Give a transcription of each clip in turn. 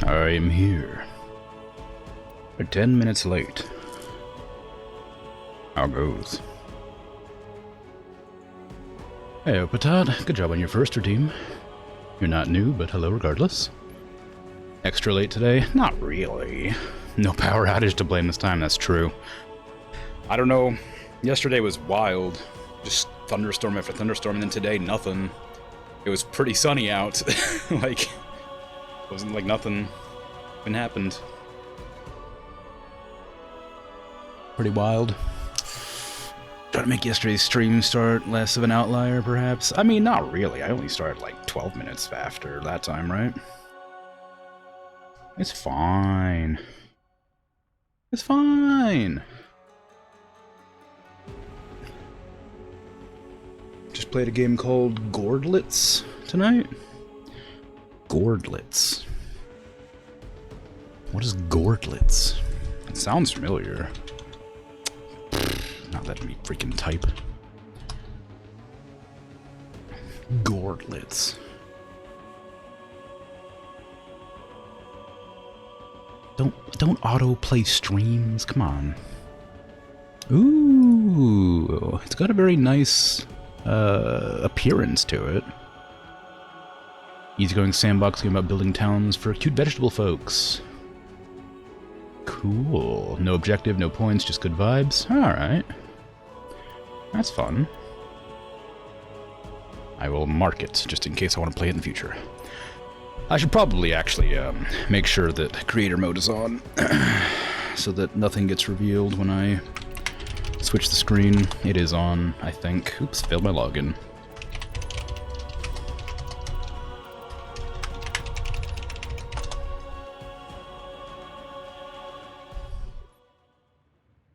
I am here. 10 minutes late. How goes? Hey, Patat. Good job on your first redeem. You're not new, but hello regardless. Extra late today? Not really. No power outage to blame this time, that's true. I don't know. Yesterday was wild. Just thunderstorm after thunderstorm, and then today, nothing. It was pretty sunny out. Like, wasn't like nothing even happened. Pretty wild. Trying to make yesterday's stream start less of an outlier, perhaps? I mean, not really. I only started like 12 minutes after that time, right? It's fine. It's fine. Just played a game called Gordlets tonight. Gordlets. What is Gordlets? It sounds familiar. Not letting me freaking type. Gordlets. Don't autoplay streams. Come on. Ooh, it's got a very nice appearance to it. Easygoing sandbox game about building towns for cute vegetable folks. Cool. No objective, no points, just good vibes. Alright. That's fun. I will mark it, just in case I want to play it in the future. I should probably actually make sure that creator mode is on, so that nothing gets revealed when I switch the screen. It is on, I think. Oops, failed my login.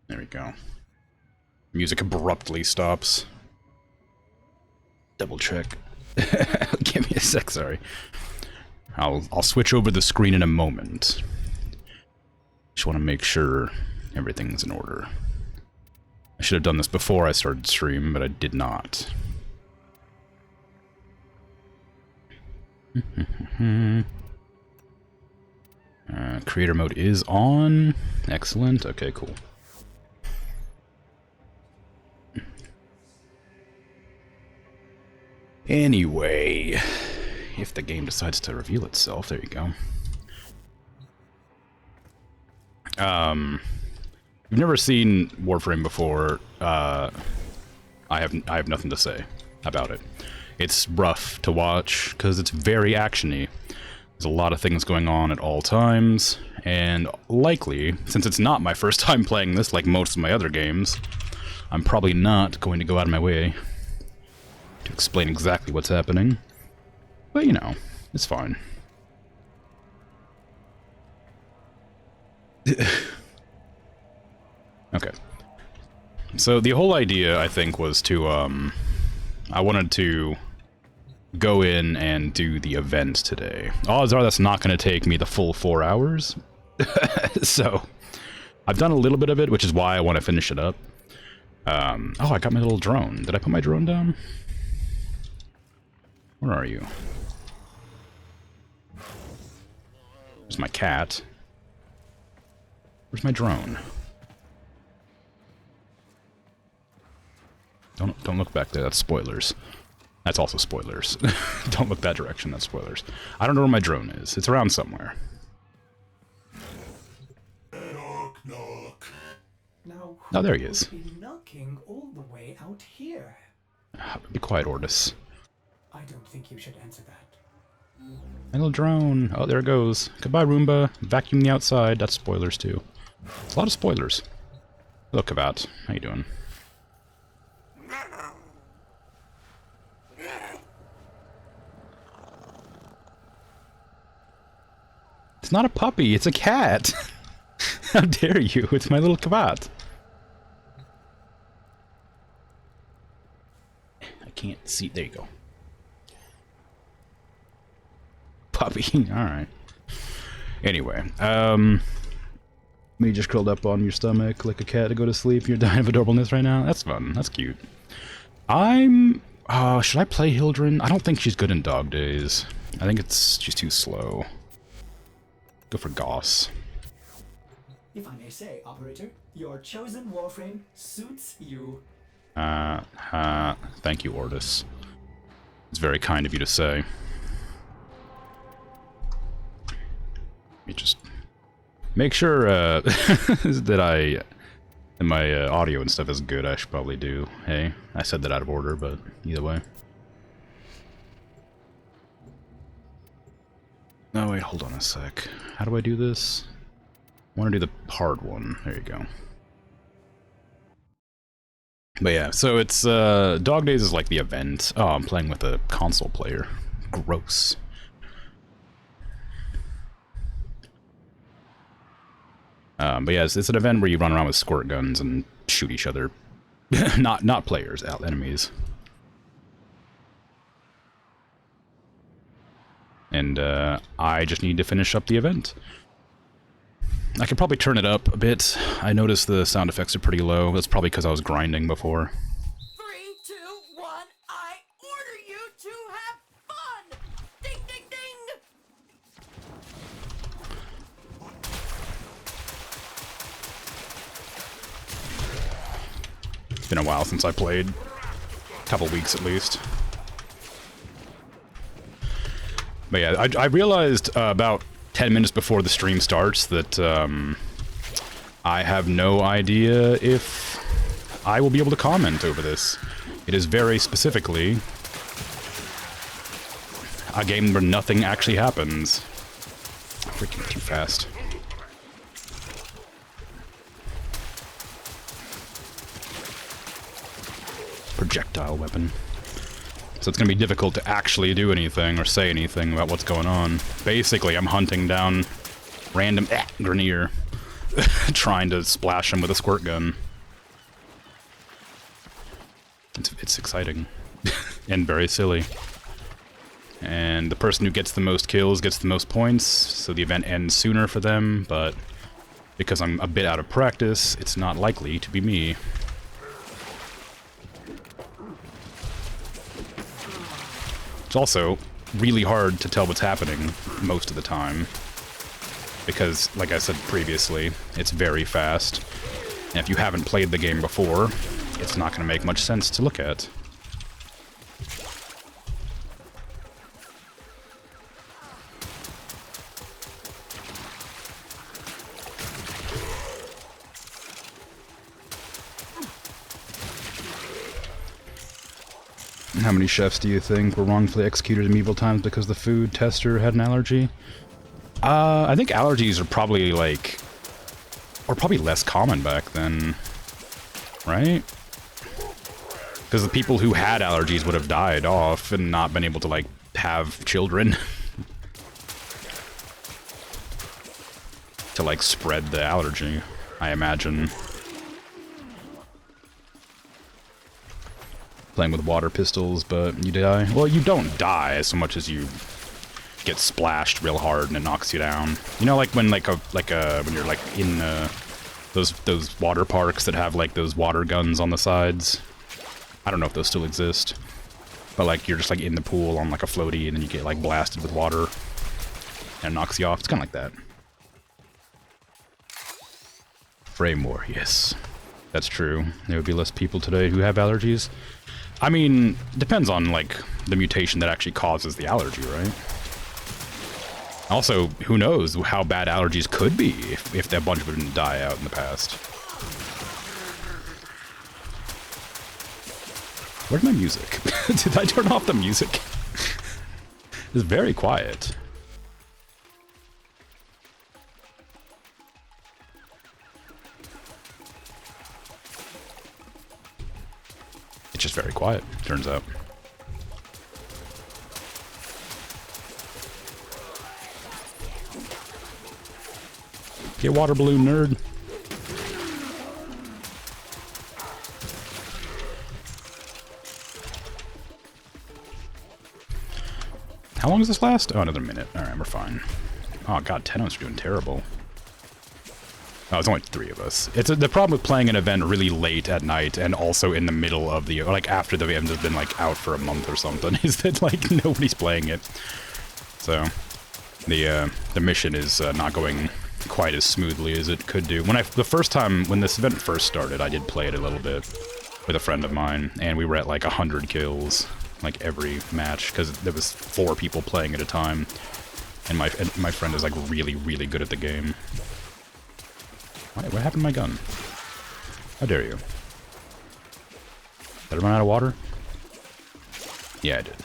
There we go. Music abruptly stops. Double check. Give me a sec, sorry. I'll switch over the screen in a moment. Just want to make sure everything's in order. I should have done this before I started stream, but I did not. Creator mode is on. Excellent. Okay, cool. Anyway, if the game decides to reveal itself, there you go. You've never seen Warframe before. I have nothing to say about it. It's rough to watch because it's very actiony. There's a lot of things going on at all times, and likely, since it's not my first time playing this like most of my other games, I'm probably not going to go out of my way to explain exactly what's happening. But, you know, it's fine. Okay. So the whole idea, I think, was to, I wanted to go in and do the event today. Odds are that's not going to take me the full 4 hours. So, I've done a little bit of it, which is why I want to finish it up. Oh, I got my little drone. Did I put my drone down? Where are you? There's my cat. Where's my drone? Don't look back there, that's spoilers. That's also spoilers. Don't look that direction, that's spoilers. I don't know where my drone is. It's around somewhere. Knock, knock. Now, Oh, there he is. Be knocking all the way out here. Be quiet, Ordis. I don't think you should answer that. My little drone. Oh, there it goes. Goodbye, Roomba. Vacuum the outside. That's spoilers, too. It's a lot of spoilers. Hello, Kavat. How you doing? It's not a puppy, it's a cat! How dare you? It's my little Kavat. I can't see. There you go. Puppy. Alright. Anyway, me just curled up on your stomach like a cat to go to sleep. You're dying of adorableness right now? That's fun. That's cute. Should I play Hildren? I don't think she's good in dog days. I think she's too slow. Go for Goss. If I may say, operator, your chosen Warframe suits you. Thank you, Ordis. It's very kind of you to say. Let me just make sure that my audio and stuff is good. I should probably do. Hey, I said that out of order, but either way. Oh wait, hold on a sec. How do I do this? I want to do the hard one. There you go. But yeah, so it's Dog Days is like the event. Oh, I'm playing with a console player. Gross. But yeah, it's an event where you run around with squirt guns and shoot each other. not players, enemies. And I just need to finish up the event. I could probably turn it up a bit. I noticed the sound effects are pretty low. That's probably because I was grinding before. 3, 2, 1, I order you to have fun! Ding, ding, ding! It's been a while since I played. A couple weeks at least. But yeah, I realized about 10 minutes before the stream starts that I have no idea if I will be able to comment over this. It is very specifically a game where nothing actually happens. Freaking too fast. Projectile weapon. So it's going to be difficult to actually do anything or say anything about what's going on. Basically, I'm hunting down random Grenier, trying to splash him with a squirt gun. It's exciting and very silly. And the person who gets the most kills gets the most points, so the event ends sooner for them, but because I'm a bit out of practice, it's not likely to be me. It's also really hard to tell what's happening most of the time, because, like I said previously, it's very fast, and if you haven't played the game before, it's not going to make much sense to look at. How many chefs do you think were wrongfully executed in medieval times because the food tester had an allergy? I think allergies are probably like, or probably less common back then, right? Because the people who had allergies would have died off and not been able to like have children to like spread the allergy, I imagine. Playing with water pistols, but you die. Well, you don't die so much as you get splashed real hard and it knocks you down. You know, like when when you're like in those water parks that have like those water guns on the sides. I don't know if those still exist, but like you're just like in the pool on like a floaty and then you get like blasted with water and it knocks you off. It's kind of like that. Frame war, yes, that's true. There would be less people today who have allergies. I mean, depends on, like, the mutation that actually causes the allergy, right? Also, who knows how bad allergies could be if that bunch of them didn't die out in the past. Where's my music? Did I turn off the music? It's very quiet. It's just very quiet, turns out. Get water balloon, nerd. How long does this last? Oh, another minute. Alright, we're fine. Oh god, Tenos are doing terrible. Oh, it's only 3 of us. It's the problem with playing an event really late at night and also in the middle of the, like after the event has been like out for a month or something, is that like nobody's playing it. So, The mission is not going quite as smoothly as it could do. The first time when this event first started, I did play it a little bit with a friend of mine, and we were at like 100 kills like every match because there was 4 people playing at a time, and my friend is like really, really good at the game. What happened to my gun? How dare you? Did I run out of water? Yeah, I did.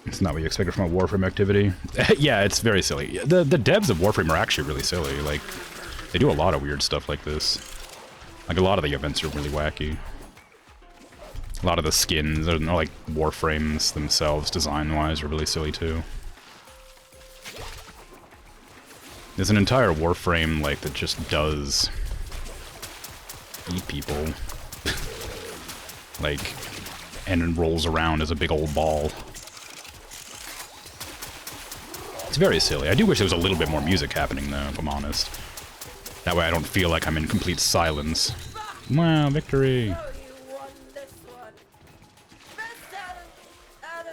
It's not what you expected from a Warframe activity. Yeah, it's very silly. The devs of Warframe are actually really silly. Like, they do a lot of weird stuff like this. Like, a lot of the events are really wacky. A lot of the skins, or like Warframes themselves, design-wise, are really silly too. There's an entire Warframe, like, that just does eat people. Like, and it rolls around as a big old ball. It's very silly. I do wish there was a little bit more music happening, though, if I'm honest. That way I don't feel like I'm in complete silence. Wow, victory! Oh, you won this one. Best out of how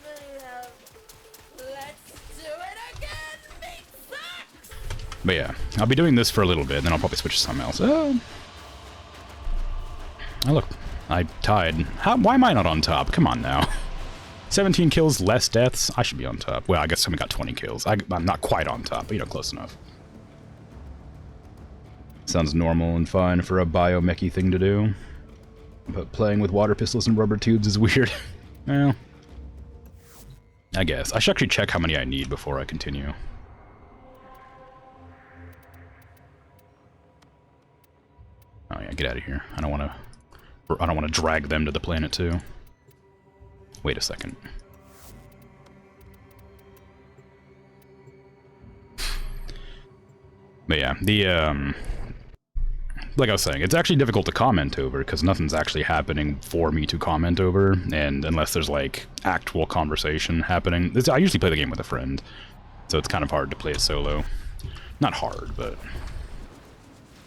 many have? Let's do it again, meat sacks! But yeah, I'll be doing this for a little bit, and then I'll probably switch to something else. Oh, look, I tied. Why am I not on top? Come on now. 17 kills, less deaths. I should be on top. Well, I guess someone got 20 kills. I'm not quite on top, but, you know, close enough. Sounds normal and fine for a biomechy thing to do. But playing with water pistols and rubber tubes is weird. Well, I guess. I should actually check how many I need before I continue. Oh yeah, get out of here. I don't want to drag them to the planet too. Wait a second. But yeah, like I was saying, it's actually difficult to comment over because nothing's actually happening for me to comment over, and unless there's like actual conversation happening. I usually play the game with a friend, so it's kind of hard to play it solo. Not hard, but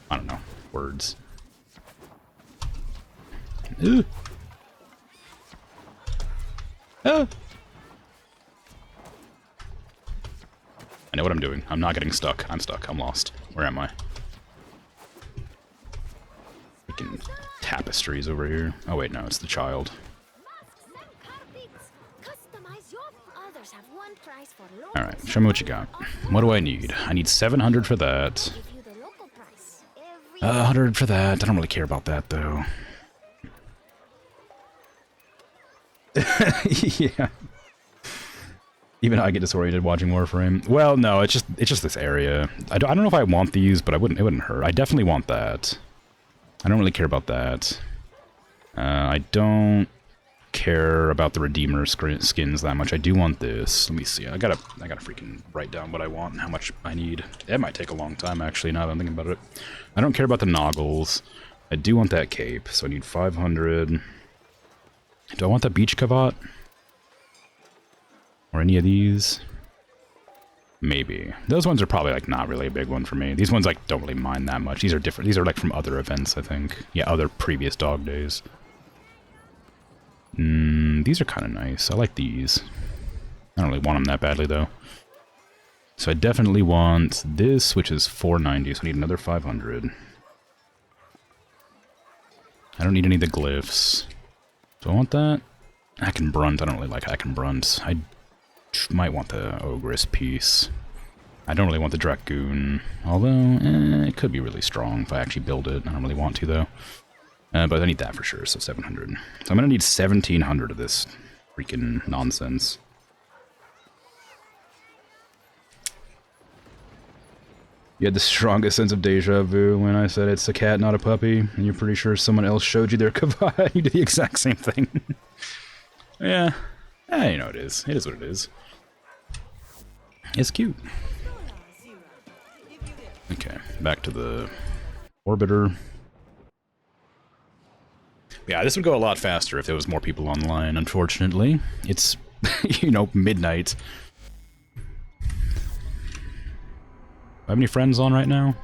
I don't know, words. Ugh. Ah. I know what I'm doing. I'm not getting stuck. I'm stuck. I'm lost. Where am I? Freaking tapestries over here. Oh wait, no, it's the child. Alright, show me what you got. What do I need? I need 700 for that. 100 for that. I don't really care about that though. Yeah. Even I get disoriented watching Warframe. Well, no, it's just this area. I don't know if I want these, but it wouldn't hurt. I definitely want that. I don't really care about that. I don't care about the Redeemer skins that much. I do want this. Let me see. I gotta freaking write down what I want and how much I need. It might take a long time, actually, now that I'm thinking about it. I don't care about the noggles. I do want that cape, so I need 500. Do I want the beach cavat? Or any of these? Maybe. Those ones are probably like not really a big one for me. These ones like don't really mind that much. These are different. These are like from other events, I think. Yeah, other previous dog days. These are kind of nice. I like these. I don't really want them that badly though. So I definitely want this, which is 490, so I need another 500. I don't need any of the glyphs. Do I want that? Hack and Brunt. I don't really like Hack and Brunt. I might want the Ogress piece. I don't really want the Dragoon, although it could be really strong if I actually build it. I don't really want to though. But I need that for sure, so 700. So I'm gonna need 1700 of this freaking nonsense. You had the strongest sense of deja vu when I said it's a cat, not a puppy, and you're pretty sure someone else showed you their kavat. You did the exact same thing. Yeah. You know it is. It is what it is. It's cute. Okay, back to the orbiter. Yeah, this would go a lot faster if there was more people online, unfortunately. It's, you know, midnight. Do I have any friends on right now?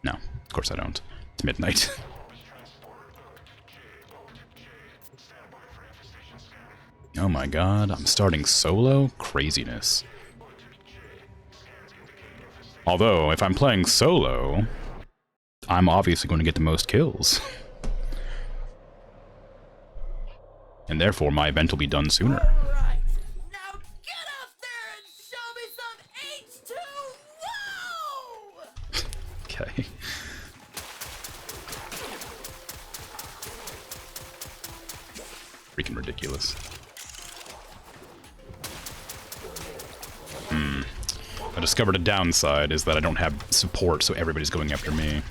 No, of course I don't. It's midnight. Oh my god, I'm starting solo? Craziness. Although, if I'm playing solo, I'm obviously going to get the most kills. And therefore, my event will be done sooner. Alright, now get up there and show me some H2O! Okay. Freaking ridiculous. I discovered a downside is that I don't have support, so everybody's going after me.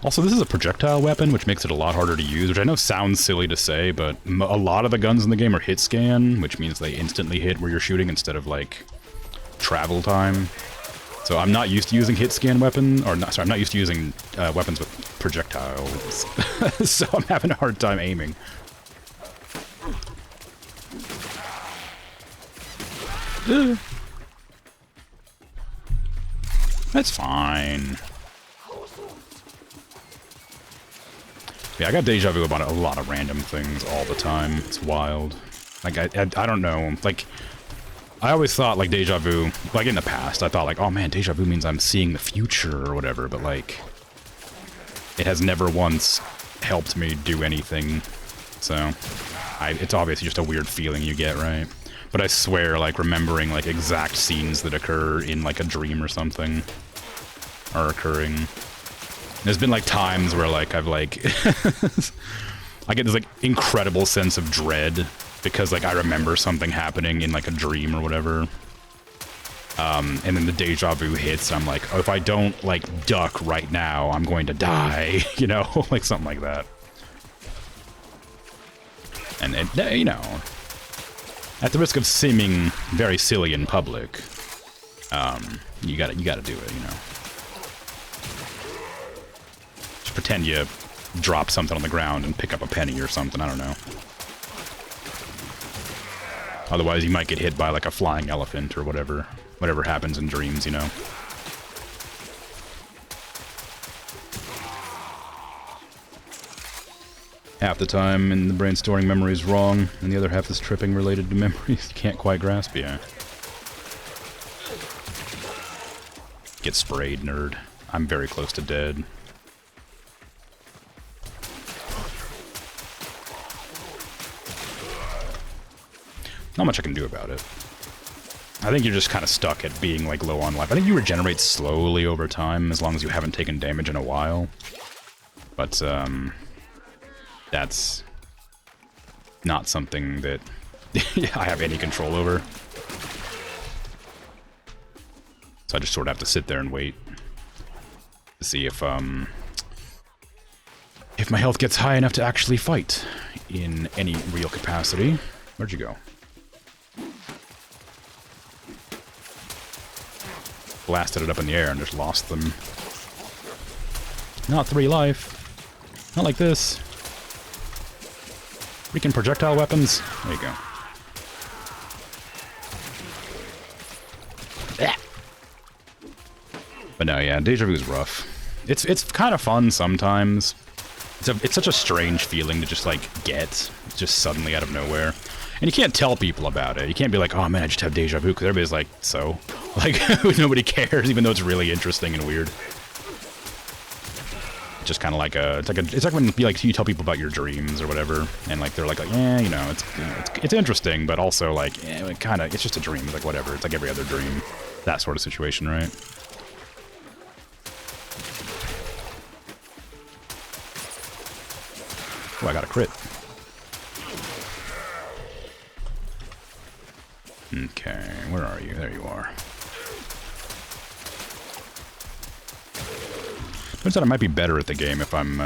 Also, this is a projectile weapon, which makes it a lot harder to use, which I know sounds silly to say, but a lot of the guns in the game are hit scan, which means they instantly hit where you're shooting instead of, like, travel time. So I'm not used to using hit scan weapon, or not, sorry, I'm not used to using weapons with projectiles. So I'm having a hard time aiming. That's fine. Yeah, I got deja vu about a lot of random things all the time. It's wild. Like, I don't know. Like, I always thought, like, deja vu, like, in the past, I thought, like, oh man, deja vu means I'm seeing the future or whatever, but, like, it has never once helped me do anything. So, it's obviously just a weird feeling you get, right? But I swear, like, remembering, like, exact scenes that occur in, like, a dream or something are occurring. There's been, like, times where, like, I've, like... I get this, like, incredible sense of dread because, like, I remember something happening in, like, a dream or whatever. And then the deja vu hits, and I'm like, oh, if I don't, like, duck right now, I'm going to die, you know? Like, something like that. And, you know, at the risk of seeming very silly in public, you gotta do it, you know? Pretend you drop something on the ground and pick up a penny or something, I don't know. Otherwise, you might get hit by, like, a flying elephant or whatever. Whatever happens in dreams, you know. Half the time, and the brain storing memories wrong, and the other half is tripping related to memories you can't quite grasp, yeah. Get sprayed, nerd. I'm very close to dead. Not much I can do about it. I think you're just kind of stuck at being, like, low on life. I think you regenerate slowly over time, as long as you haven't taken damage in a while. But, that's not something that I have any control over. So I just sort of have to sit there and wait to see if my health gets high enough to actually fight in any real capacity. Where'd you go? Blasted it up in the air and just lost them. Not 3 life. Not like this. Freaking projectile weapons. There you go. Ah. But no, yeah, deja vu is rough. It's kind of fun sometimes. It's such a strange feeling to just, like, get just suddenly out of nowhere. And you can't tell people about it. You can't be like, oh man, I just have deja vu, because everybody's like, so? Like, nobody cares, even though it's really interesting and weird. It's just kind of like it's like when you tell people about your dreams or whatever, and like they're like, yeah, you know, it's interesting, but also like, it's just a dream. It's like whatever. It's like every other dream, that sort of situation, right? Oh, I got a crit. Okay, where are you? There you are. Turns out I might be better at the game if I'm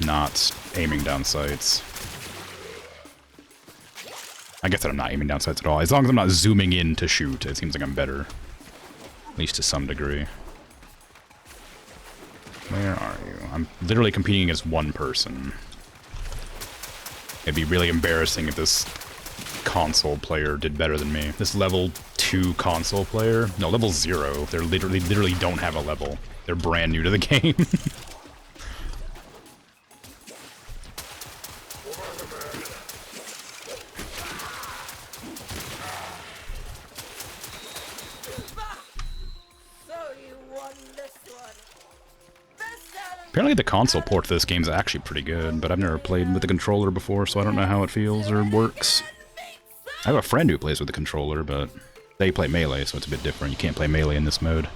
not aiming down sights. I guess that I'm not aiming down sights at all. As long as I'm not zooming in to shoot, it seems like I'm better. At least to some degree. Where are you? I'm literally competing against one person. It'd be really embarrassing if this console player did better than me. This level 2 console player, no, level 0. They're literally don't have a level. They're brand new to the game. So you won this one. Best out of Apparently the console port to this game is actually pretty good, but I've never played with the controller before, so I don't know how it feels or works. I have a friend who plays with the controller, but they play melee, so it's a bit different. You can't play melee in this mode.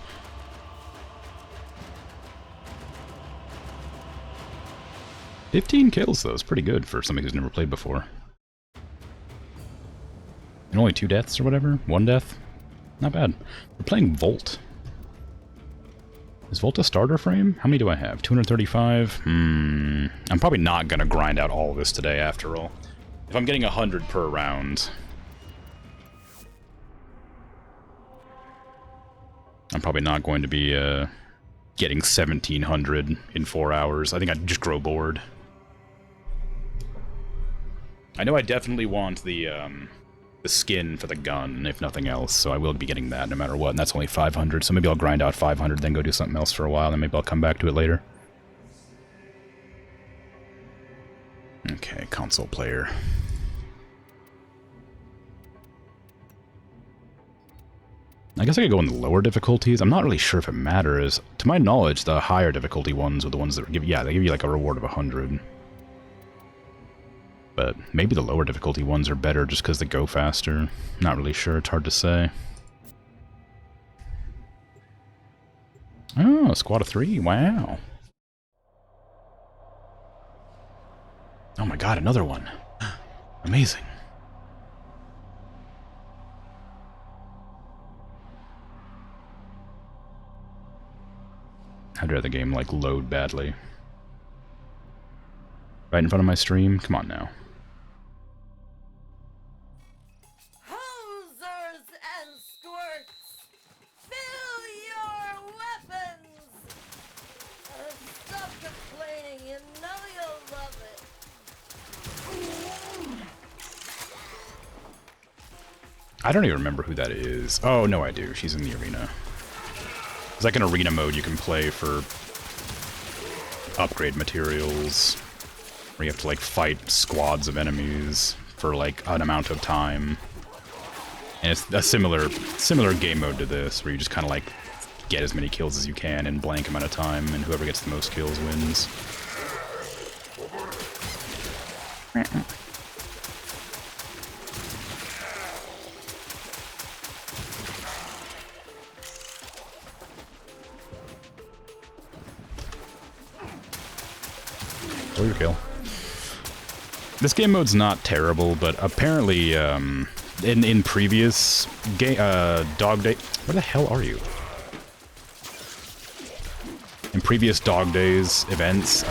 "15 kills, though, is pretty good for somebody who's never played before. And only 2 deaths or whatever? 1 death? Not bad. We're playing Volt. Is Volt a starter frame? How many do I have? 235? I'm probably not going to grind out all of this today, after all. If I'm getting 100 per round, I'm probably not going to be getting 1,700 in 4 hours. I think I'd just grow bored. I know I definitely want the skin for the gun, if nothing else, so I will be getting that no matter what, and that's only 500, so maybe I'll grind out 500, then go do something else for a while, and maybe I'll come back to it later. Okay, console player. I guess I could go in the lower difficulties. I'm not really sure if it matters. To my knowledge, the higher difficulty ones are the ones that give, yeah, they give you like a reward of 100. But maybe the lower difficulty ones are better just because they go faster. Not really sure, it's hard to say. Oh, a squad of 3, wow. Oh my god, another one. Amazing. How dare the game, like, load badly. Right in front of my stream? Come on now. hosers and squirts. Fill your weapons. Stop complaining. You know you'll love it. I don't even remember who that is. Oh, no, I do. She's in the arena. It's like an arena mode you can play for upgrade materials, where you have to, like, fight squads of enemies for, like, an amount of time. And it's a similar game mode to this, where you just kind of, like, get as many kills as you can in blank amount of time, and whoever gets the most kills wins. Oh, your kill. This game mode's not terrible, but apparently, in previous Dog Day... Where the hell are you? In previous Dog Days events,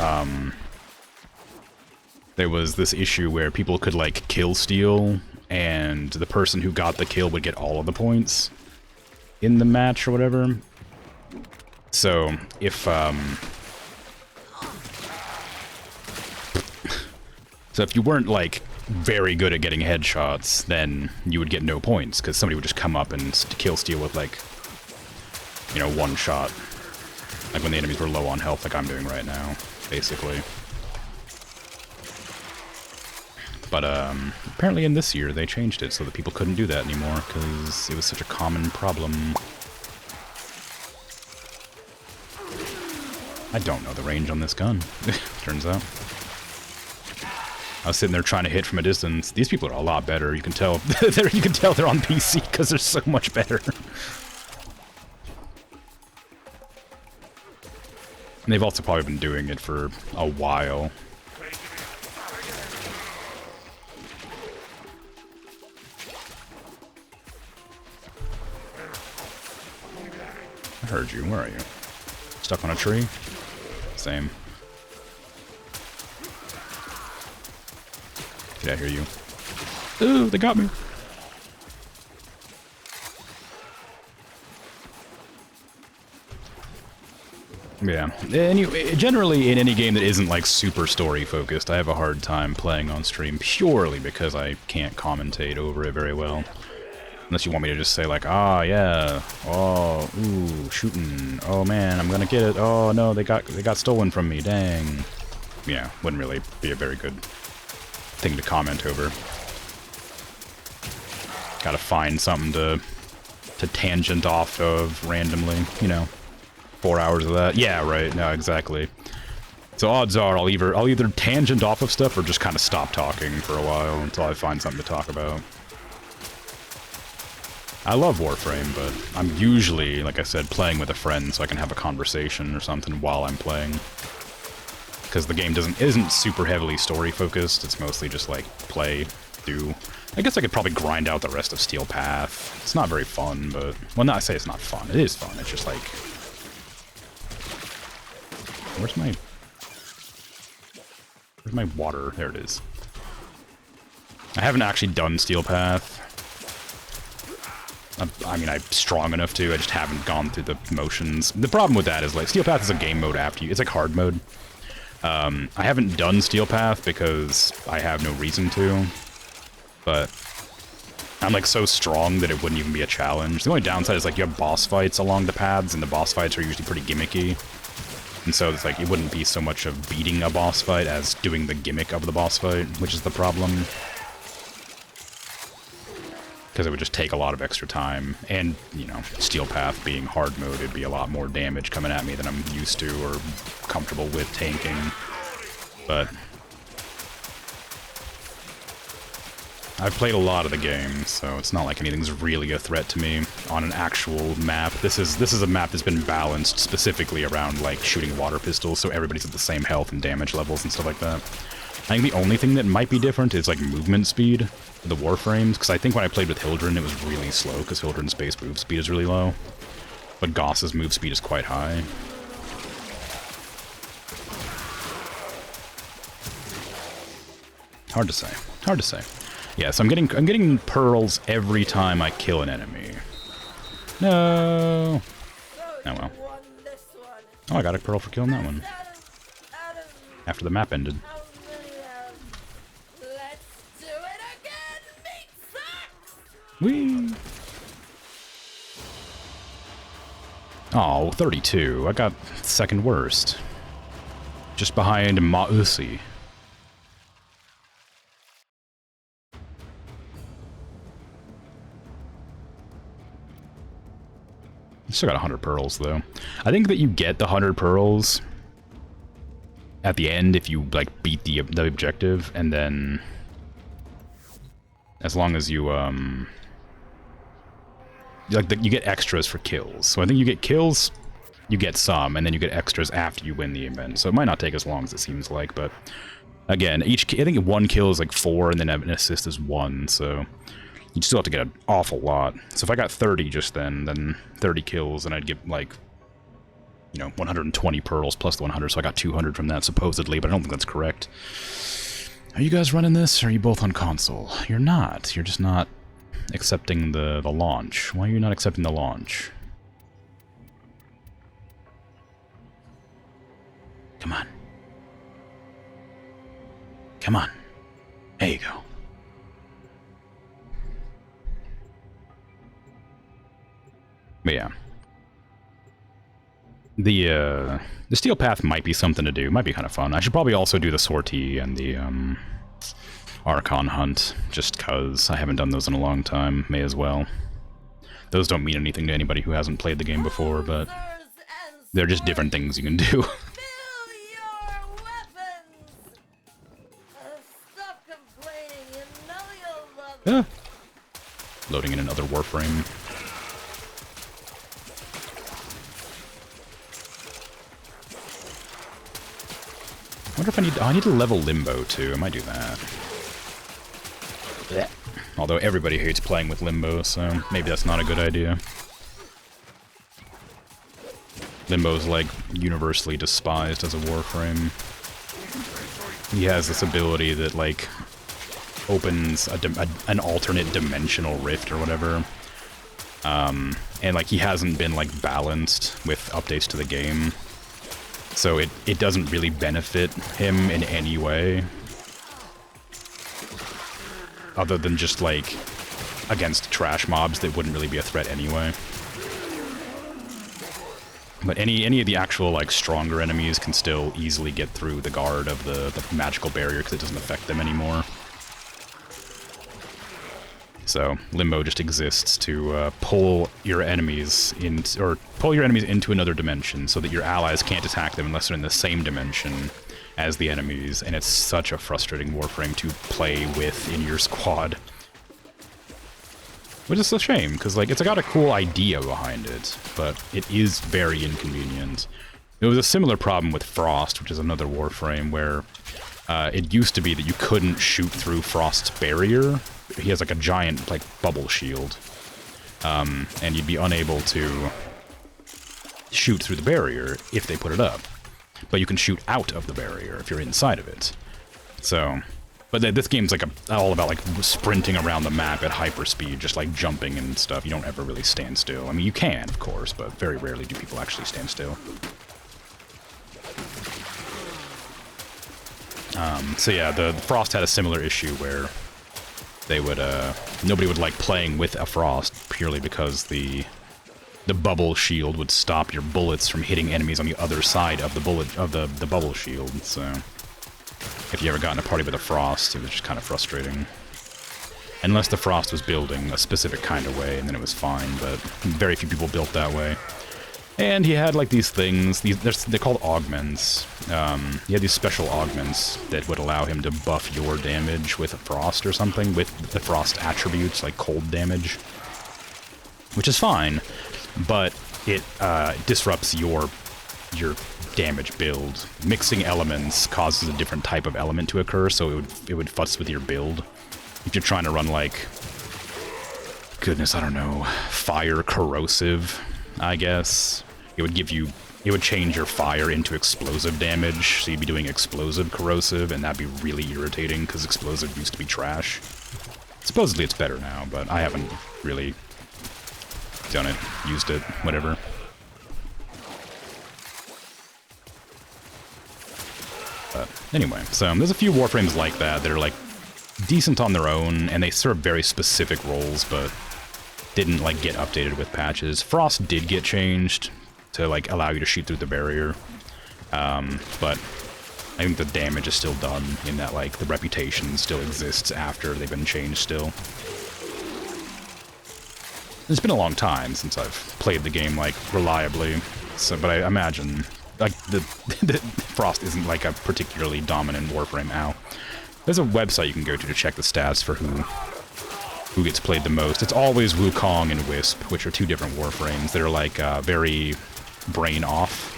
there was this issue where people could, like, kill steal, and the person who got the kill would get all of the points in the match or whatever. So, if, So if you weren't, like, very good at getting headshots, then you would get no points, because somebody would just come up and kill steal with, like, you know, 1 shot. Like when the enemies were low on health, like I'm doing right now, basically. But, apparently in this year they changed it so that people couldn't do that anymore, because it was such a common problem. I don't know the range on this gun, turns out. I was sitting there trying to hit from a distance. These people are a lot better. You can tell. You can tell they're on PC because they're so much better. And they've also probably been doing it for a while. I heard you. Where are you? Stuck on a tree? Same. Did I hear you? Ooh, they got me. Yeah. Anyway, generally, in any game that isn't, like, super story-focused, I have a hard time playing on stream purely because I can't commentate over it very well. Unless you want me to just say, like, ah, yeah, oh, ooh, shooting, oh man, I'm gonna get it, oh no, they got stolen from me, dang. Yeah, wouldn't really be a very good thing to comment over. Gotta find something to tangent off of randomly, you know. 4 hours of that. Yeah, right, no, exactly. So odds are I'll either tangent off of stuff or just kind of stop talking for a while until I find something to talk about. I love Warframe, but I'm usually, like I said, playing with a friend so I can have a conversation or something while I'm playing. Because the game isn't super heavily story focused, it's mostly just like play, do. I guess I could probably grind out the rest of Steel Path. It's not very fun, but... Well, no, I say it's not fun. It is fun, it's just like... Where's my water? There it is. I haven't actually done Steel Path. I mean, I'm strong enough to, I just haven't gone through the motions. The problem with that is, like, Steel Path is a game mode after you, it's like hard mode. I haven't done Steel Path because I have no reason to, but I'm, like, so strong that it wouldn't even be a challenge. The only downside is, like, you have boss fights along the paths, and the boss fights are usually pretty gimmicky. And so it's like, it wouldn't be so much of beating a boss fight as doing the gimmick of the boss fight, which is the problem. Because it would just take a lot of extra time, and, you know, Steel Path being hard mode, it'd be a lot more damage coming at me than I'm used to or comfortable with tanking. But I've played a lot of the game, so it's not like anything's really a threat to me on an actual map. This is a map that's been balanced specifically around, like, shooting water pistols, so everybody's at the same health and damage levels and stuff like that. I think the only thing that might be different is, like, movement speed, the Warframes, because I think when I played with Hildren, it was really slow, because Hildren's base move speed is really low. But Goss's move speed is quite high. Hard to say. Hard to say. Yeah, so I'm getting pearls every time I kill an enemy. No. Oh well. Oh, I got a pearl for killing that one. After the map ended. Whee! Oh, 32. I got second worst. Just behind Mausi. Still got 100 pearls, though. I think that you get the 100 pearls at the end if you, like, beat the objective, and then... As long as you, you get extras for kills. So I think you get kills, you get some, and then you get extras after you win the event. So it might not take as long as it seems like, but... Again, I think one kill is, like, 4, and then an assist is 1, so... You still have to get an awful lot. So if I got 30 just then 30 kills, and I'd get, like, you know, 120 pearls plus the 100, so I got 200 from that, supposedly, but I don't think that's correct. Are you guys running this, or are you both on console? You're not. You're just not accepting the launch. Why are you not accepting the launch? Come on. Come on. There you go. But yeah. The Steel Path might be something to do. Might be kind of fun. I should probably also do the sortie and the Archon hunt, just cause I haven't done those in a long time. May as well. Those don't mean anything to anybody who hasn't played the game before, but they're just different things you can do. Ah. Loading in another Warframe. I wonder if I need... Oh, I need to level Limbo, too. I might do that. Blech. Although everybody hates playing with Limbo, so maybe that's not a good idea. Limbo's, like, universally despised as a Warframe. He has this ability that, like, opens an alternate dimensional rift or whatever. And, like, he hasn't been, like, balanced with updates to the game. So it doesn't really benefit him in any way. Other than just, like, against trash mobs that wouldn't really be a threat anyway. But any of the actual, like, stronger enemies can still easily get through the guard of the magical barrier because it doesn't affect them anymore. So, Limbo just exists to pull your enemies into another dimension so that your allies can't attack them unless they're in the same dimension as the enemies, and it's such a frustrating Warframe to play with in your squad. Which is a shame, because like it's got a cool idea behind it, but it is very inconvenient. It was a similar problem with Frost, which is another Warframe, where it used to be that you couldn't shoot through Frost's barrier. He has like a giant like bubble shield, and you'd be unable to shoot through the barrier if they put it up. But you can shoot out of the barrier if you're inside of it. So, but this game's like all about like sprinting around the map at hyperspeed, just like jumping and stuff. You don't ever really stand still. I mean, you can, of course, but very rarely do people actually stand still. So yeah, the Frost had a similar issue where they would nobody would like playing with a Frost purely because the bubble shield would stop your bullets from hitting enemies on the other side of the bubble shield. So if you ever got in a party with a Frost, it was just kind of frustrating. Unless the Frost was building a specific kind of way, and then it was fine, but very few people built that way. And he had like these things, they're called augments. He had these special augments that would allow him to buff your damage with a Frost or something, with the Frost attributes, like cold damage. Which is fine, but it disrupts your damage build. Mixing elements causes a different type of element to occur, so it would fuss with your build. If you're trying to run like, goodness, I don't know, fire corrosive, I guess, it would change your fire into explosive damage, so you'd be doing explosive corrosive, and that'd be really irritating, because explosive used to be trash. Supposedly it's better now, but I haven't really done it, used it, whatever. But anyway, so there's a few Warframes like that are like decent on their own, and they serve very specific roles, but didn't like get updated with patches. Frost did get changed to like allow you to shoot through the barrier, but I think the damage is still done in that like the reputation still exists after they've been changed still. It's been a long time since I've played the game like reliably, so but I imagine like the Frost isn't like a particularly dominant Warframe now. There's a website you can go to check the stats for who gets played the most. It's always Wukong and Wisp, which are two different Warframes that are like very brain off.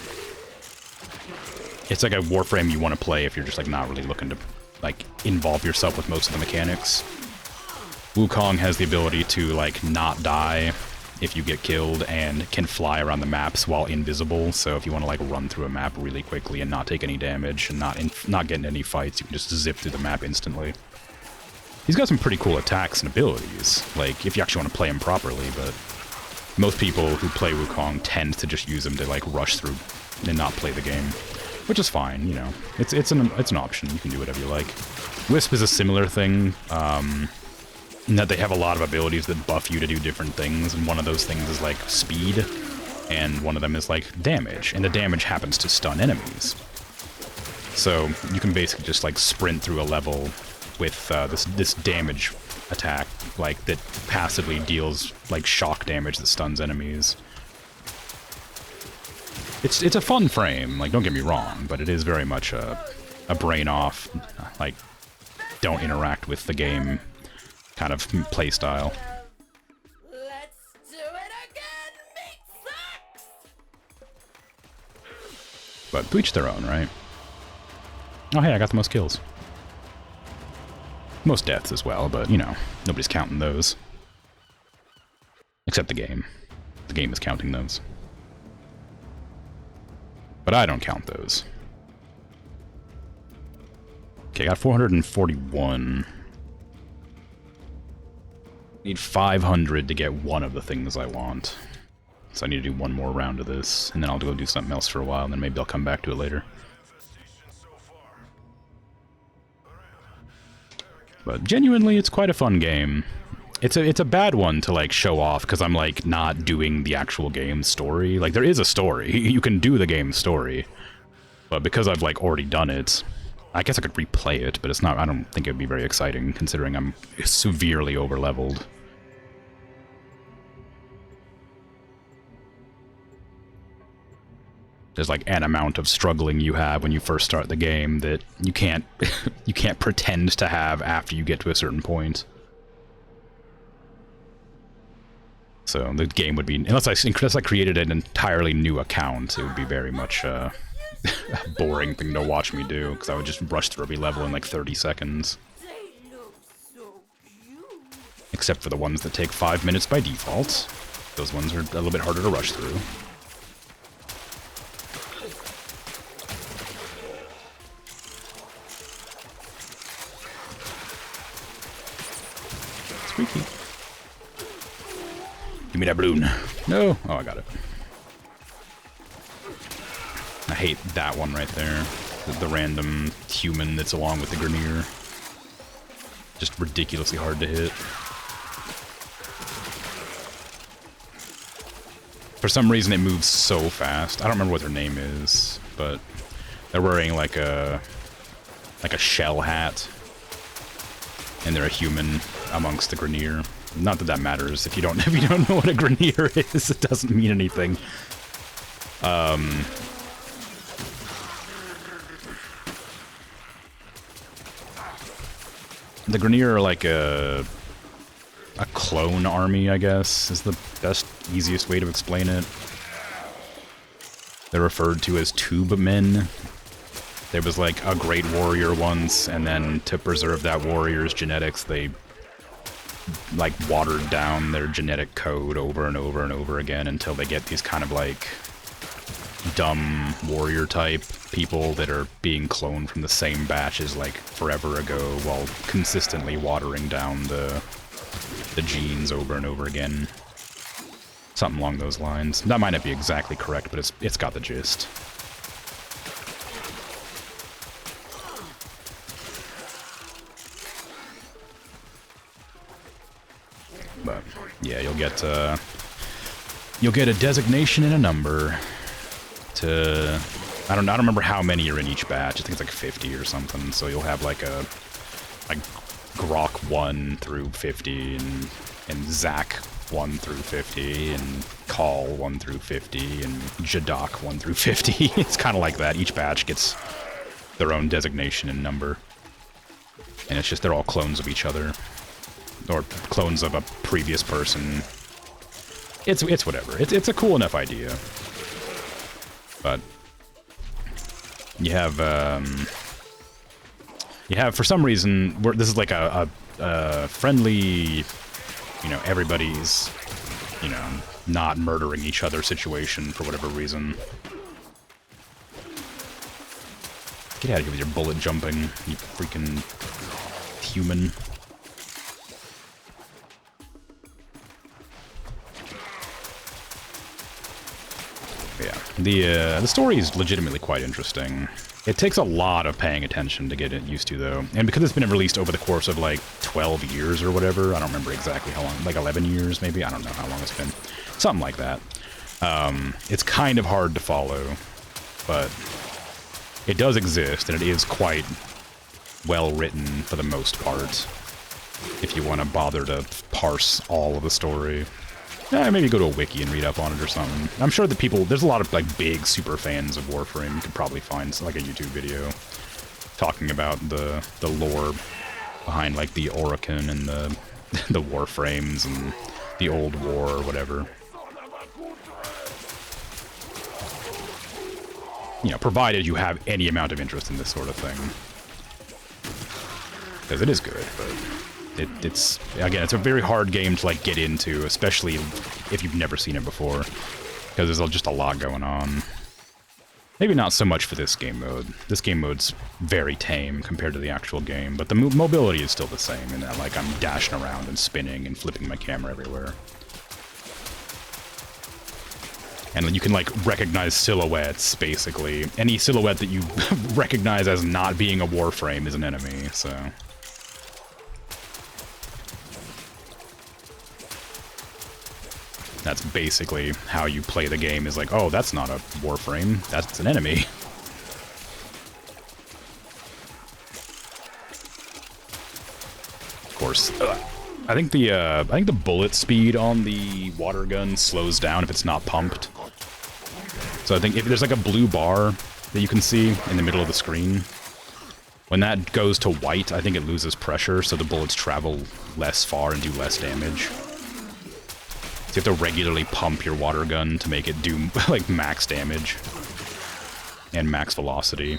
It's like a Warframe you want to play if you're just like not really looking to like involve yourself with most of the mechanics. Wukong has the ability to like not die if you get killed, and can fly around the maps while invisible, so if you want to like run through a map really quickly and not take any damage and not get in any fights, you can just zip through the map instantly. He's got some pretty cool attacks and abilities, like if you actually want to play him properly, but most people who play Wukong tend to just use him to like rush through and not play the game, which is fine, you know. It's an option. You can do whatever you like. Wisp is a similar thing, in that they have a lot of abilities that buff you to do different things, and one of those things is like speed, and one of them is like damage, and the damage happens to stun enemies. So you can basically just like sprint through a level with this damage attack, like that passively deals like shock damage that stuns enemies. It's a fun frame, like don't get me wrong, but it is very much a brain off, like don't interact with the game kind of play style. Let's do it again, meat sucks! But to each their own, right? Oh hey, I got the most kills. Most deaths as well, but you know, nobody's counting those. Except the game. The game is counting those. But I don't count those. Okay, I got 441. Need 500 to get one of the things I want. So I need to do one more round of this, and then I'll go do something else for a while, and then maybe I'll come back to it later. But genuinely, it's quite a fun game. It's a bad one to like show off because I'm like not doing the actual game story. Like there is a story. You can do the game story. But because I've like already done it, I guess I could replay it, but it's not, I don't think it'd be very exciting considering I'm severely overleveled. There's like an amount of struggling you have when you first start the game that you can't you can't pretend to have after you get to a certain point. So the game would be, unless I created an entirely new account, it would be very much a boring thing to watch me do, because I would just rush through every level in like 30 seconds. They look so cute. Except for the ones that take 5 minutes by default. Those ones are a little bit harder to rush through. Squeaky. Give me that balloon. No. Oh, I got it. I hate that one right there. The random human that's along with the Grenier. Just ridiculously hard to hit. For some reason it moves so fast. I don't remember what their name is, but they're wearing like a shell hat. And they're a human amongst the Grenier. Not that that matters. If you don't know what a Grenier is, it doesn't mean anything. The Grenier are like a clone army, I guess, is the best, easiest way to explain it. They're referred to as tube men. There was like a great warrior once, and then to preserve that warrior's genetics, they like watered down their genetic code over and over and over again until they get these kind of like dumb warrior type people that are being cloned from the same batches like forever ago while consistently watering down the genes over and over again. Something along those lines. That might not be exactly correct, but it's got the gist. But yeah, you'll get a designation and a number to, I don't remember how many are in each batch. I think it's like 50 or something. So you'll have like Grok 1 through 50 and Zack 1 through 50 and Call 1 through 50 and Jadok 1 through 50. It's kind of like that. Each batch gets their own designation and number. And it's just they're all clones of each other. Or clones of a previous person. It's whatever. It's a cool enough idea. But you have for some reason this is like a friendly, you know, everybody's, you know, not murdering each other situation for whatever reason. Get out of here with your bullet jumping, you freaking human. Yeah, the story is legitimately quite interesting. It takes a lot of paying attention to get it used to, though. And because it's been released over the course of, like, 12 years or whatever, I don't remember exactly how long, like 11 years maybe? I don't know how long it's been. Something like that. It's kind of hard to follow, but it does exist, and it is quite well written for the most part, if you want to bother to parse all of the story. Maybe go to a wiki and read up on it or something. I'm sure that there's a lot of like big super fans of Warframe. You could probably find like a YouTube video talking about the lore behind like the Orokin and the Warframes and the old war or whatever. You know, provided you have any amount of interest in this sort of thing. Because it is good, but it's again, it's a very hard game to like get into, especially if you've never seen it before, because there's just a lot going on. Maybe not so much for this game mode. This game mode's very tame compared to the actual game, but the mobility is still the same in that like I'm dashing around and spinning and flipping my camera everywhere. And you can, like, recognize silhouettes, basically. Any silhouette that you recognize as not being a Warframe is an enemy, so... That's basically how you play the game, is like, oh, that's not a Warframe, that's an enemy. Of course, I think the bullet speed on the water gun slows down if it's not pumped. So I think if there's like a blue bar that you can see in the middle of the screen, when that goes to white, I think it loses pressure, so the bullets travel less far and do less damage. So you have to regularly pump your water gun to make it do like max damage and max velocity.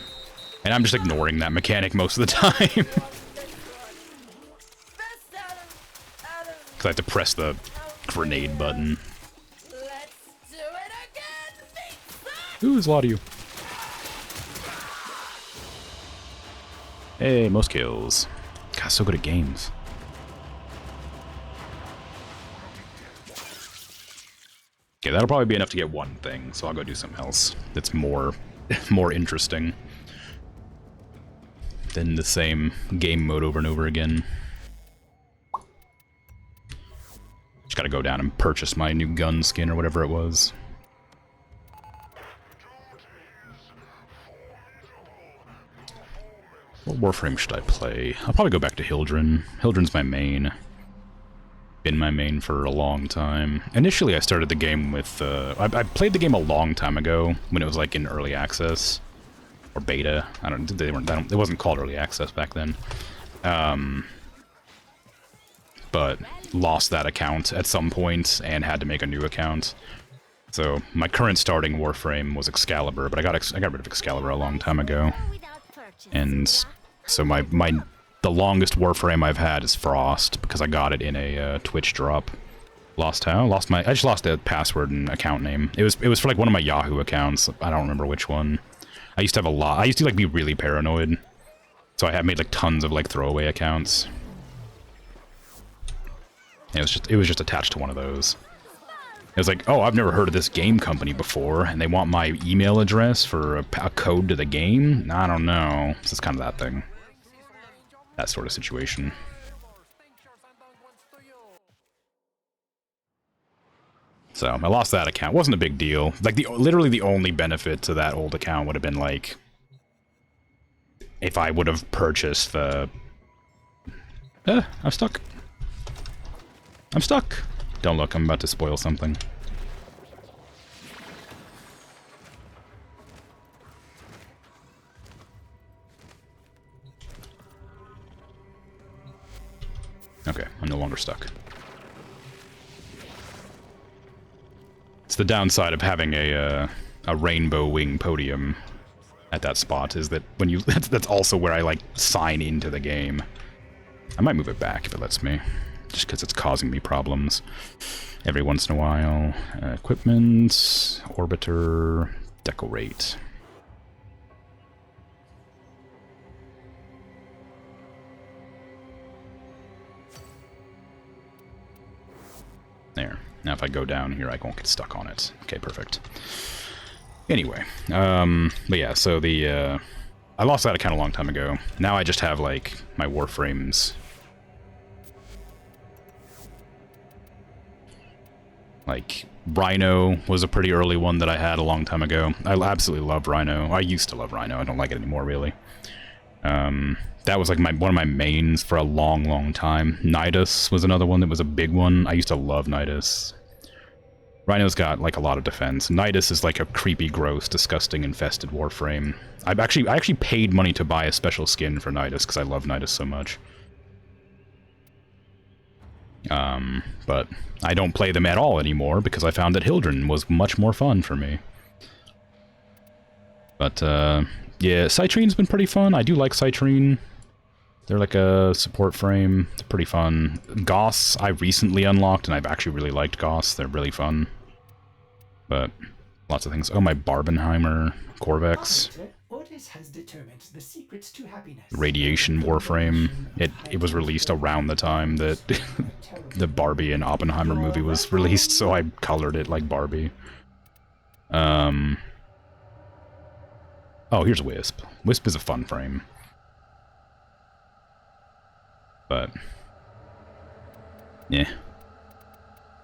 And I'm just ignoring that mechanic most of the time. Because I have to press the grenade button. Let's do it again, Ooh, there's a lot of you. Hey, most kills. God, so good at games. Okay, that'll probably be enough to get one thing, so I'll go do something else that's more interesting than the same game mode over and over again. Just gotta go down and purchase my new gun skin or whatever it was. What Warframe should I play? I'll probably go back to Hildren. Hildren's my main. Been my main for a long time. Initially, I started the game with... I played the game a long time ago, when it was like in early access. Or beta. I don't... It wasn't called early access back then. But lost that account at some point and had to make a new account. So my current starting Warframe was Excalibur, but I got rid of Excalibur a long time ago. And so the longest Warframe I've had is Frost, because I got it in a Twitch drop. Lost how? I just lost the password and account name. It was for like one of my Yahoo accounts. I don't remember which one. I used to have a lot. I used to like be really paranoid. So I have made like tons of like throwaway accounts. And it was just attached to one of those. It was like, oh, I've never heard of this game company before, and they want my email address for a code to the game? I don't know. So it's kind of that thing. That sort of situation. So, I lost that account. Wasn't a big deal. Like, literally the only benefit to that old account would have been, like, if I would have purchased the... I'm stuck. I'm stuck. Don't look, I'm about to spoil something. Okay, I'm no longer stuck. It's the downside of having a rainbow wing podium at that spot, is that when you... That's also where I, like, sign into the game. I might move it back if it lets me. Just because it's causing me problems every once in a while. Equipment, orbiter, decorate. There. Now if I go down here, I won't get stuck on it. Okay, perfect. Anyway, but yeah, so I lost that account a long time ago. Now I just have, like, my Warframes. Like, Rhino was a pretty early one that I had a long time ago. I absolutely love Rhino. I used to love Rhino. I don't like it anymore, really. That was like one of my mains for a long, long time. Nidus was another one that was a big one. I used to love Nidus. Rhino's got, like, a lot of defense. Nidus is like a creepy, gross, disgusting, infested Warframe. I actually paid money to buy a special skin for Nidus because I love Nidus so much. But I don't play them at all anymore because I found that Hildren was much more fun for me. But, yeah, Citrene's been pretty fun. I do like Citrene. They're like a support frame. It's pretty fun. Goss, I recently unlocked, and I've actually really liked Goss. They're really fun. But, lots of things. Oh, my Barbenheimer Corvex. Otis has determined the secrets to happiness. Radiation Warframe. It was released around the time that the Barbie and Oppenheimer movie was released, so I colored it like Barbie. Oh, here's Wisp. Wisp is a fun frame. But... yeah.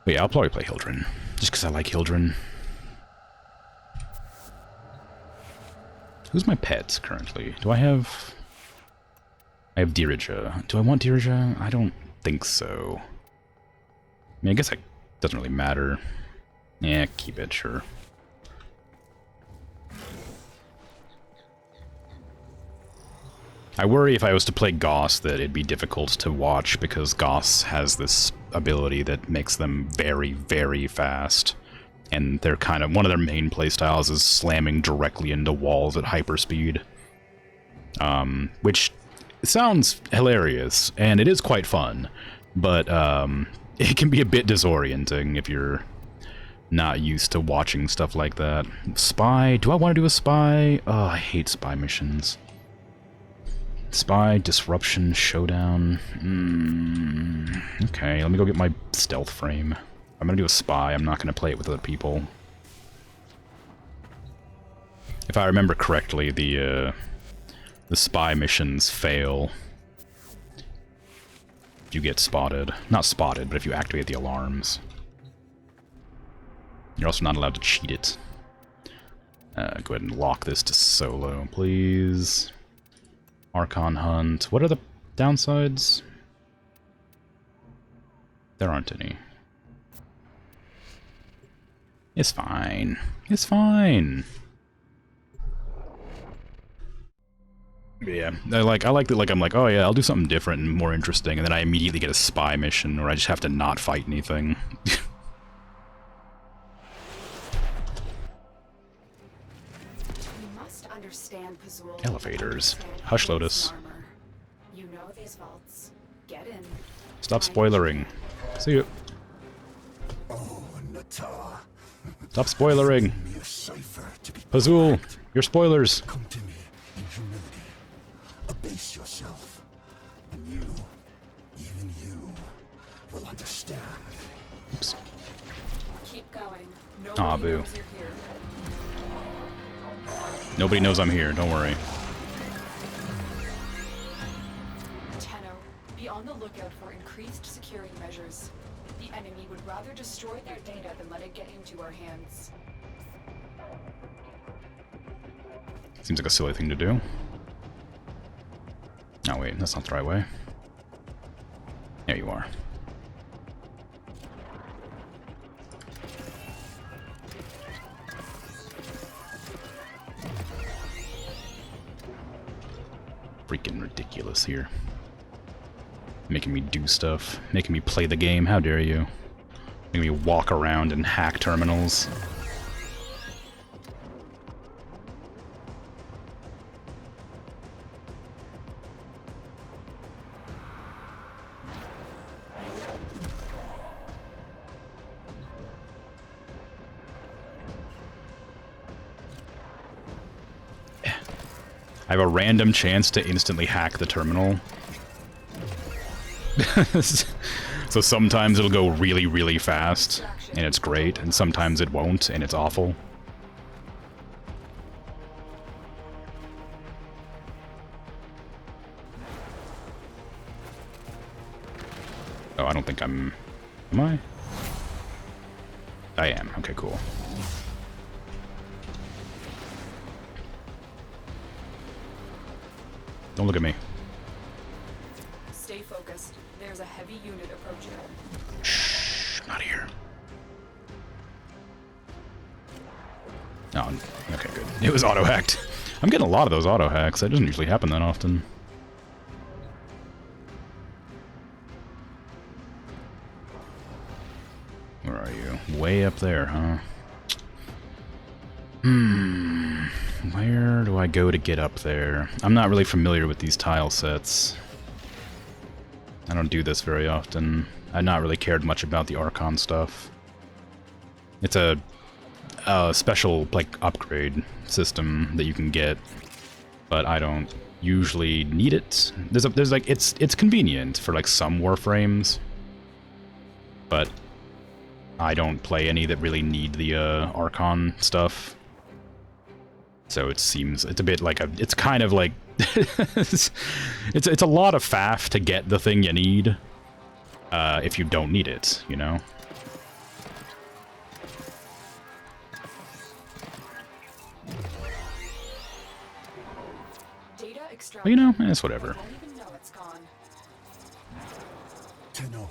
But yeah, I'll probably play Hildren. Just because I like Hildren. Who's my pet currently? Do I have... I have Dirija. Do I want Dirija? I don't think so. I mean, I guess it doesn't really matter. Yeah, keep it, sure. I worry if I was to play Goss that it'd be difficult to watch because Goss has this ability that makes them very, very fast. And they're kind of, one of their main playstyles is slamming directly into walls at hyperspeed. Which sounds hilarious, and it is quite fun, but it can be a bit disorienting if you're not used to watching stuff like that. Spy, do I want to do a spy? Oh, I hate spy missions. Spy, disruption, showdown. Okay, let me go get my stealth frame. I'm gonna do a spy, I'm not gonna play it with other people. If I remember correctly, the spy missions fail if you get spotted. Not spotted, but if you activate the alarms. You're also not allowed to cheat it. Go ahead and lock this to solo, please. Archon Hunt. What are the downsides? There aren't any. It's fine. It's fine. Yeah, I like that. Like I'm like, oh yeah, I'll do something different and more interesting, and then I immediately get a spy mission, or I just have to not fight anything. Elevators. Hush, Lotus. You know these vaults. Get in. Stop spoilering. See you. Oh, Natar. Stop spoilering. Me a cipher to be Pazul, your spoilers. Come to me in humility. Abase yourself. And you, even you, will understand. Oops. Keep going. Aw, Nobody boo. knows you're here. Nobody knows I'm here, don't worry. Tenno, be on the lookout for increased security measures. The enemy would rather destroy their data than let it get into our hands. Seems like a silly thing to do. Oh wait, that's not the right way. There you are. Freaking ridiculous here. Making me do stuff. Making me play the game. How dare you? Making me walk around and hack terminals. I have a random chance to instantly hack the terminal. So sometimes it'll go really, really fast, and it's great, and sometimes it won't, and it's awful. Oh, I don't think I'm... Am I? I am. Okay, cool. Don't look at me. Stay focused. There's a heavy unit approaching. Shh, I'm not here. Oh, okay, good. It was auto-hacked. I'm getting a lot of those auto-hacks. That doesn't usually happen that often. Where are you? Way up there, huh? Where do I go to get up there? I'm not really familiar with these tile sets. I don't do this very often. I've not really cared much about the Archon stuff. It's a special, like, upgrade system that you can get, but I don't usually need it. There's like, it's convenient for, like, some Warframes, but I don't play any that really need the Archon stuff. So it seems it's a bit like it's kind of like it's a lot of faff to get the thing you need if you don't need it, you know. Data extract. But you know, it's whatever. I don't even know it's gone. Tenno,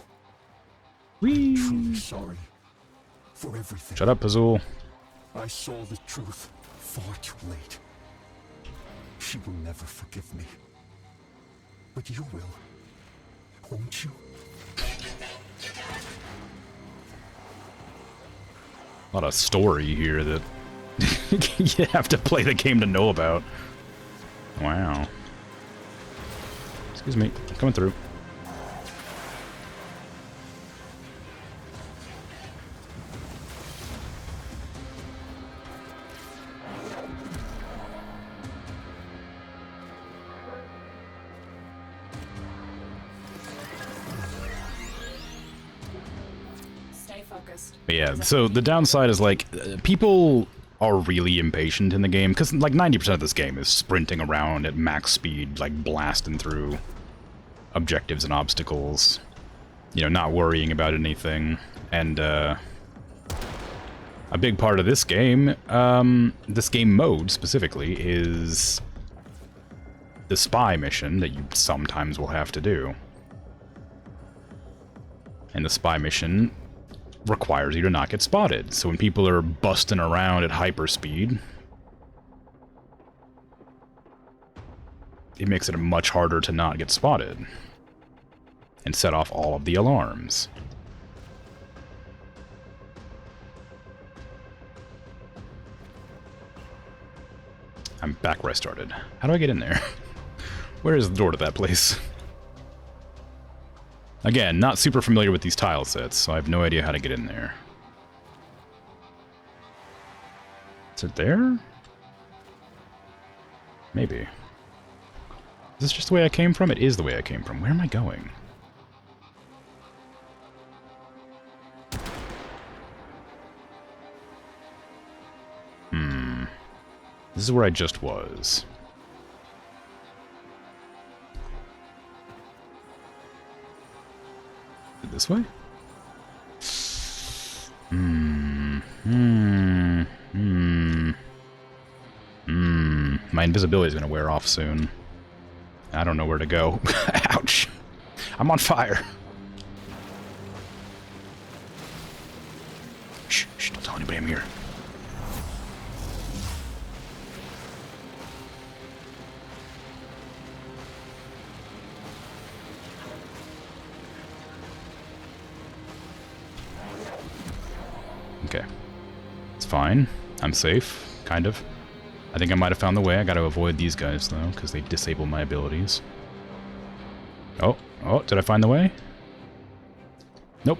Whee! truly sorry for everything. Shut up, Azul. I saw the truth far too late. She will never forgive me. But you will, won't you? A lot of story here that you have to play the game to know about. Wow. Excuse me, coming through. Stay focused. But yeah, so the downside is like people are really impatient in the game because like 90% of this game is sprinting around at max speed, like blasting through objectives and obstacles, you know, not worrying about anything. And a big part of this game mode specifically, is the spy mission that you sometimes will have to do. And the spy mission requires you to not get spotted. So when people are busting around at hyperspeed, it makes it much harder to not get spotted and set off all of the alarms. I'm back where I started. How do I get in there? Where is the door to that place? Again, not super familiar with these tile sets, so I have no idea how to get in there. Is it there? Maybe. Is this just the way I came from? It is the way I came from. Where am I going? This is where I just was. This way? My invisibility is going to wear off soon. I don't know where to go. Ouch. I'm on fire. Shh, shh, don't tell anybody I'm here. Okay. It's fine. I'm safe. Kind of. I think I might have found the way. I gotta avoid these guys, though, because they disable my abilities. Oh. Oh, did I find the way? Nope.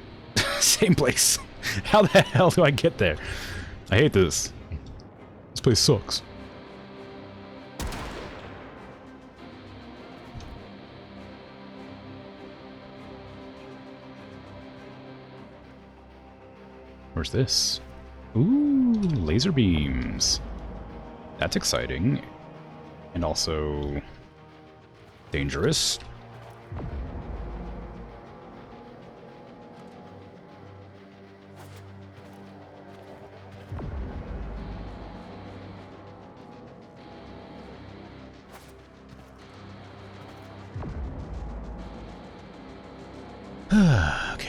Same place. How the hell do I get there? I hate this. This place sucks. Where's this? Ooh, laser beams. That's exciting. And also dangerous. Okay.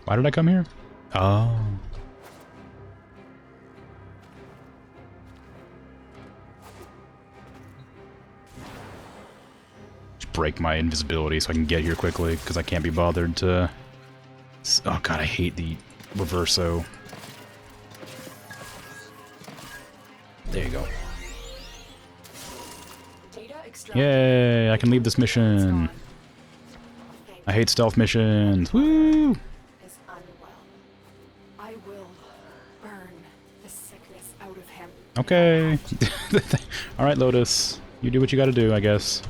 Why did I come here? Oh. Just break my invisibility so I can get here quickly, because I can't be bothered to... Oh god, I hate the reverso. There you go. Yay, I can leave this mission. I hate stealth missions. Woo! Is unwell. I will burn the sickness out of him. Okay. Alright, Lotus. You do what you gotta do, I guess.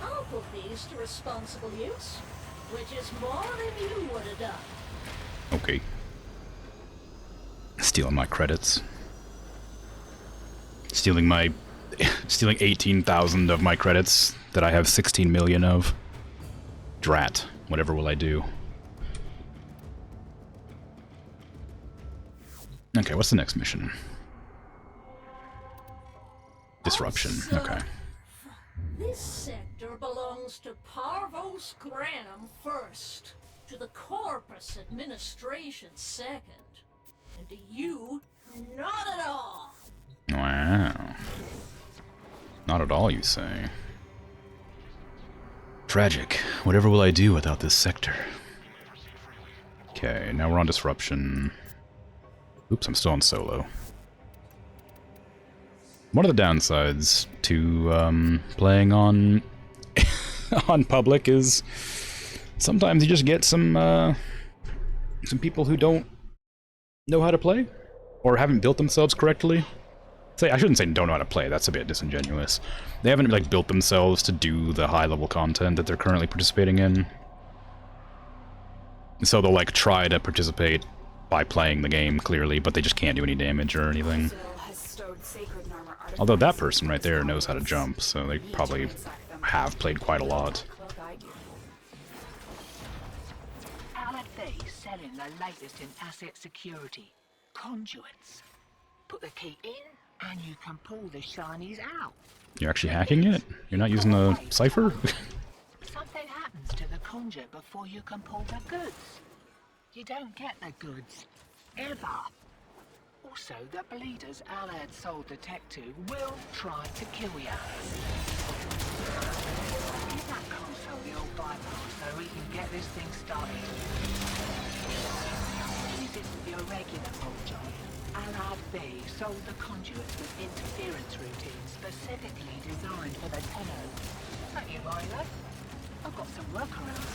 I'll put these to responsible use, which is more than you would have done. Okay. Stealing my credits. Stealing 18,000 of my credits that I have 16 million of. Drat. Whatever will I do? Okay, what's the next mission? Disruption. Okay. This sector belongs to Parvos Graham first, to the Corpus Administration second, and to you, not at all. Wow. Not at all, you say. Tragic. Whatever will I do without this sector? Okay, now we're on Disruption. Oops, I'm still on solo. One of the downsides to playing on on public is sometimes you just get some people who don't know how to play or haven't built themselves correctly. I shouldn't say don't know how to play, that's a bit disingenuous. They haven't like built themselves to do the high-level content that they're currently participating in. So they'll like try to participate by playing the game clearly, but they just can't do any damage or anything. Although that person right there knows how to jump, so they probably have played quite a lot. LFB selling the latest in asset security. Conduits. Put the key in, and you can pull the shinies out. You're actually hacking it? You're not using the cipher? Something happens to the conduit before you can pull the goods. You don't get the goods. Ever. Also, the bleeders Alad sold the tech to will try to kill you. Give that console the old bypass so we can get this thing started. This isn't your regular old job. Alad B sold the conduits with interference routines specifically designed for the Tenno. Don't you worry though. I've got some workarounds.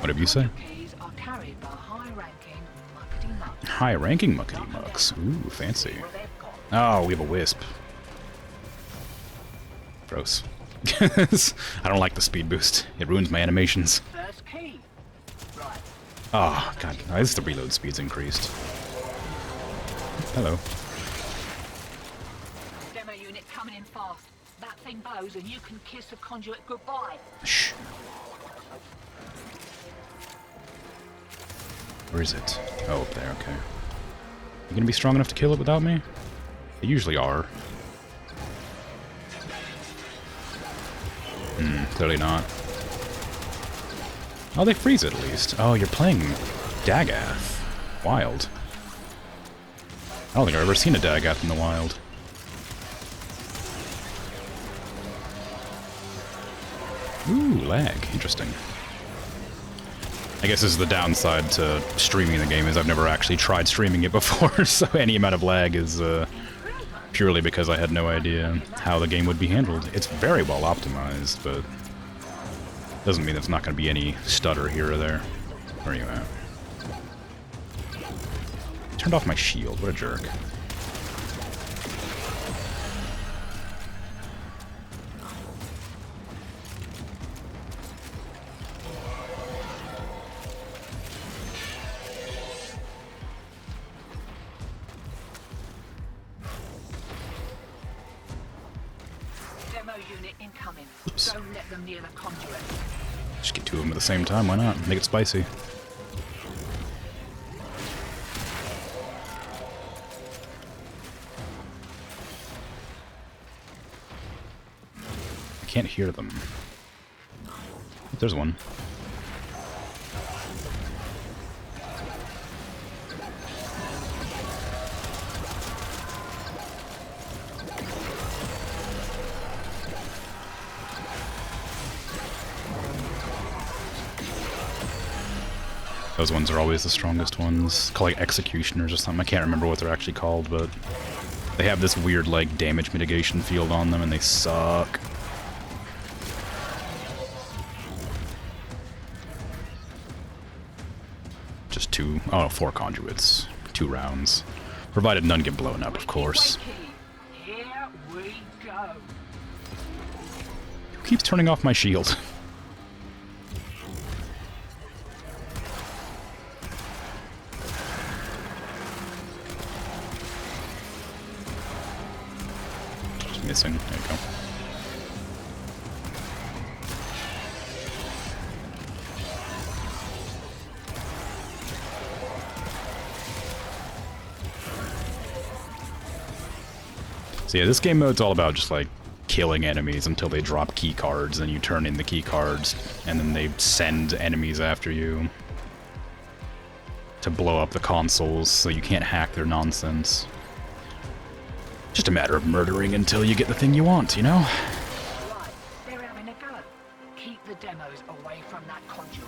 Whatever you say. Keys are carried by high-ranking muckety mucks. High-ranking muckety mucks. Ooh, fancy. Oh, we have a wisp. Gross. I don't like the speed boost. It ruins my animations. First key. Right. Oh, god. At least the reload speed's increased. Hello. Demo unit coming in fast. That thing blows and you can kiss the conduit goodbye. Shh. Where is it? Oh, up there, okay. You gonna be strong enough to kill it without me? They usually are. Clearly not. Oh, they freeze it at least. Oh, you're playing Dagath. Wild. I don't think I've ever seen a Dagath in the wild. Ooh, lag. Interesting. I guess this is the downside to streaming the game, is I've never actually tried streaming it before, so any amount of lag is purely because I had no idea how the game would be handled. It's very well optimized, but doesn't mean there's not going to be any stutter here or there. Where are you at? Turned off my shield. What a jerk. Demo unit incoming. Oops. Don't let them near the conduit. Just get two of them at the same time, why not? Make it spicy. I can't hear them. There's one. Those ones are always the strongest ones. Called like executioners or something. I can't remember what they're actually called, but they have this weird like damage mitigation field on them and they suck. 4 conduits, 2 rounds. Provided none get blown up, of course. Here we go. Who keeps turning off my shield? Just missing. There you go. So yeah, this game mode's all about just like killing enemies until they drop key cards, and you turn in the key cards, and then they send enemies after you to blow up the consoles so you can't hack their nonsense. Just a matter of murdering until you get the thing you want, you know? Right, they're having a go. Keep the demos away from that conduit.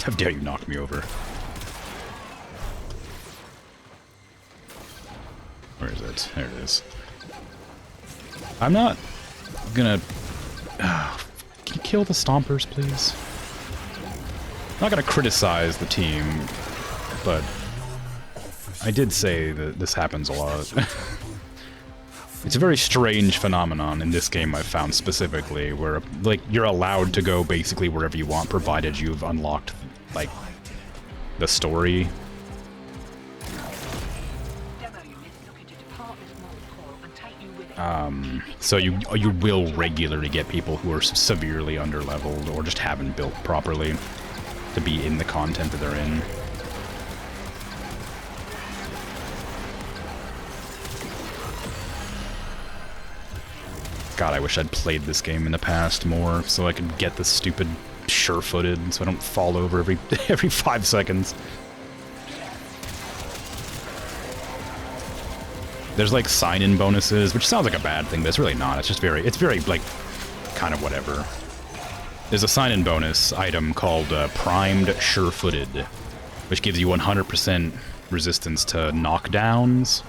How dare you knock me over? Where is it? There it is. I'm not gonna... can you kill the stompers, please? I'm not gonna criticize the team, but I did say that this happens a lot. It's a very strange phenomenon in this game I've found specifically, where, like, you're allowed to go basically wherever you want, provided you've unlocked, like, the story. So you will regularly get people who are severely underleveled or just haven't built properly to be in the content that they're in. God, I wish I'd played this game in the past more, so I could get this stupid sure-footed, so I don't fall over every 5 seconds. There's like sign-in bonuses, which sounds like a bad thing, but it's really not. It's very like kind of whatever. There's a sign-in bonus item called Primed Sure-Footed, which gives you 100% resistance to knockdowns.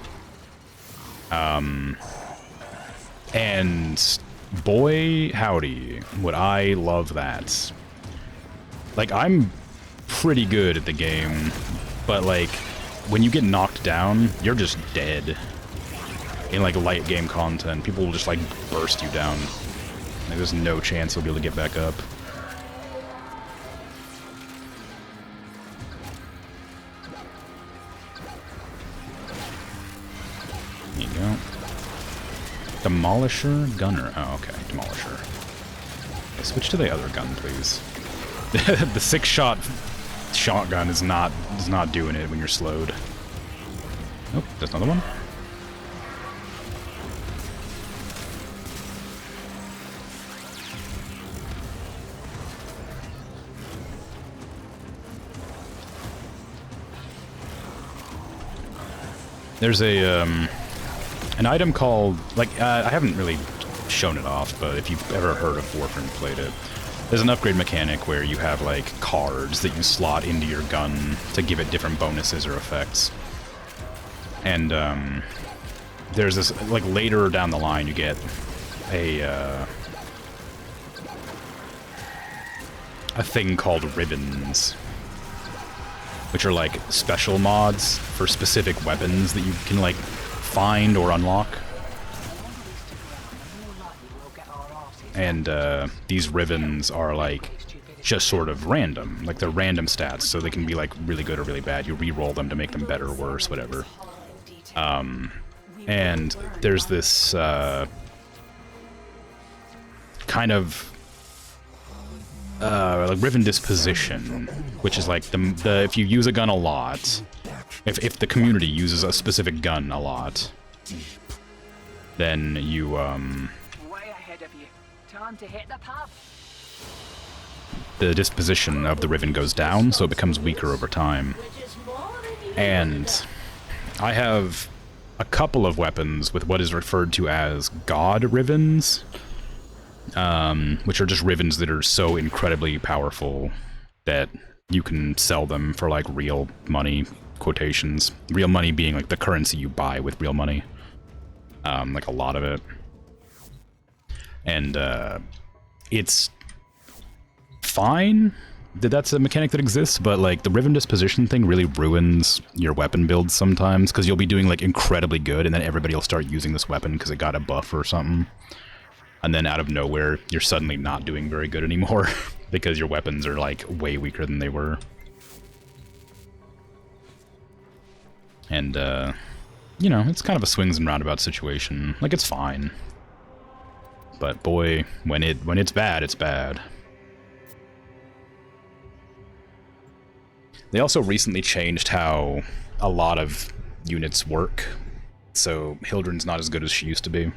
And boy, howdy, would I love that. Like, I'm pretty good at the game, but like, when you get knocked down, you're just dead. In like light game content, people will just like burst you down. Like, there's no chance you'll be able to get back up. There you go. Demolisher? Gunner. Oh, okay. Demolisher. Okay, switch to the other gun, please. The 6-shot shotgun is not doing it when you're slowed. Nope, there's another one. There's a, an item called, like, I haven't really shown it off, but if you've ever heard of Warframe and played it, there's an upgrade mechanic where you have, like, cards that you slot into your gun to give it different bonuses or effects. And, there's this, like, later down the line you get a thing called ribbons, which are like special mods for specific weapons that you can like find or unlock. And these ribbons are like just sort of random, like they're random stats, so they can be like really good or really bad. You re-roll them to make them better or worse, whatever. And there's this kind of like ribbon disposition, which is like the if you use a gun a lot, if the community uses a specific gun a lot, then you Way ahead of you. Time to hit the pub. the disposition of the ribbon goes down, so it becomes weaker over time. And I have a couple of weapons with what is referred to as God ribbons, which are just ribbons that are so incredibly powerful that you can sell them for like real money, quotations. Real money being like the currency you buy with real money. Like a lot of it. And it's fine that that's a mechanic that exists, but like the Riven Disposition thing really ruins your weapon builds sometimes, because you'll be doing like incredibly good and then everybody will start using this weapon because it got a buff or something. And then out of nowhere, you're suddenly not doing very good anymore because your weapons are like way weaker than they were. And you know, it's kind of a swings and roundabouts situation. Like, it's fine. But boy, when it's bad, it's bad. They also recently changed how a lot of units work, so Hildren's not as good as she used to be.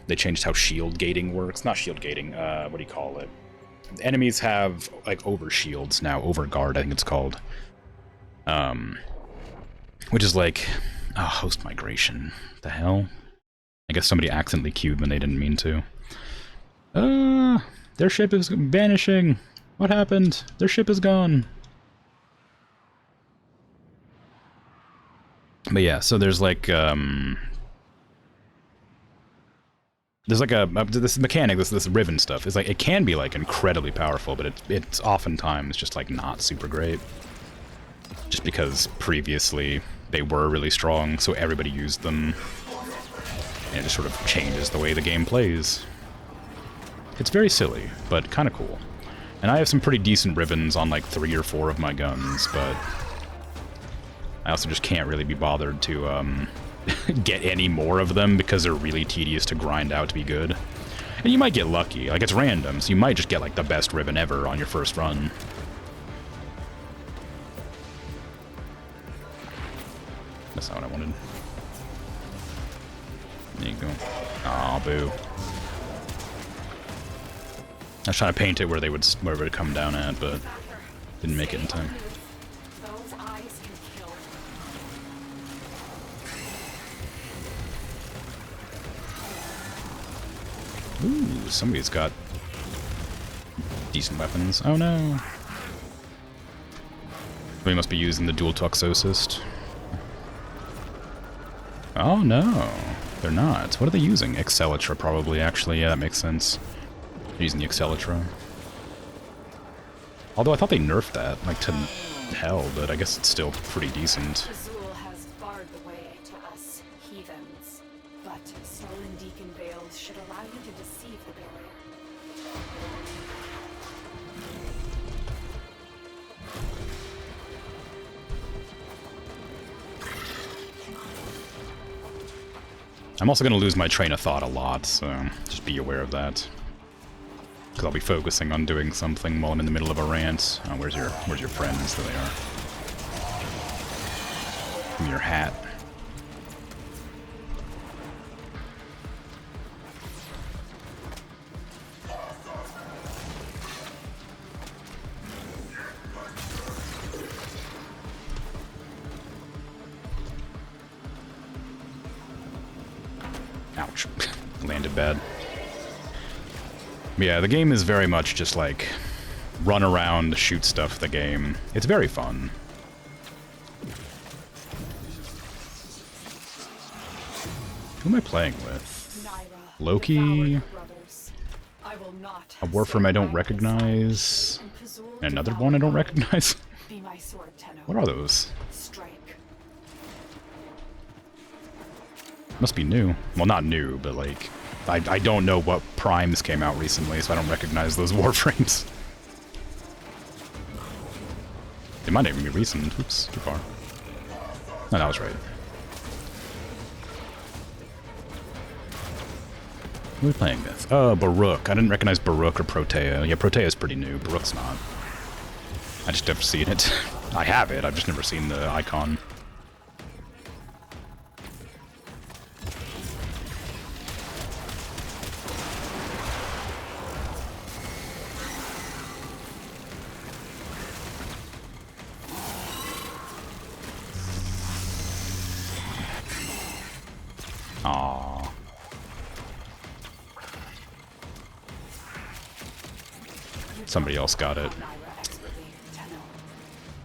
They changed how shield gating works. Not shield gating, what do you call it? Enemies have, like, overshields now, overguard, I think it's called. Which is like, oh, host migration. The hell? I guess somebody accidentally queued when they didn't mean to. Their ship is vanishing. What happened? Their ship is gone. But yeah, so there's like, this mechanic, this Riven stuff. It's like, it can be like incredibly powerful, but it's oftentimes just like not super great. Just because previously they were really strong, so everybody used them. And it just sort of changes the way the game plays. It's very silly, but kind of cool. And I have some pretty decent ribbons on like 3 or 4 of my guns, but I also just can't really be bothered to get any more of them because they're really tedious to grind out to be good. And you might get lucky, like it's random, so you might just get like the best ribbon ever on your first run. That's not what I wanted. There you go. Aw, boo. I was trying to paint it where it would come down at, but didn't make it in time. Those eyes can kill. Ooh, somebody's got decent weapons. Oh no. We must be using the dual Toxocyst. Oh no, they're not. What are they using? Excellitra probably, actually. Yeah, that makes sense. They're using the Excellitra. Although I thought they nerfed that, like, to hell, but I guess it's still pretty decent. Azul has barred the way to us, heathens. But stolen Deacon Veils should allow you to deceive the barrier. I'm also going to lose my train of thought a lot, so just be aware of that. Because I'll be focusing on doing something while I'm in the middle of a rant. Oh, where's your friends? There they are. Give me your hat. Ouch. Landed bad. But yeah, the game is very much just like run around, shoot stuff the game. It's very fun. Who am I playing with? Naira, Loki? devour the brothers. I will not A Warframe I don't recognize. And another one I don't recognize. Be my sword, Tenno. What are those? Strike. Must be new. Well, not new, but like, I don't know what primes came out recently, so I don't recognize those Warframes. They might even be recent. Oops, too far. No, that was right. Who are we playing with? Oh, Baruch. I didn't recognize Baruch or Protea. Yeah, Protea's pretty new. Baruch's not. I just never seen it. I have it, I've just never seen the icon. Aww. You Somebody else got it.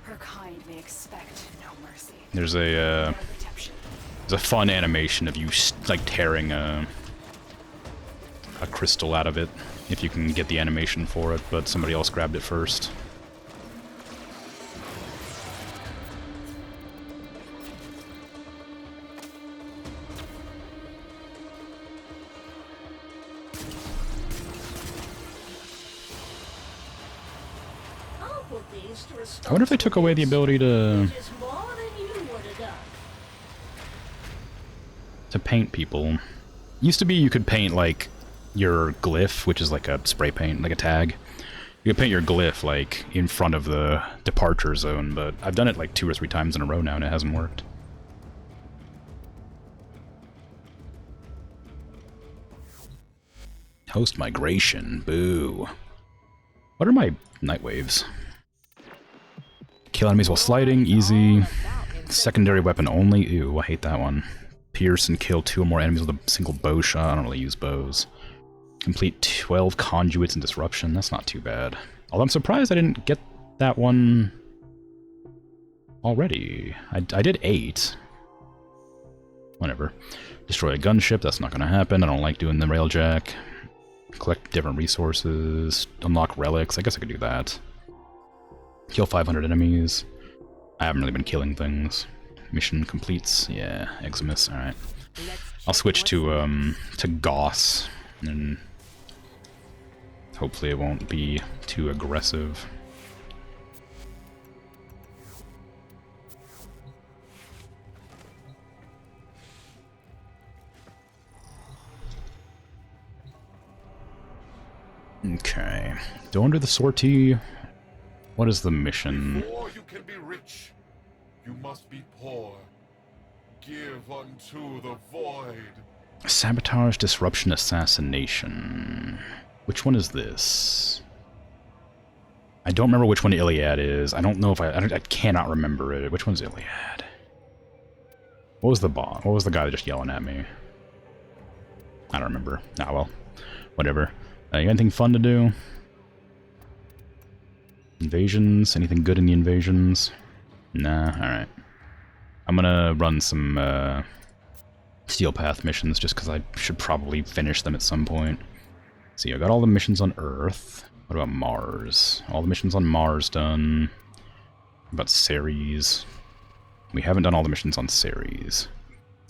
Her kind may expect no mercy. There's a fun animation of you like tearing a crystal out of it, if you can get the animation for it, but somebody else grabbed it first. I wonder if they took away the ability to paint people. Used to be you could paint like your glyph, which is like a spray paint, like a tag. You could paint your glyph like in front of the departure zone, but I've done it like 2 or 3 times in a row now and it hasn't worked. Host migration, boo. What are my night waves? Kill enemies while sliding, easy. Secondary weapon only, ew, I hate that one. Pierce and kill 2 or more enemies with a single bow shot, I don't really use bows. Complete 12 conduits and disruption, that's not too bad. Although I'm surprised I didn't get that one already. I did 8. Whatever. Destroy a gunship, that's not gonna happen, I don't like doing the railjack. Collect different resources, unlock relics, I guess I could do that. Kill 500 enemies. I haven't really been killing things. Mission completes, yeah, Eximus, alright. I'll switch to Goss, and hopefully it won't be too aggressive. Okay, go under the sortie. What is the mission? Before you can be rich, you must be poor. Give unto the void. Sabotage, disruption, assassination. Which one is this? I don't remember which one Iliad is. I don't know if I cannot remember it. Which one's Iliad? What was the boss? What was the guy just yelling at me? I don't remember. Ah, well. Whatever. You got anything fun to do? Invasions? Anything good in the invasions? Nah, alright. I'm gonna run some Steel Path missions just because I should probably finish them at some point. See, I got all the missions on Earth. What about Mars? All the missions on Mars done. What about Ceres? We haven't done all the missions on Ceres.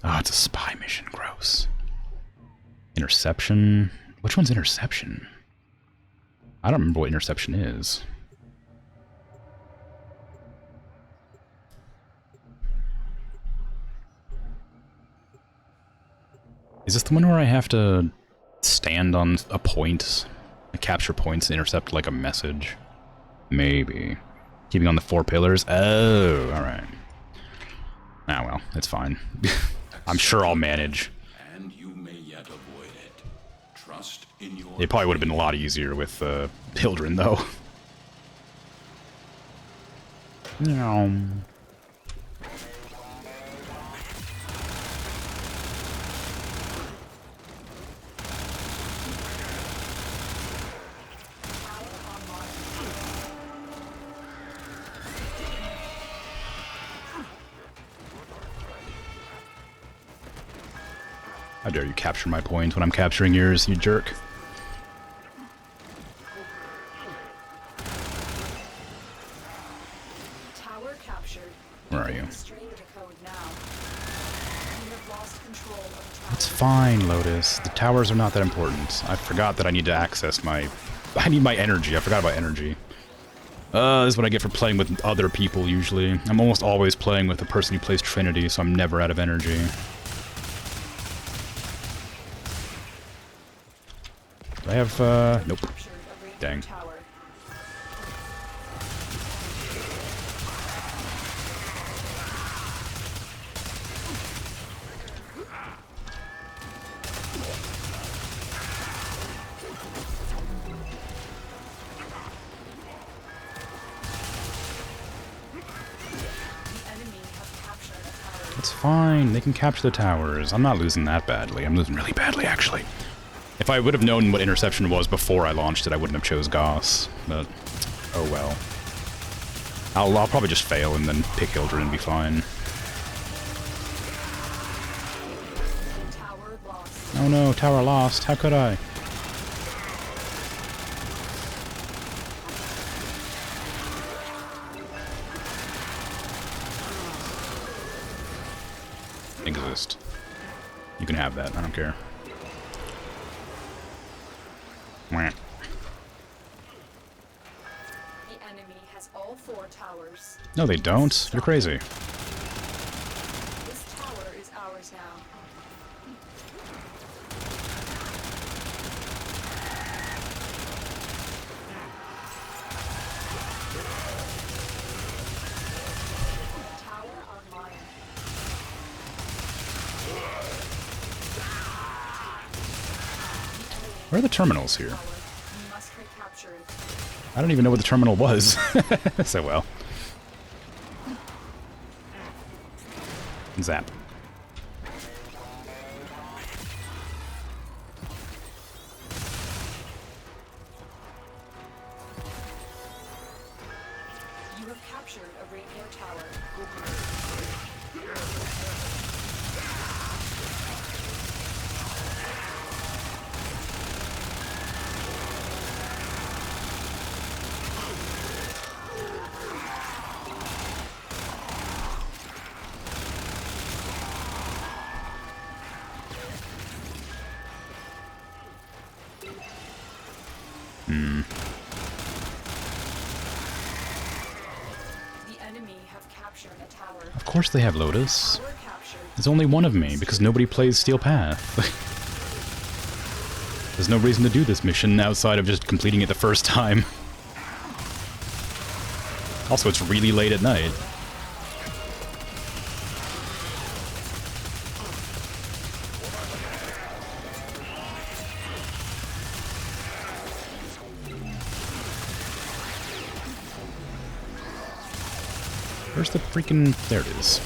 Oh, it's a spy mission. Gross. Interception? Which one's Interception? I don't remember what Interception is. Is this the one where I have to stand on a point, capture points, and intercept like a message? Maybe. Keeping on the 4 pillars? Oh, alright. Ah well, it's fine. I'm sure I'll manage. And you may yet avoid it. Trust in your It probably would have been a lot easier with Hildren, though. No. How dare you capture my point when I'm capturing yours, you jerk. Tower captured. Where are you? Stream to code now. You have lost control of the tower. It's fine, Lotus. The towers are not that important. I forgot that I need to access my... I need my energy. I forgot about energy. This is what I get for playing with other people, usually. I'm almost always playing with the person who plays Trinity, so I'm never out of energy. Do I have, nope. Dang. It's fine, they can capture the towers. I'm not losing that badly. I'm losing really badly, actually. If I would have known what interception was before I launched it, I wouldn't have chose Goss, but oh well. I'll probably just fail and then pick Hildred and be fine. Tower lost. Oh no, tower lost. How could I? Exist. You can have that. I don't care. Mwah. The enemy has all 4 towers. No, they don't. You're crazy. This tower is ours now. Tower online. Where are the terminals here? You must recapture it. I don't even know what the terminal was. So well. Zap. You have captured a radio tower. The enemy have captured a tower. Of course they have Lotus. Tower captured. There's only one of me, because nobody plays Steel Path. There's no reason to do this mission outside of just completing it the first time. Also, it's really late at night. Where's the freaking... There it is.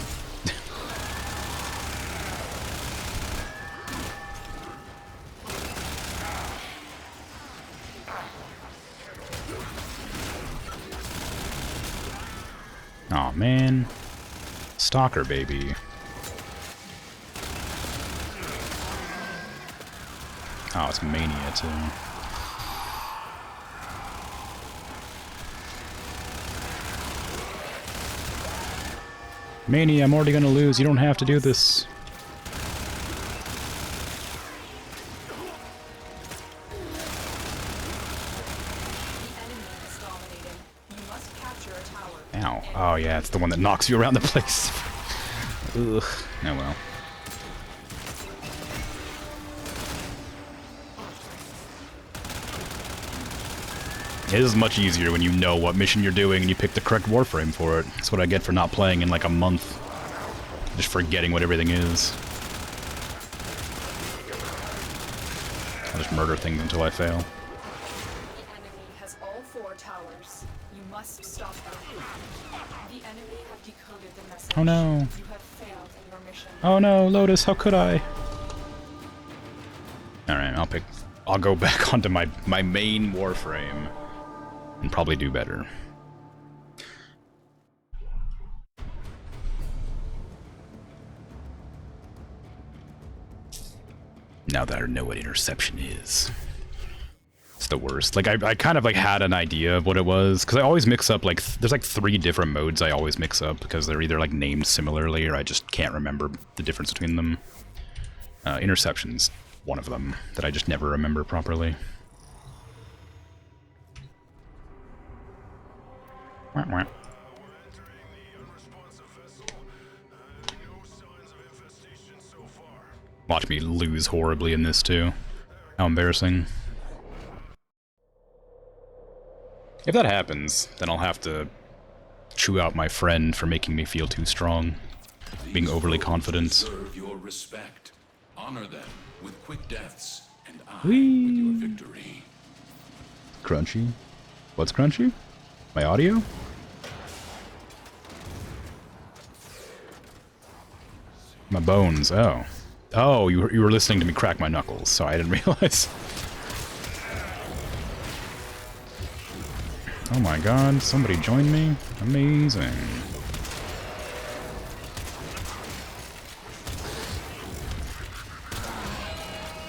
Aw, man. Stalker, baby. Oh, it's Mania, too. Mania, I'm already gonna lose. You don't have to do this. Ow. Oh, yeah, it's the one that knocks you around the place. Ugh. Oh, well. It is much easier when you know what mission you're doing and you pick the correct Warframe for it. That's what I get for not playing in like a month. Just forgetting what everything is. I'll just murder things until I fail. The enemy has all 4 towers. You must stop them. The enemy have decoded the message. Oh no. You have failed in your mission. Oh no, Lotus, how could I? Alright, I'll go back onto my main Warframe. And probably do better. Now that I know what interception is. It's the worst. Like, I kind of, like, had an idea of what it was, because I always mix up, like, there's, like, 3 different modes I always mix up, because they're either, like, named similarly, or I just can't remember the difference between them. Interception's one of them, that I just never remember properly. Wah, wah. Watch me lose horribly in this, too. How embarrassing. If that happens, then I'll have to chew out my friend for making me feel too strong. Being overly confident. Deserve your respect. Honor them with quick deaths, and I Whee! with your victory. Crunchy? What's crunchy? My audio? My bones, oh. Oh, you were listening to me crack my knuckles, so I didn't realize. Oh my god, somebody join me? Amazing.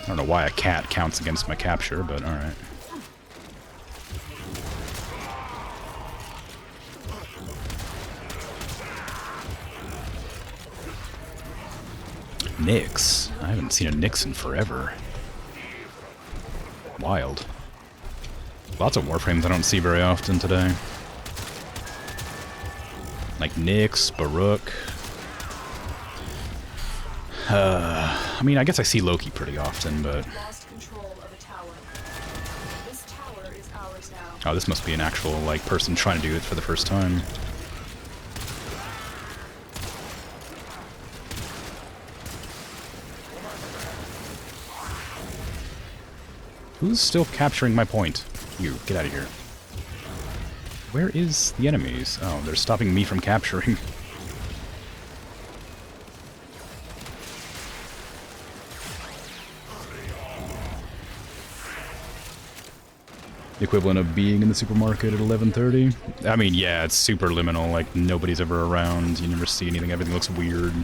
I don't know why a cat counts against my capture, but alright. Nyx. I haven't seen a Nyx in forever. Wild. Lots of Warframes I don't see very often today. Like Nyx, Baruch. I mean, I guess I see Loki pretty often, but... Lost control of a tower. This tower is ours now. Oh, this must be an actual, like, person trying to do it for the first time. Who's still capturing my point? You, get out of here. Where is the enemies? Oh, they're stopping me from capturing. The equivalent of being in the supermarket at 11:30. I mean, yeah, it's super liminal, like nobody's ever around, you never see anything, everything looks weird.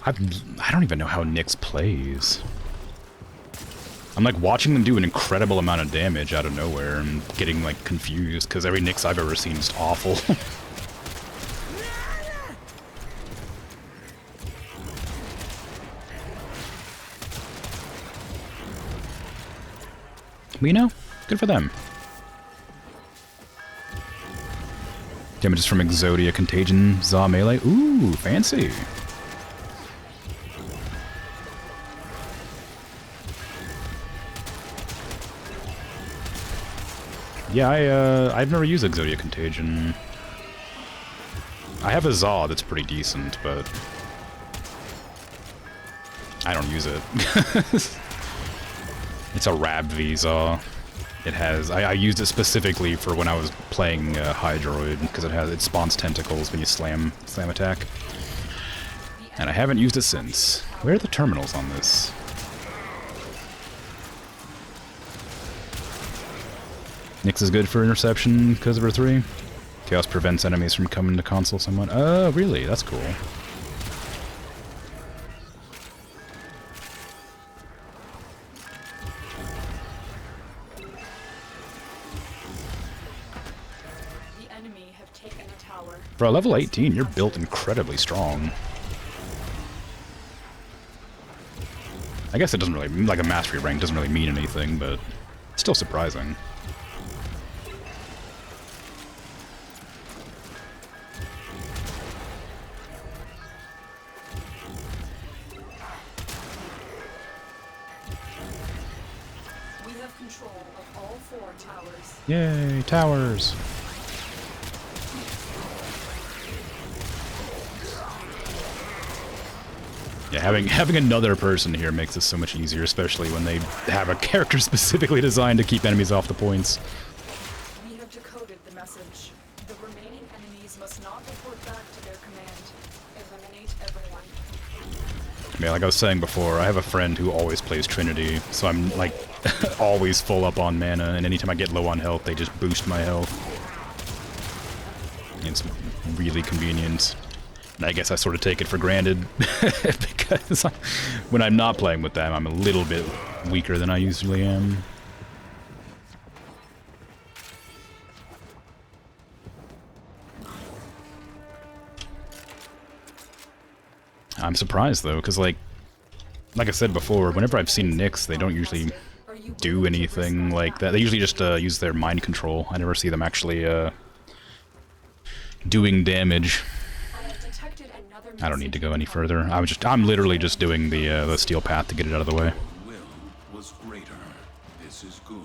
I don't even know how Nyx plays. I'm like watching them do an incredible amount of damage out of nowhere and getting like confused because every Nyx I've ever seen is awful. But, you know, good for them. Damages from Exodia, Contagion, Za Melee. Ooh, fancy. Yeah, I've never used Exodia Contagion. I have a Za that's pretty decent, but I don't use it. It's a Rabv Za. It has. I used it specifically for when I was playing Hydroid because it spawns tentacles when you slam attack. And I haven't used it since. Where are the terminals on this? Nyx is good for interception because of her 3. Chaos prevents enemies from coming to console somewhat. Oh, really? That's cool. The enemy have taken a tower. For a level 18, you're built incredibly strong. I guess it doesn't really, like a mastery rank doesn't really mean anything, but it's still surprising. Yay, towers! Yeah, having another person here makes this so much easier, especially when they have a character specifically designed to keep enemies off the points. We have decoded the message. The remaining enemies must not report back to their command. Eliminate everyone. Yeah, like I was saying before, I have a friend who always plays Trinity, so I'm like always full up on mana, and anytime I get low on health, they just boost my health. It's really convenient. And I guess I sort of take it for granted, because when I'm not playing with them, I'm a little bit weaker than I usually am. I'm surprised though, because like I said before, whenever I've seen Nyx, they don't usually do anything like that. They usually just use their mind control. I never see them actually doing damage. I don't need to go any further. I'm literally just doing the steel path to get it out of the way. Will was greater. This is good.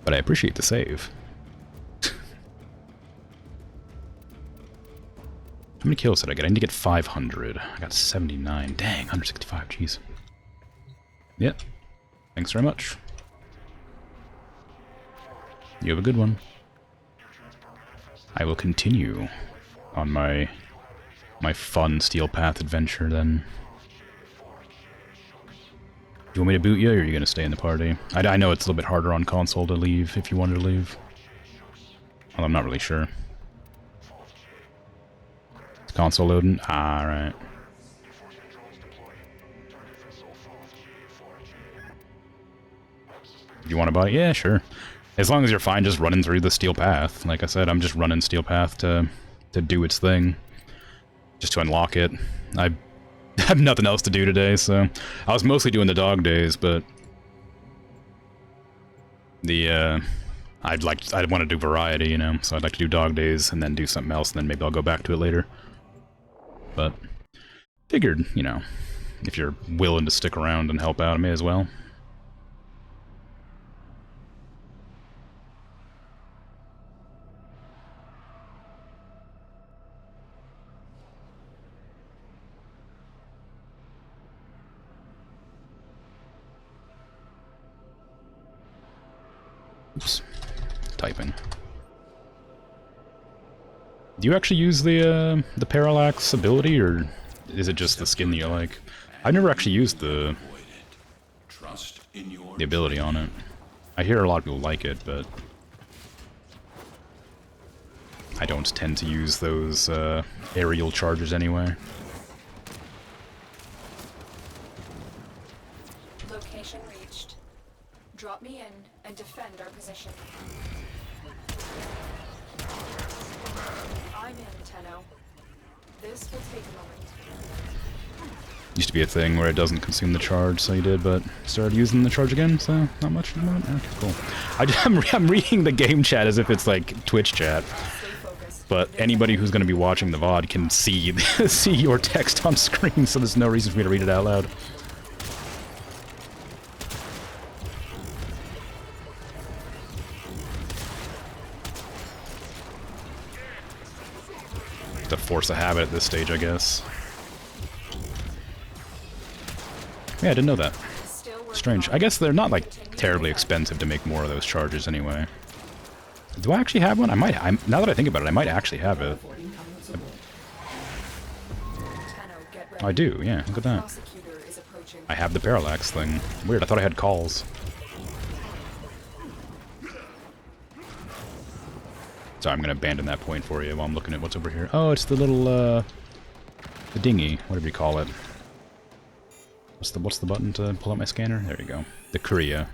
But I appreciate the save. How many kills did I get? I need to get 500. I got 79. Dang, 165. Jeez. Yep. Thanks very much. You have a good one. I will continue on my fun Steel Path adventure then. Do you want me to boot you, or are you going to stay in the party? I know it's a little bit harder on console to leave if you wanted to leave. Well, I'm not really sure. Is console loading? Ah, right. Do you want to buy it? Yeah, sure. As long as you're fine just running through the Steel Path. Like I said, I'm just running Steel Path to do its thing. Just to unlock it. I have nothing else to do today, so... I was mostly doing the dog days, but... I want to do variety, you know? So I'd like to do dog days, and then do something else, and then maybe I'll go back to it later. But... figured, you know... if you're willing to stick around and help out, I may as well. Oops. Typing. Do you actually use the parallax ability, or is it just the skin that you like? I've never actually used the ability on it. I hear a lot of people like it, but I don't tend to use those aerial charges anyway. Location reached. Drop me in and defend our position. I'm in, Tenno. This will take a moment. Used to be a thing where it doesn't consume the charge, so you did, but started using the charge again, so not much at the moment. Okay, cool. I'm reading the game chat as if it's like Twitch chat, but anybody who's going to be watching the VOD can see see your text on screen, so there's no reason for me to read it out loud. To force a habit at this stage, I guess. Yeah, I didn't know that. Strange. I guess they're not, like, terribly expensive to make more of those charges anyway. Do I actually have one? I might. Now that I think about it, I might actually have it. I do, yeah. Look at that. I have the parallax thing. Weird, I thought I had calls. So I'm gonna abandon that point for you while I'm looking at what's over here. Oh, it's the little, the dinghy, whatever you call it. What's the button to pull out my scanner? There you go. The Korea.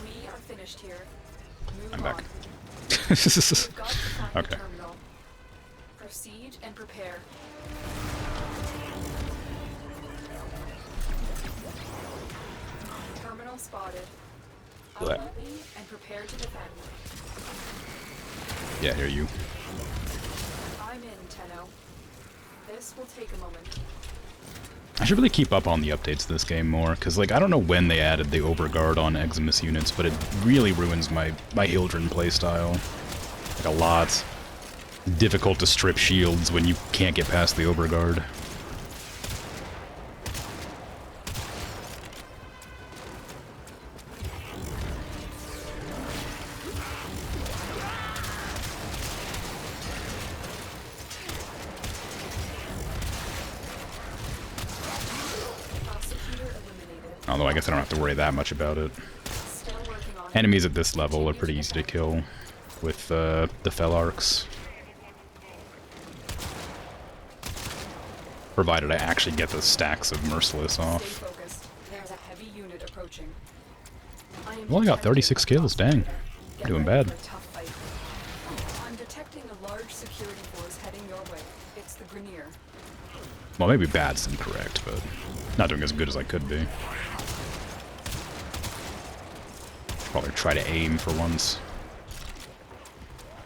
We are finished here. I'm back. Okay. Proceed and prepare. Terminal spotted. Blech. And prepare to defend. Yeah, I hear you. I'm in, Tenno. This will take a moment. I should really keep up on the updates to this game more, because, like, I don't know when they added the Overguard on Eximus units, but it really ruins my Hildren playstyle. Like, a lot. Difficult to strip shields when you can't get past the Overguard. Although I guess I don't have to worry that much about it. Enemies at this level are pretty easy to kill with the Fellarks. Provided I actually get the stacks of Merciless off. There's a heavy unit approaching. I've only got 36 kills, dang. Doing bad. I'm detecting a large security force heading your way. It's the Grenier. Well, maybe bad's incorrect, but not doing as good as I could be. Probably try to aim for once.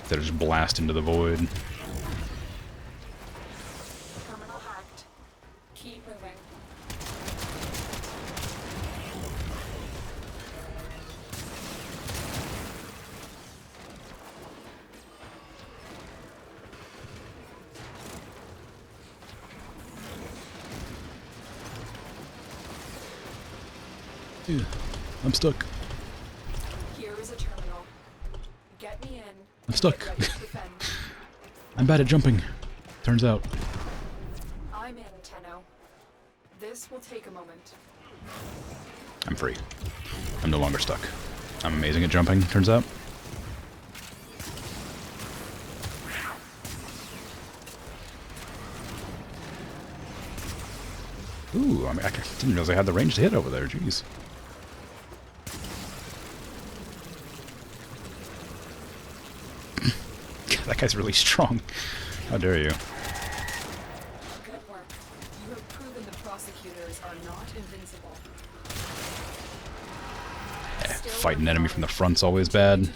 Instead of just blast into the void. Terminal hacked. Keep moving. Ew, I'm stuck. Here is a terminal. Get me in. I'm stuck. Get ready to defend. I'm bad at jumping. Turns out. I'm in, Tenno. This will take a moment. I'm free. I'm no longer stuck. I'm amazing at jumping, turns out. Ooh, I mean, I didn't realize I had the range to hit over there, jeez. That guy's really strong. How dare you? Good work. You have proven the prosecutors are not invincible. Fighting an enemy from the front's always bad.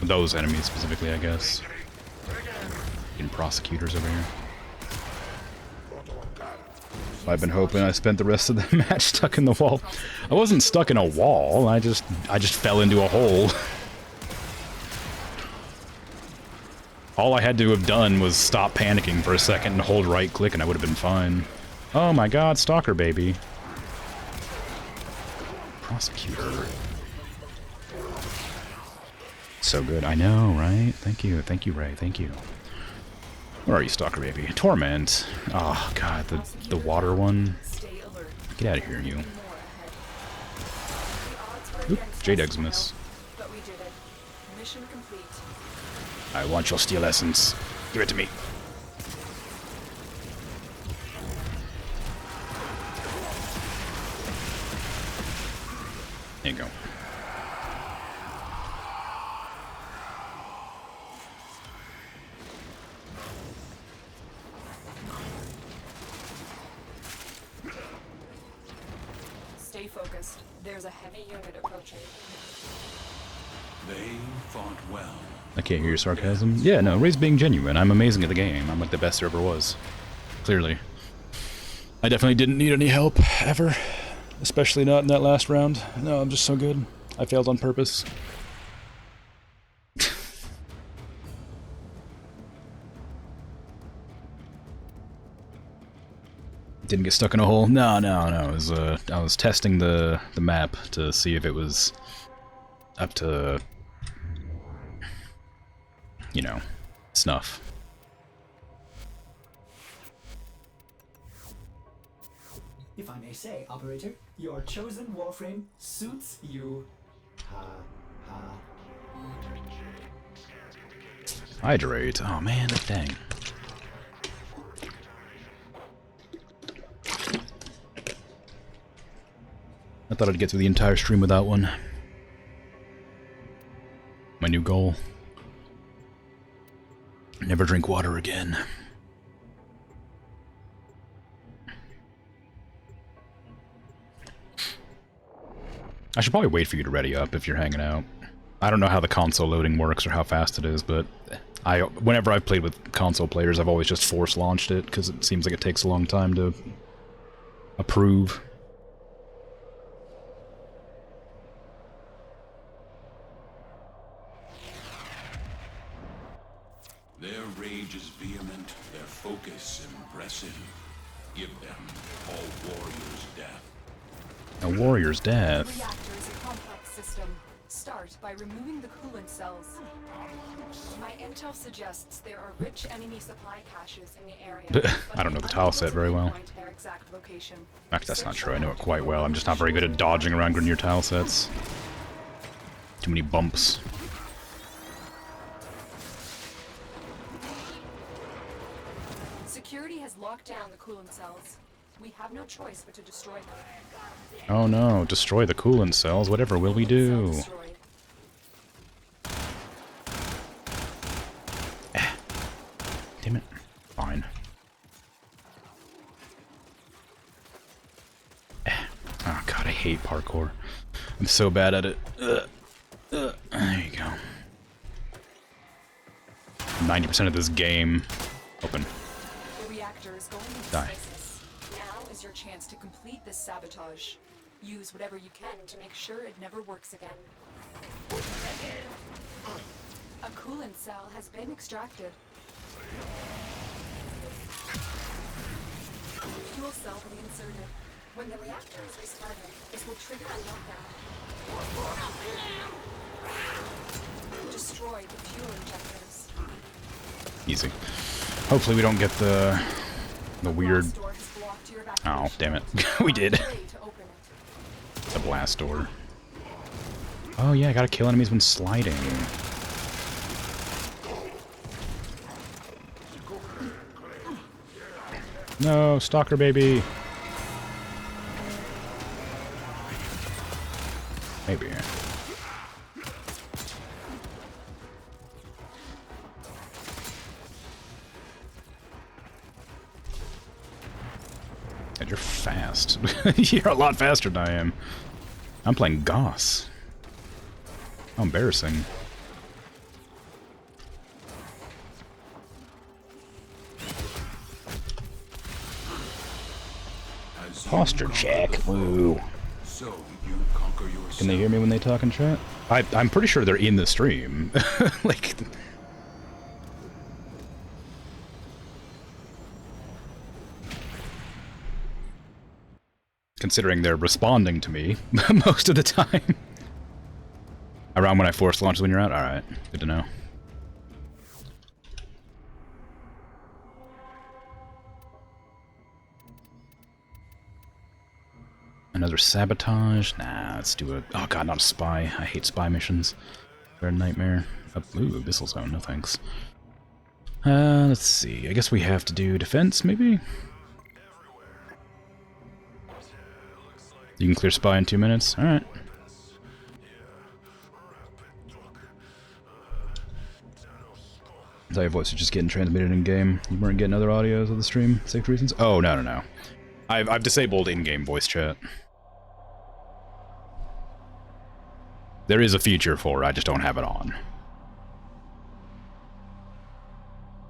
Those enemies specifically, I guess. Fucking prosecutors over here. I've been hoping I spent the rest of the match stuck in the wall. I wasn't stuck in a wall, I just fell into a hole. All I had to have done was stop panicking for a second and hold right click and I would have been fine. Oh my god, stalker baby. Prosecutor. So good, I know, right? Thank you, Ray, thank you. Where are you, stalker baby? Torment. Oh god, the water one. Get out of here, you. Oop, J-Deg's miss. But we did it. Mission complete. I want your steel essence. Give it to me. There you go. Stay focused. There's a heavy unit approaching. They fought well. I can't hear your sarcasm. Yeah, no, Ray's being genuine. I'm amazing at the game. I'm like the best there ever was. Clearly. I definitely didn't need any help, ever. Especially not in that last round. No, I'm just so good. I failed on purpose. Didn't get stuck in a hole? No. I was testing the map to see if it was up to, you know, snuff. If I may say, operator, your chosen Warframe suits you. Ha ha. Hydrate. Oh man, dang. I thought I'd get through the entire stream without one. My new goal. Never drink water again. I should probably wait for you to ready up if you're hanging out. I don't know how the console loading works or how fast it is, but whenever I've played with console players, I've always just force launched it because it seems like it takes a long time to approve. Their rage is vehement, their focus impressive. Give them all warriors' death. A warrior's The death. reactor is a complex system. Start by removing the coolant cells. My intel suggests there are rich enemy supply caches in the area. I don't know the tile set very well. Point their exact location. In fact, that's not true. I know it quite well. I'm just not very good at dodging around Grenier tile sets. Too many bumps. Security has locked down the coolant cells. We have no choice but to destroy them. Oh no, destroy the coolant cells. Whatever will we do? Destroyed. Damn it. Fine. Oh god, I hate parkour. I'm so bad at it. There you go. 90% of this game. Open. The reactor is going into Die. crisis. Now is your chance to complete this sabotage. Use whatever you can to make sure it never works again. A coolant cell has been extracted. Fuel cell reinserted. When the reactor is restarted, this will trigger a lockdown. Destroy the fuel injectors. Easy. Hopefully we don't get the weird... Blast door has blocked your Oh, evacuation. damn it. We did. Way to open it. The blast door. Oh yeah, I gotta kill enemies when sliding. No, stalker baby. Maybe. And you're fast. You're a lot faster than I am. I'm playing Goss. How embarrassing. Posture check. Woo. So you conquer yourself. Can they hear me when they talk in chat? I'm pretty sure they're in the stream. Like... Considering they're responding to me most of the time. Around when I force launch when you're out? Alright, good to know. Another sabotage? Nah, let's do a... Oh god, not a spy. I hate spy missions. They're a nightmare. Ooh, Abyssal Zone, no thanks. Let's see. I guess we have to do defense, maybe? You can clear spy in 2 minutes? Alright. I thought your voice was just getting transmitted in-game. You weren't getting other audios of the stream? Safety reasons? Oh, no. I've disabled in-game voice chat. There is a feature for it, I just don't have it on.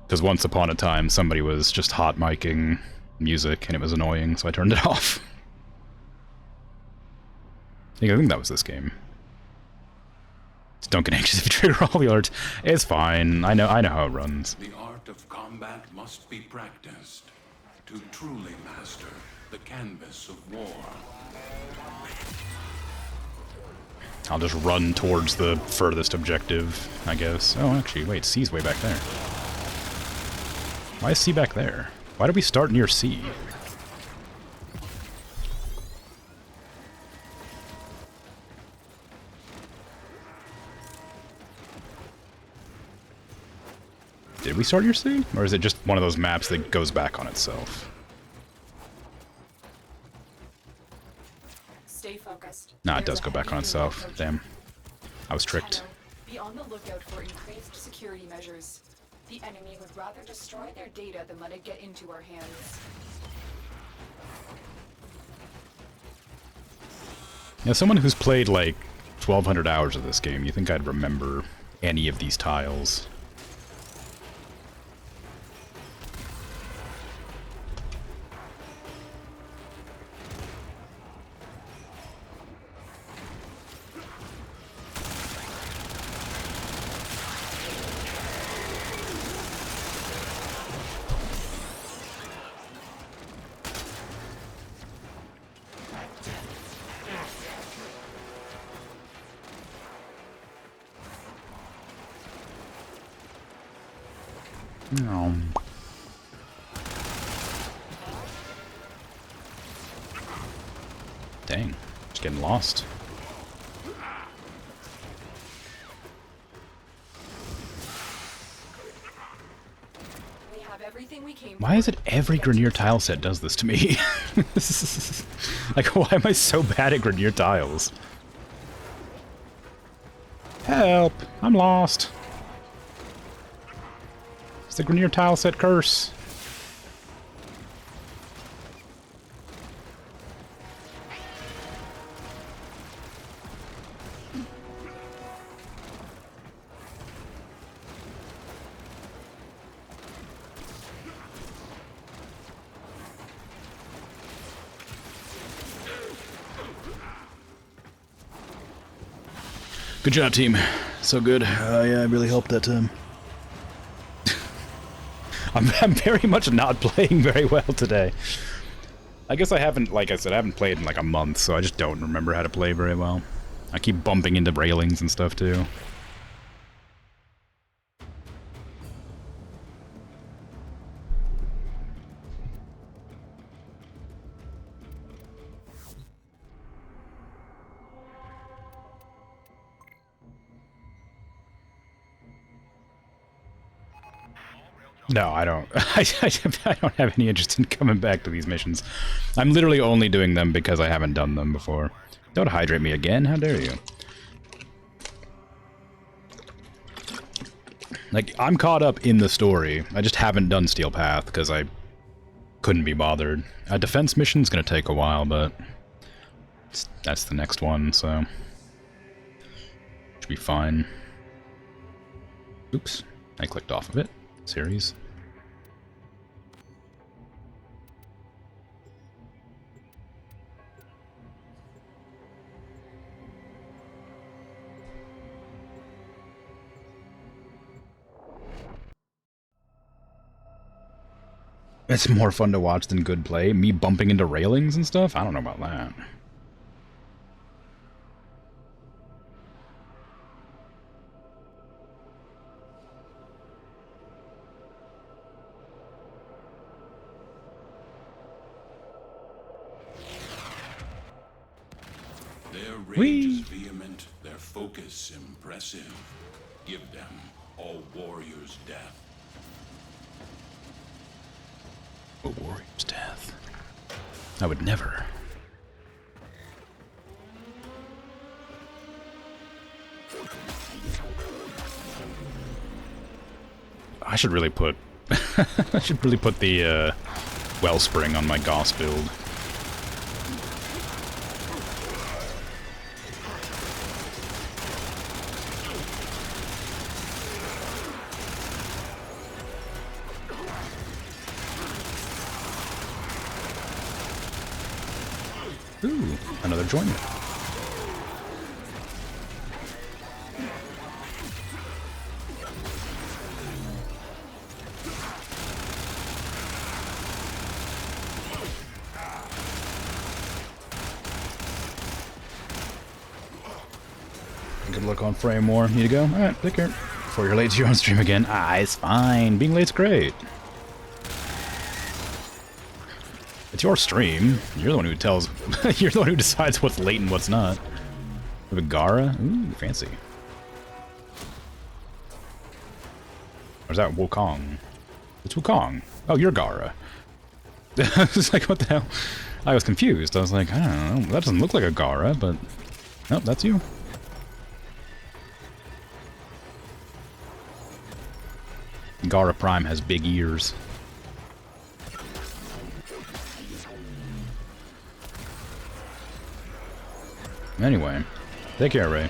Because once upon a time, somebody was just hot micing music, and it was annoying, so I turned it off. I think that was this game. Don't get anxious if you trigger all the alerts. It's fine. I know how it runs. The art of combat must be practiced to truly master the canvas of war. I'll just run towards the furthest objective, I guess. Oh, actually, wait, C's way back there. Why is C back there? Why did we start near C? Did we start near C? Or is it just one of those maps that goes back on itself? Stay focused. Nah, it There's does a go back heavy on itself. approaching. Damn. I was tricked. Shadow, be on the lookout for increased security measures. The enemy would rather destroy their data than let it get into our hands. Yeah, someone who's played like 1,200 hours of this game, you think I'd remember any of these tiles? No. Dang, just getting lost. We have everything we came Why is it every Grenier tile set does this to me? Like, why am I so bad at Grenier tiles? Help! I'm lost. It's the Grenier tile set curse. Good job, team. So good. Yeah, I really helped that time. I'm very much not playing very well today. I guess I haven't, like I said, I haven't played in like a month, so I just don't remember how to play very well. I keep bumping into railings and stuff too. No, I don't. I don't have any interest in coming back to these missions. I'm literally only doing them because I haven't done them before. Don't hydrate me again, how dare you? Like, I'm caught up in the story. I just haven't done Steel Path because I couldn't be bothered. A defense mission's gonna take a while, but that's the next one, so should be fine. Oops, I clicked off of it. Series. It's more fun to watch than good play. Me bumping into railings and stuff? I don't know about that. Their rage is vehement, their focus impressive. Give them all warriors' death. A warrior's death. I would never. I should really put I should really put the wellspring on my Goss build. Ooh, another joiner. Good luck on Frame War. Need to go? Alright, take care. Before you're late to your own stream again. Ah, it's fine. Being late's great. It's your stream. You're the one who tells. You're the one who decides what's late and what's not. We have a Gara? Ooh, fancy. Or is that Wukong? It's Wukong. Oh, you're Gara. I was like, what the hell? I was confused. I was like, I don't know. That doesn't look like a Gara, but nope, that's you. Gara Prime has big ears. Anyway, take care, Ray.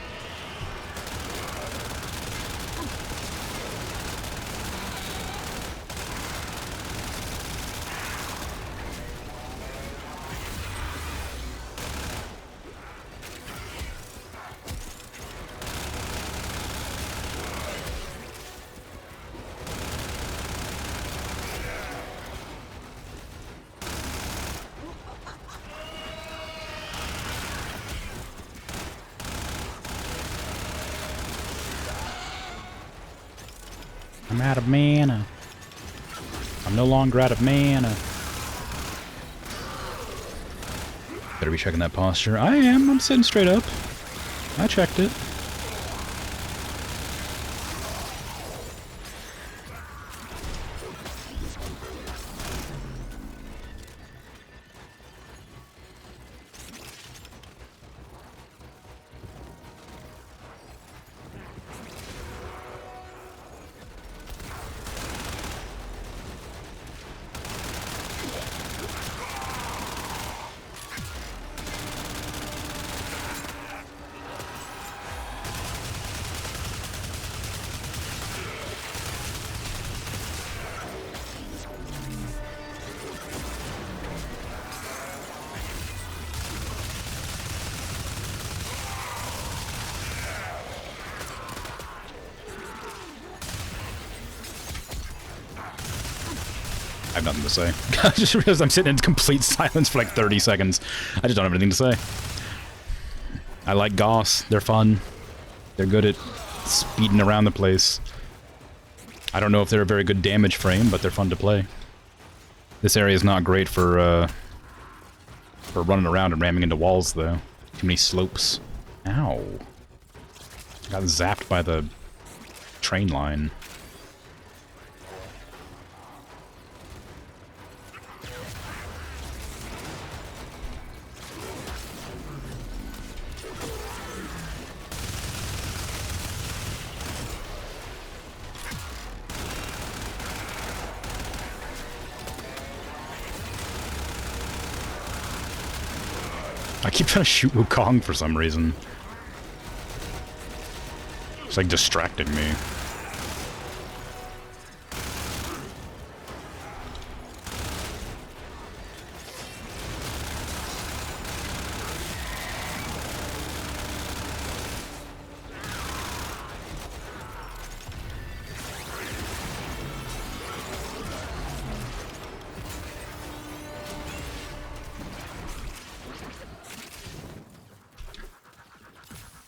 I'm out of mana. I'm no longer out of mana. Better be checking that posture. I am. I'm sitting straight up. I checked it. I have nothing to say. I just realized I'm sitting in complete silence for like 30 seconds. I just don't have anything to say. I like Goss. They're fun. They're good at speeding around the place. I don't know if they're a very good damage frame, but they're fun to play. This area is not great for running around and ramming into walls, though. Too many slopes. Ow. Got zapped by the train line. I keep trying to shoot Wukong for some reason. It's like distracting me.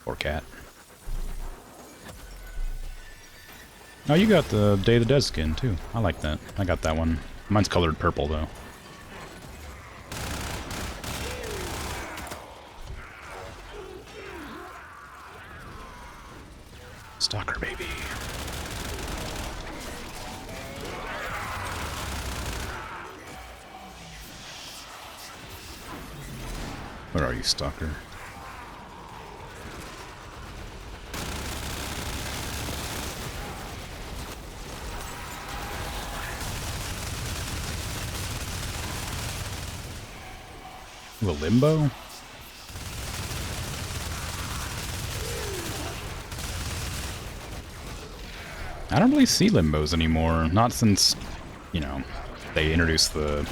Poor cat. Oh, you got the Day of the Dead skin, too. I like that. I got that one. Mine's colored purple, though. Stalker, baby. Where are you, Stalker? The limbo? I don't really see limbos anymore. Not since, you know, they introduced the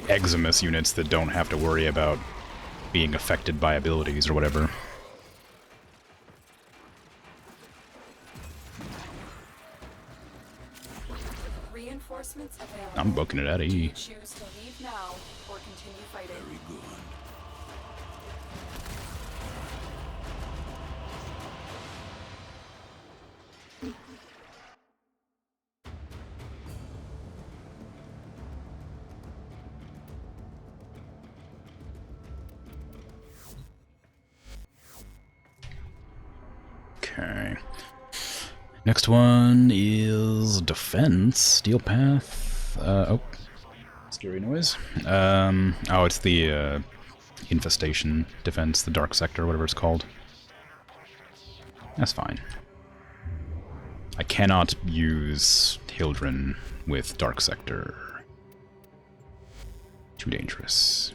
Eximus units that don't have to worry about being affected by abilities or whatever. Reinforcements available. I'm booking it at E. Choose to leave now or continue fighting. Very good. Okay. Next one is defense. Steel path. Oh. Scary noise. Oh, it's the infestation defense, the dark sector, whatever it's called. That's fine. I cannot use Hildren with dark sector. Too dangerous.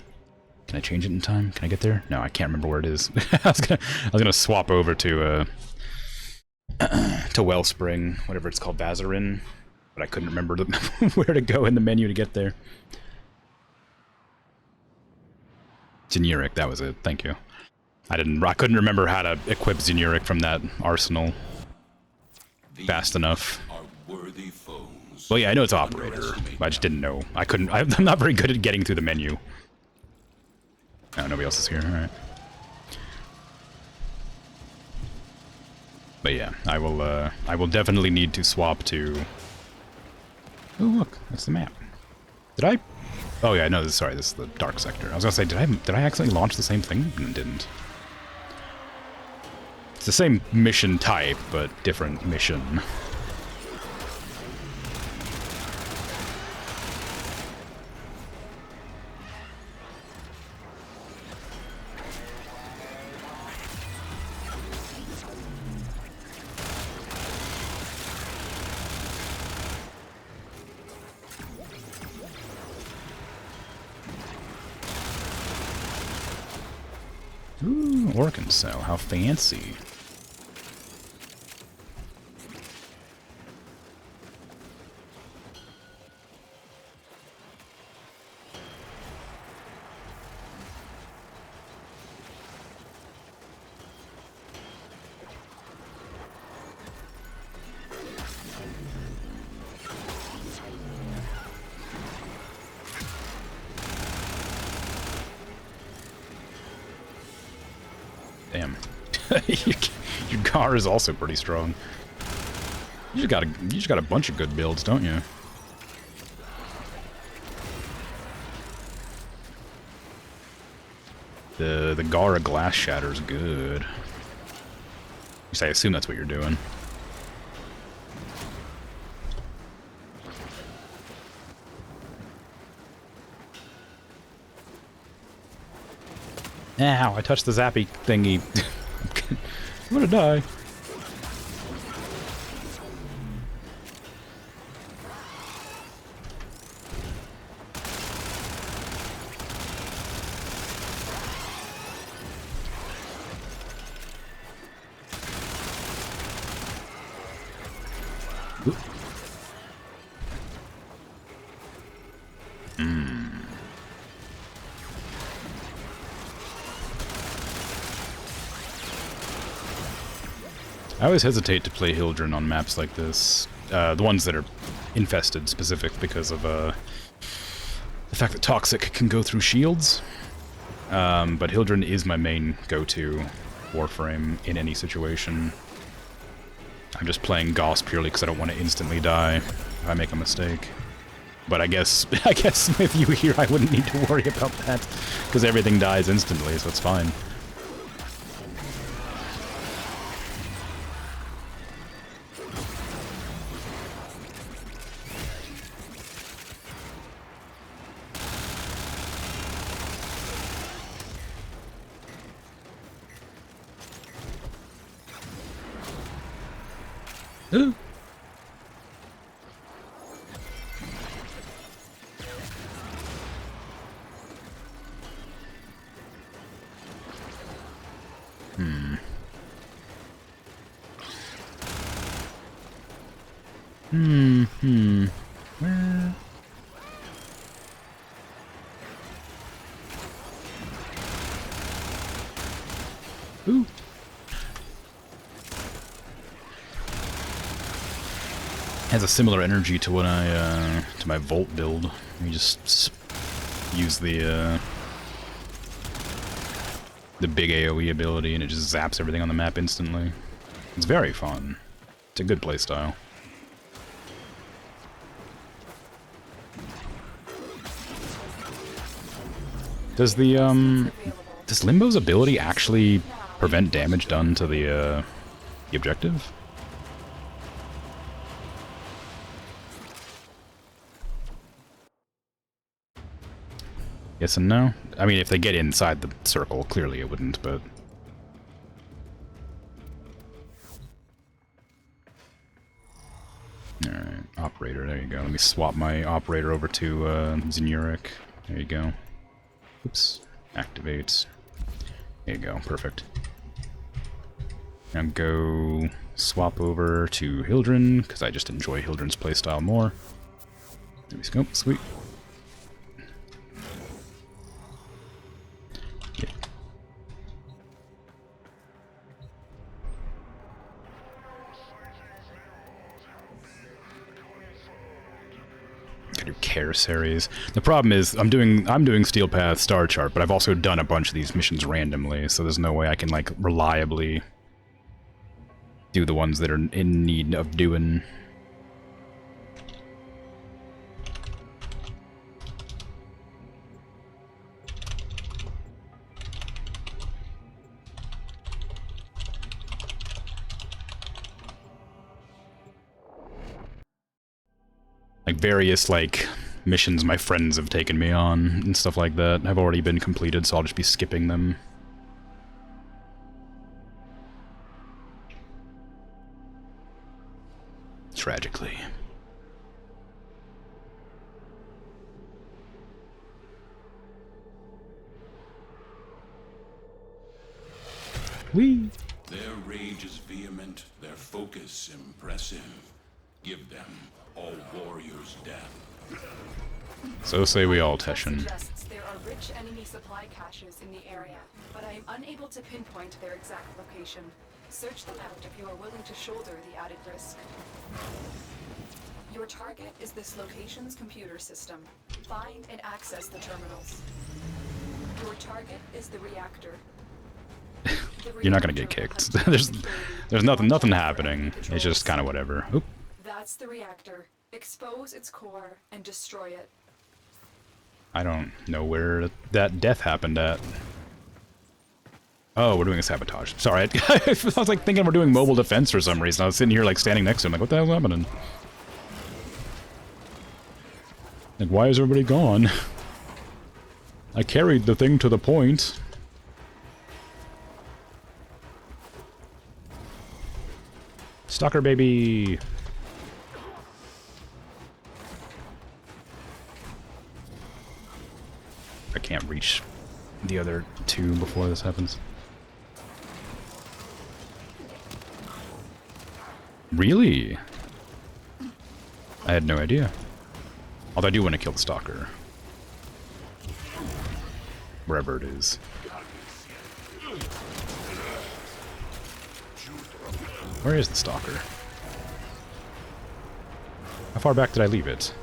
Can I change it in time? Can I get there? No, I can't remember where it is. I was gonna swap over to Wellspring, whatever it's called, Vazarin, but I couldn't remember where to go in the menu to get there. Xenuric, that was it. Thank you. I couldn't remember how to equip Xenuric from that arsenal fast enough. Worthy foes. Well, yeah, I know it's operator. I just didn't know. I'm not very good at getting through the menu. Oh, nobody else is here. All right. But yeah, I will definitely need to swap to... Oh, look, that's the map. Did I... Oh yeah, no, sorry, this is the dark sector. I was gonna say, did I accidentally launch the same thing? No, didn't. It's the same mission type, but different mission. Ooh, Orkin Cell, how fancy. Damn. Your Gar is also pretty strong. You just got a bunch of good builds, don't you? The Gara Glass Shatter's good. At least I assume that's what you're doing. Ow, I touched the zappy thingy. I'm gonna die. I always hesitate to play Hildren on maps like this. The ones that are infested specific because of the fact that Toxic can go through shields. But Hildren is my main go-to Warframe in any situation. I'm just playing Gauss purely because I don't want to instantly die if I make a mistake. But I guess with you here I wouldn't need to worry about that because everything dies instantly, so it's fine. Ooh. Where? Ooh. Has a similar energy to when I to my Volt build. You just use the big AoE ability and it just zaps everything on the map instantly. It's very fun. It's a good playstyle. Does does Limbo's ability actually prevent damage done to the objective? Yes and no? I mean, if they get inside the circle, clearly it wouldn't, but... Alright, Operator, there you go. Let me swap my Operator over to Zenuric. There you go. Oops. Activates. There you go, perfect. Now go swap over to Hildren, because I just enjoy Hildren's playstyle more. There we go, sweet. Yeah. Gotta do Care series. The problem is I'm doing Steel Path Star Chart, but I've also done a bunch of these missions randomly, so there's no way I can like reliably do the ones that are in need of doing. Like various like missions my friends have taken me on and stuff like that have already been completed, so I'll just be skipping them. Tragically. Whee! Their rage is vehement, their focus impressive. Give them all warriors death. So say we all, Intel Teshin. suggests there are rich enemy supply caches in the area, but I am unable to pinpoint their exact location. Search them out if you are willing to shoulder the added risk. Your target is this location's computer system. Find and access the terminals. Your target is the reactor. you're not gonna get kicked. there's nothing happening. It's just kind of whatever. Oop. That's the reactor. Expose its core and destroy it. I don't know where that death happened at. Oh, we're doing a sabotage. Sorry, I was like thinking we're doing mobile defense for some reason. I was sitting here like standing next to him, like, what the hell's happening? Like, why is everybody gone? I carried the thing to the point. Stalker baby! I can't reach the other two before this happens. Really? I had no idea. Although I do want to kill the stalker. Wherever it is. Where is the stalker? How far back did I leave it?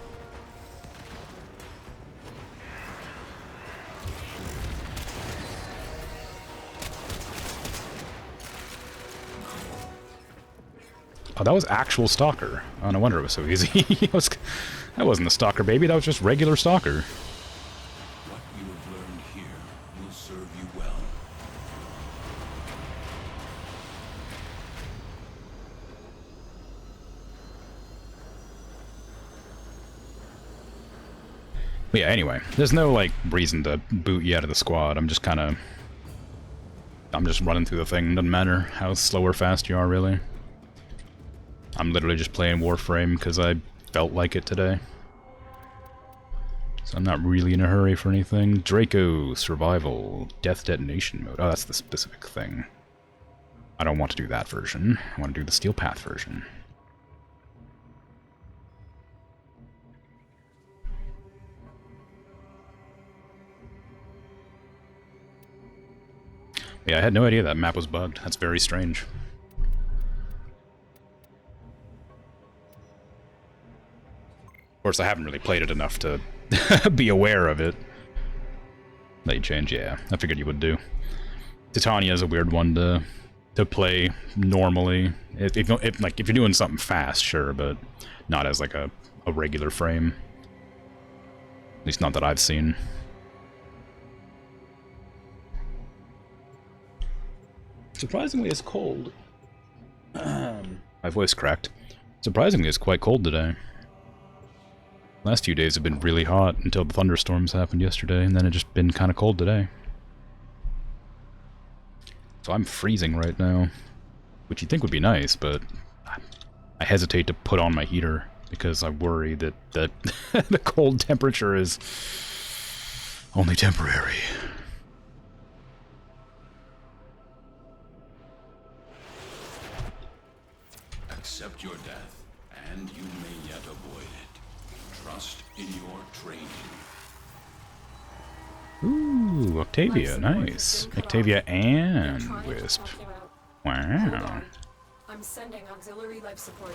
Oh, that was actual stalker. Oh, no wonder it was so easy. That wasn't the stalker baby, that was just regular stalker. What you have learned here will serve you well. But yeah, anyway, there's no, like, reason to boot you out of the squad. I'm just running through the thing. Doesn't matter how slow or fast you are, really. I'm literally just playing Warframe because I felt like it today. So I'm not really in a hurry for anything. Draco, Survival, Death Detonation Mode. Oh, that's the specific thing. I don't want to do that version. I want to do the Steel Path version. Yeah, I had no idea that map was bugged. That's very strange. Of course, I haven't really played it enough to be aware of it. Late change, yeah. I figured you would do. Titania is a weird one to play normally. If you're doing something fast, sure, but not as like a regular frame. At least not that I've seen. Surprisingly, it's cold. My voice cracked. Surprisingly, it's quite cold today. Last few days have been really hot until the thunderstorms happened yesterday, and then it's just been kind of cold today. So I'm freezing right now, which you'd think would be nice, but I hesitate to put on my heater because I worry that the cold temperature is only temporary. Accept your death, and you may yet avoid it. Trust in your training. Ooh, Octavia, nice. Octavia and Wisp. Wow. I'm sending auxiliary life support.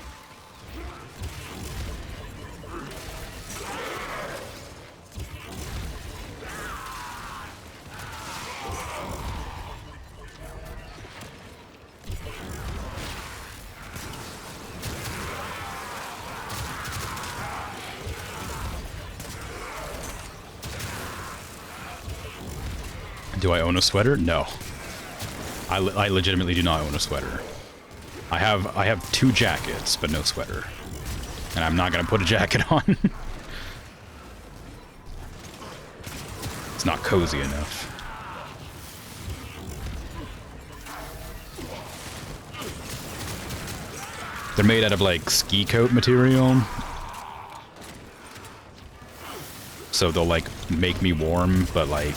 Do I own a sweater? No. I legitimately do not own a sweater. I have 2 jackets, but no sweater. And I'm not gonna put a jacket on. It's not cozy enough. They're made out of like ski coat material. So they'll like make me warm, but like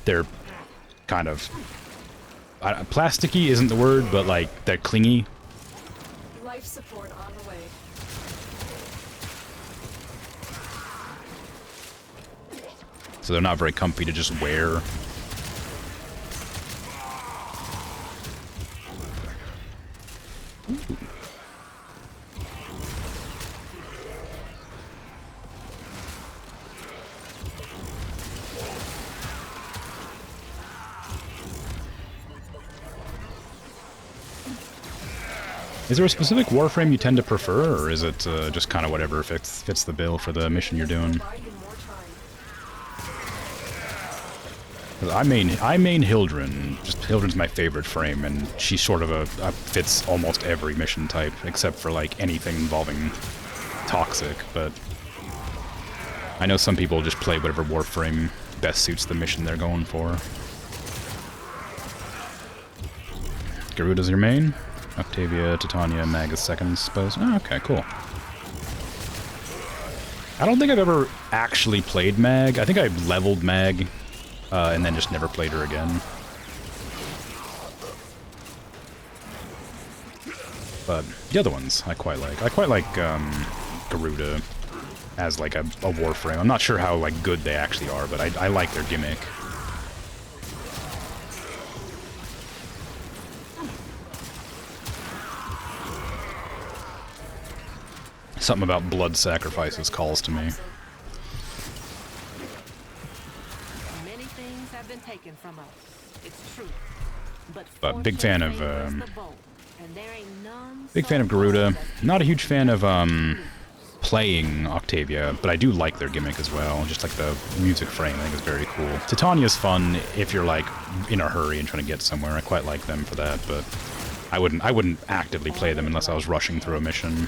they're kind of plasticky isn't the word, but like they're clingy. Life support on the way. So they're not very comfy to just wear. Ooh. Is there a specific Warframe you tend to prefer, or is it just kind of whatever fits the bill for the mission you're doing? 'Cause I main Hildren. Just Hildren's my favorite frame, and she sort of fits almost every mission type except for like anything involving toxic. But I know some people just play whatever Warframe best suits the mission they're going for. Garuda's your main. Octavia, Titania, Mag is second, suppose. Oh, okay, cool. I don't think I've ever actually played Mag. I think I leveled Mag, and then just never played her again. But the other ones I quite like. I quite like Garuda as like a Warframe. I'm not sure how like good they actually are, but I like their gimmick. Something about blood sacrifices calls to me. Many things have been taken from us. It's true. But big fan of Garuda. Not a huge fan of playing Octavia, but I do like their gimmick as well. Just like the music frame, I think is very cool. Titania's fun if you're like in a hurry and trying to get somewhere. I quite like them for that, but I wouldn't actively play them unless I was rushing through a mission.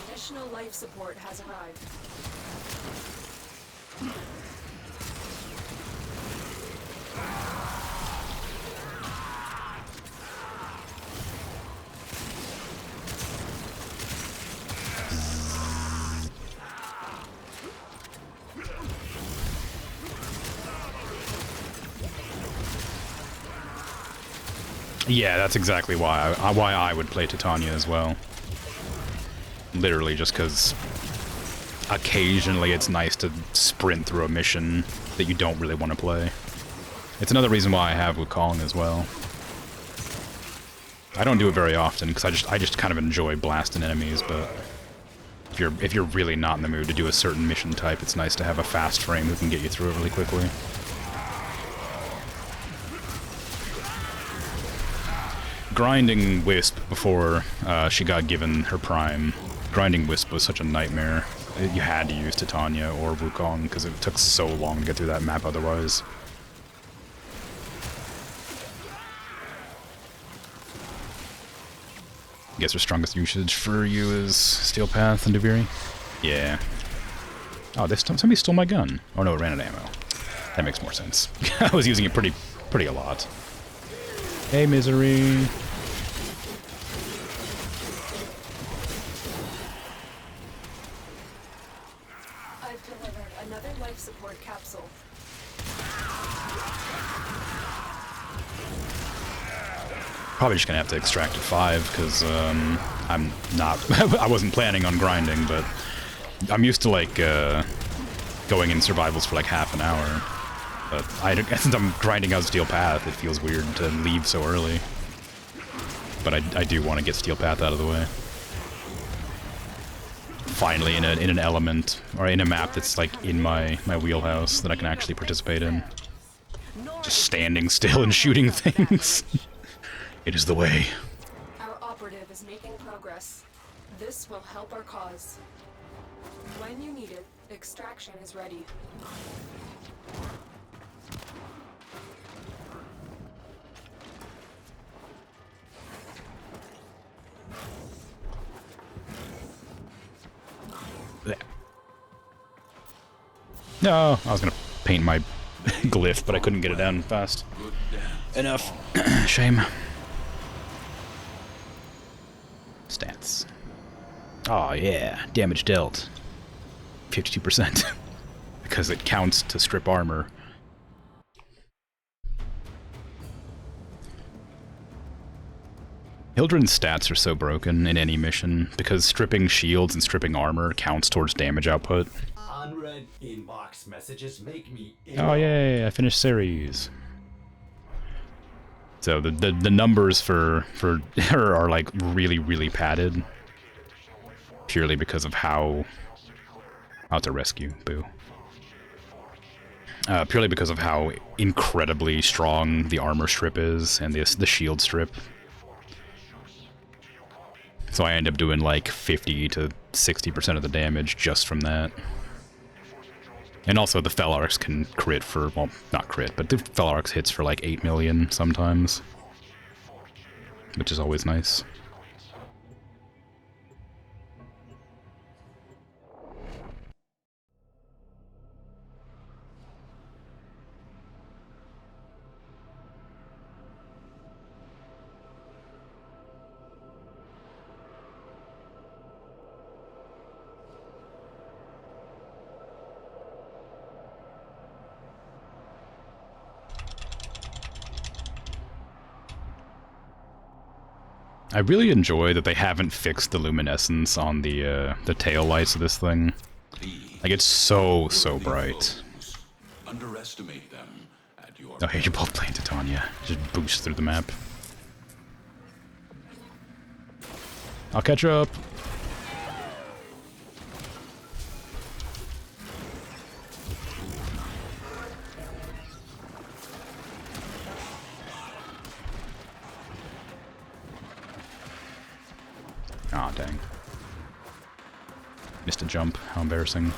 Additional life support has arrived. Yeah, that's exactly why I would play Titania as well. Literally just because occasionally it's nice to sprint through a mission that you don't really want to play. It's another reason why I have Wukong as well. I don't do it very often because I just kind of enjoy blasting enemies, but if you're really not in the mood to do a certain mission type, it's nice to have a fast frame who can get you through it really quickly. Grinding Wisp before she got given her prime. Grinding Wisp was such a nightmare. You had to use Titania or Wukong because it took so long to get through that map otherwise. Guess her strongest usage for you is Steel Path and Deviri? Yeah. Oh, somebody stole my gun. Oh no, it ran out of ammo. That makes more sense. I was using it pretty a lot. Hey, Misery. I've delivered another life support capsule. Probably just gonna have to extract at 5 because I'm not. I wasn't planning on grinding, but I'm used to like going in survivals for like half an hour. But since I'm grinding out Steel Path, it feels weird to leave so early. But I do want to get Steel Path out of the way. Finally, in an element or in a map that's like in my wheelhouse that I can actually participate in. Just standing still and shooting things. It is the way. Our operative is making progress. This will help our cause. When you need it, extraction is ready. No, I was gonna paint my glyph, but I couldn't get it down fast enough. Shame. Stats. Oh yeah, damage dealt. 52%. Because it counts to strip armor. Hildren's stats are so broken in any mission, because stripping shields and stripping armor counts towards damage output. Unread inbox messages make me Oh yay, I finished series. So the numbers for her are like really padded. Purely because of how to rescue, boo. Purely because of how incredibly strong the armor strip is and the shield strip. So I end up doing like 50 to 60% of the damage just from that. And also the Felarx can crit for, well, not crit, but the Felarx hits for like 8 million sometimes. Which is always nice. I really enjoy that they haven't fixed the luminescence on the tail lights of this thing. Like, it's so bright. Underestimate them at your Oh, hey, you're both playing Titania. Just boost through the map. I'll catch up. Aw, dang. Missed a jump. How embarrassing.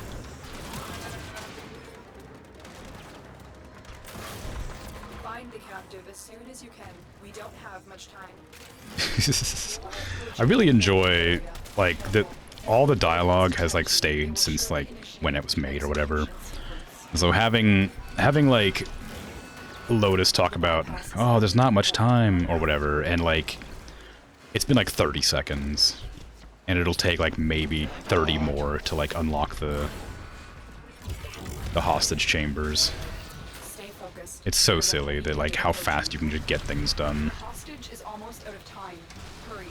Find the captive as soon as you can. We don't have much time. I really enjoy, like, that all the dialogue has, like, stayed since, like, when it was made or whatever. So having like, Lotus talk about, oh, there's not much time, or whatever, and, like, it's been like 30 seconds, and it'll take like maybe 30 more to like unlock the hostage chambers. Stay focused. It's so silly that like how fast you can just get things done. Hostage is almost out of time. Hurry.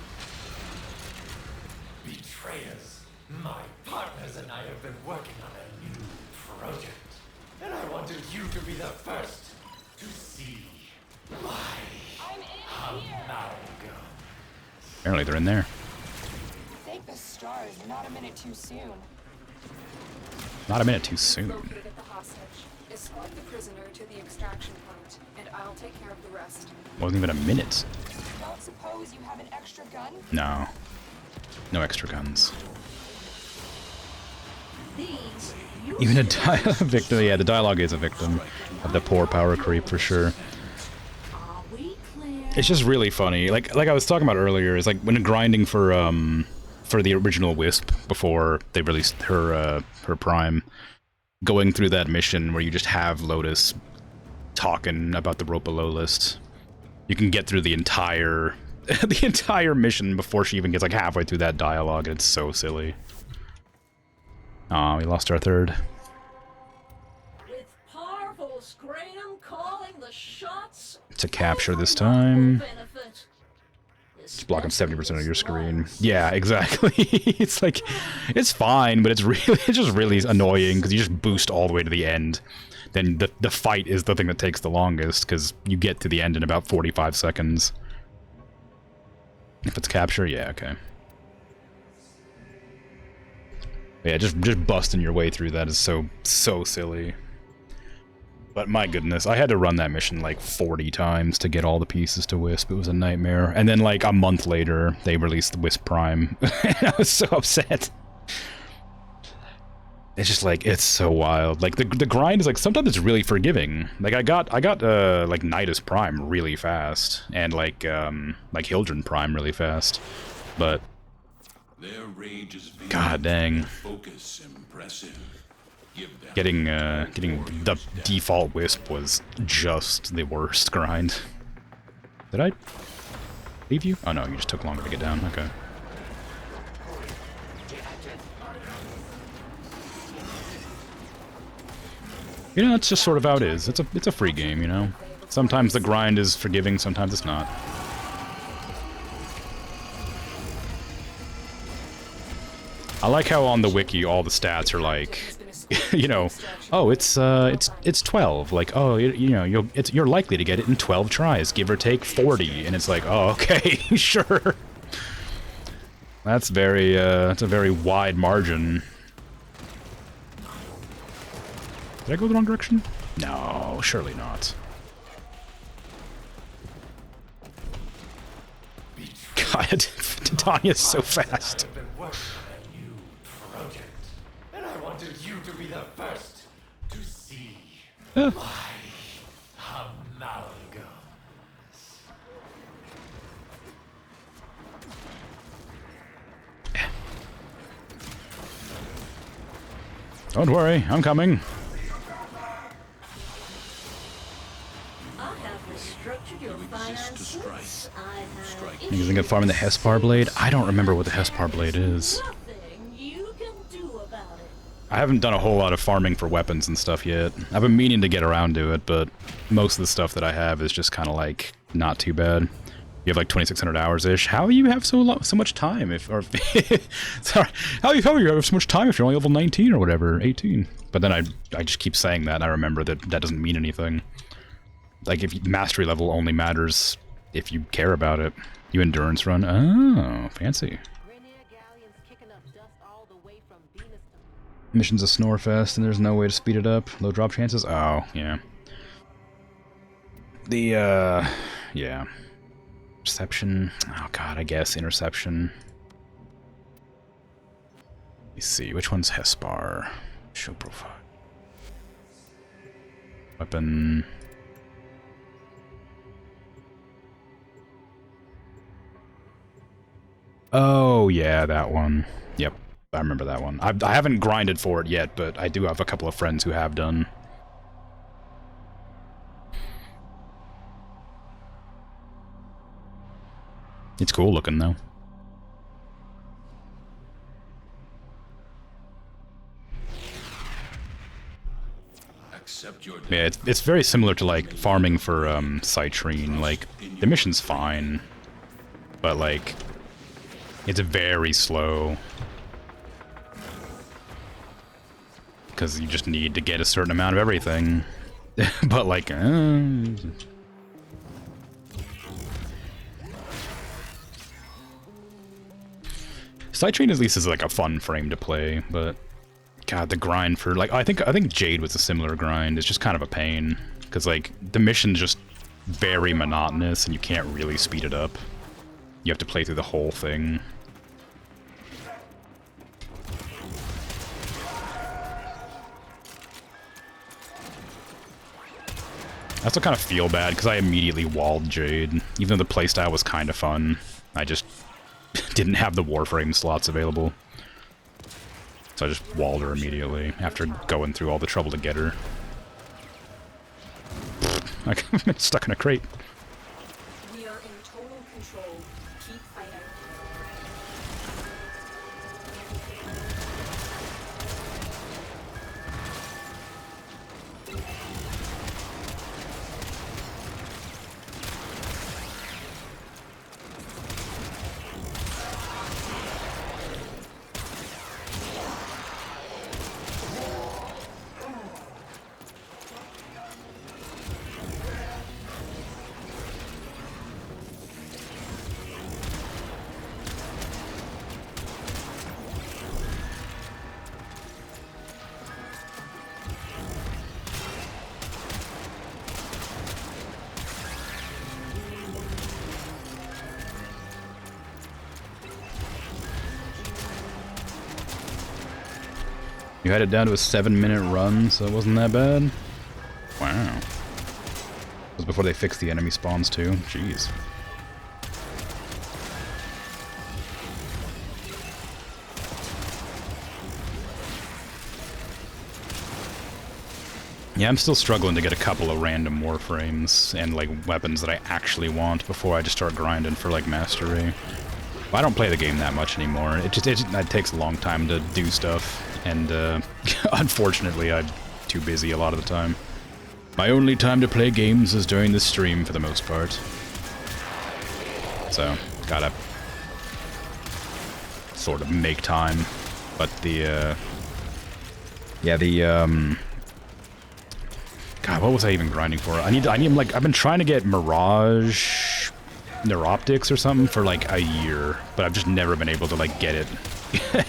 Betrayers. My partners and I have been working on a new project, and I wanted you to be the first to see my amalgam. Apparently they're in there. Thank the stars, not a minute too soon. Not a minute too soon. Located at the hostage. Escort the prisoner to the extraction point, and I'll take care of the rest. Wasn't even a minute. Don't suppose you have an extra gun? No. No extra guns. These Even a victim, yeah, the dialogue is a victim of the poor power creep for sure. are we clear? It's just really funny. Like I was talking about earlier, is like when grinding for the original Wisp before they released her Prime, going through that mission where you just have Lotus talking about the rope below list. You can get through the entire the entire mission before she even gets like halfway through that dialogue, and it's so silly. Aw, we lost our third. With powerful Graham calling the shots. To capture this time. Benefit. It's blocking 70% of your screen. Yeah, exactly. It's like, it's fine, but it's just really annoying because you just boost all the way to the end. Then the fight is the thing that takes the longest because you get to the end in about 45 seconds. If it's capture, yeah, okay. Yeah, just busting your way through that is so silly. But my goodness, I had to run that mission like 40 times to get all the pieces to Wisp. It was a nightmare. And then like a month later, they released the Wisp Prime. And I was so upset. It's just like, it's so wild. Like the grind is like, sometimes it's really forgiving. Like I got like Nidus Prime really fast. And like Hildren Prime really fast. But Their rage is God dang. Focus impressive. Getting the default Wisp was just the worst grind. Did I leave you? Oh no, you just took longer to get down. Okay. You know, that's just sort of how it is. It's a free game, you know. Sometimes the grind is forgiving, sometimes it's not. I like how on the wiki all the stats are like, you know, oh, it's 12. Like, oh, you know, you're likely to get it in 12 tries, give or take 40, and it's like, oh, okay, sure. That's very it's a very wide margin. Did I go the wrong direction? No, surely not. God God, Titania's so fast. I've been working on a new project, and I wanted you to be the first to see my amalgams. Don't worry, I'm coming. I have restructured your finances. I have You think of farming the Hespar blade? I don't remember what the Hespar blade is. nothing you can do about it. I haven't done a whole lot of farming for weapons and stuff yet. I've been meaning to get around to it, but most of the stuff that I have is just kind of like not too bad. You have like 2,600 hours-ish. How do you have so much time if, or sorry, how do you have so much time if you're only level 19 or whatever, 18? But then I just keep saying that, and I remember that that doesn't mean anything. Like, if mastery level only matters if you care about it. You endurance run? Oh, fancy. Mission's a snore fest, and there's no way to speed it up. Low drop chances? Oh, yeah. Yeah. Interception. Oh god, I guess interception. Let me see, which one's Hespar? Show profile. Weapon. Oh yeah, that one. Yep, I remember that one. I haven't grinded for it yet, but I do have a couple of friends who have done. It's cool looking, though. Yeah, it's very similar to, like, farming for, Citrine. Like, the mission's fine, but, like, it's very slow. Because you just need to get a certain amount of everything. But, like, Citrine at least is like a fun frame to play, but god, the grind for like I think Jade was a similar grind. It's just kind of a pain because like the mission's just very monotonous and you can't really speed it up. You have to play through the whole thing. I also kind of feel bad because I immediately walled Jade, even though the playstyle was kind of fun. I just didn't have the Warframe slots available. So I just walled her immediately after going through all the trouble to get her. I'm stuck in a crate. We are in total control. Keep fighting. You had it down to a 7-minute run, so it wasn't that bad? Wow. It was before they fixed the enemy spawns too. Jeez. Yeah, I'm still struggling to get a couple of random Warframes and like weapons that I actually want before I just start grinding for like mastery. I don't play the game that much anymore. It takes a long time to do stuff, and unfortunately I'm too busy a lot of the time. My only time to play games is during the stream for the most part. So, gotta sort of make time. But the, God, what was I even grinding for? I need like, I've been trying to get Mirage Neuroptics or something for like a year, but I've just never been able to like get it.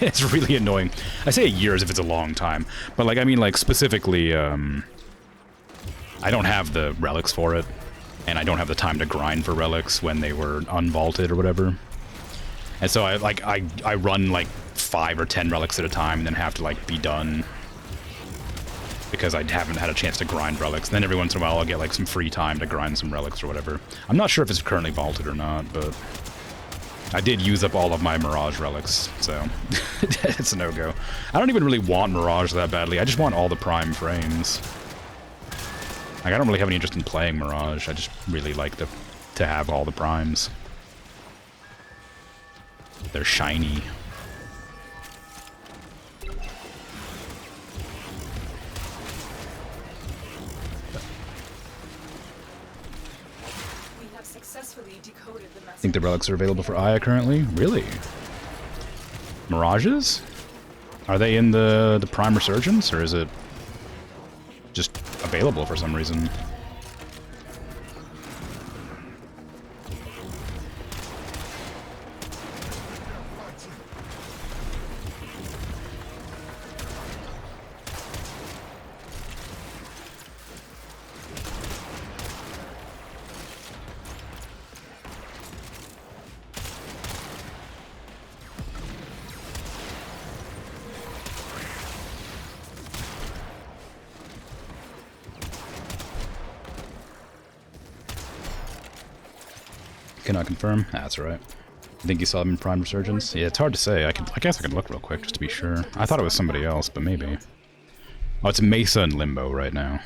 It's really annoying. I say a year as if it's a long time, but like I mean like specifically I don't have the relics for it, and I don't have the time to grind for relics when they were unvaulted or whatever. And so I run like 5 or 10 relics at a time and then have to like be done. Because I haven't had a chance to grind relics. And then every once in a while I'll get like some free time to grind some relics or whatever. I'm not sure if it's currently vaulted or not, but I did use up all of my Mirage relics, so it's a no-go. I don't even really want Mirage that badly. I just want all the prime frames. Like, I don't really have any interest in playing Mirage. I just really like to have all the primes. They're shiny. I think the relics are available for Aya currently? Really? Mirages? Are they in the Prime Resurgence, or is it just available for some reason? Cannot confirm. Ah, that's alright. I think you saw them in Prime Resurgence. Yeah, it's hard to say. I guess I can look real quick just to be sure. I thought it was somebody else, but maybe. Oh, it's Mesa and Limbo right now.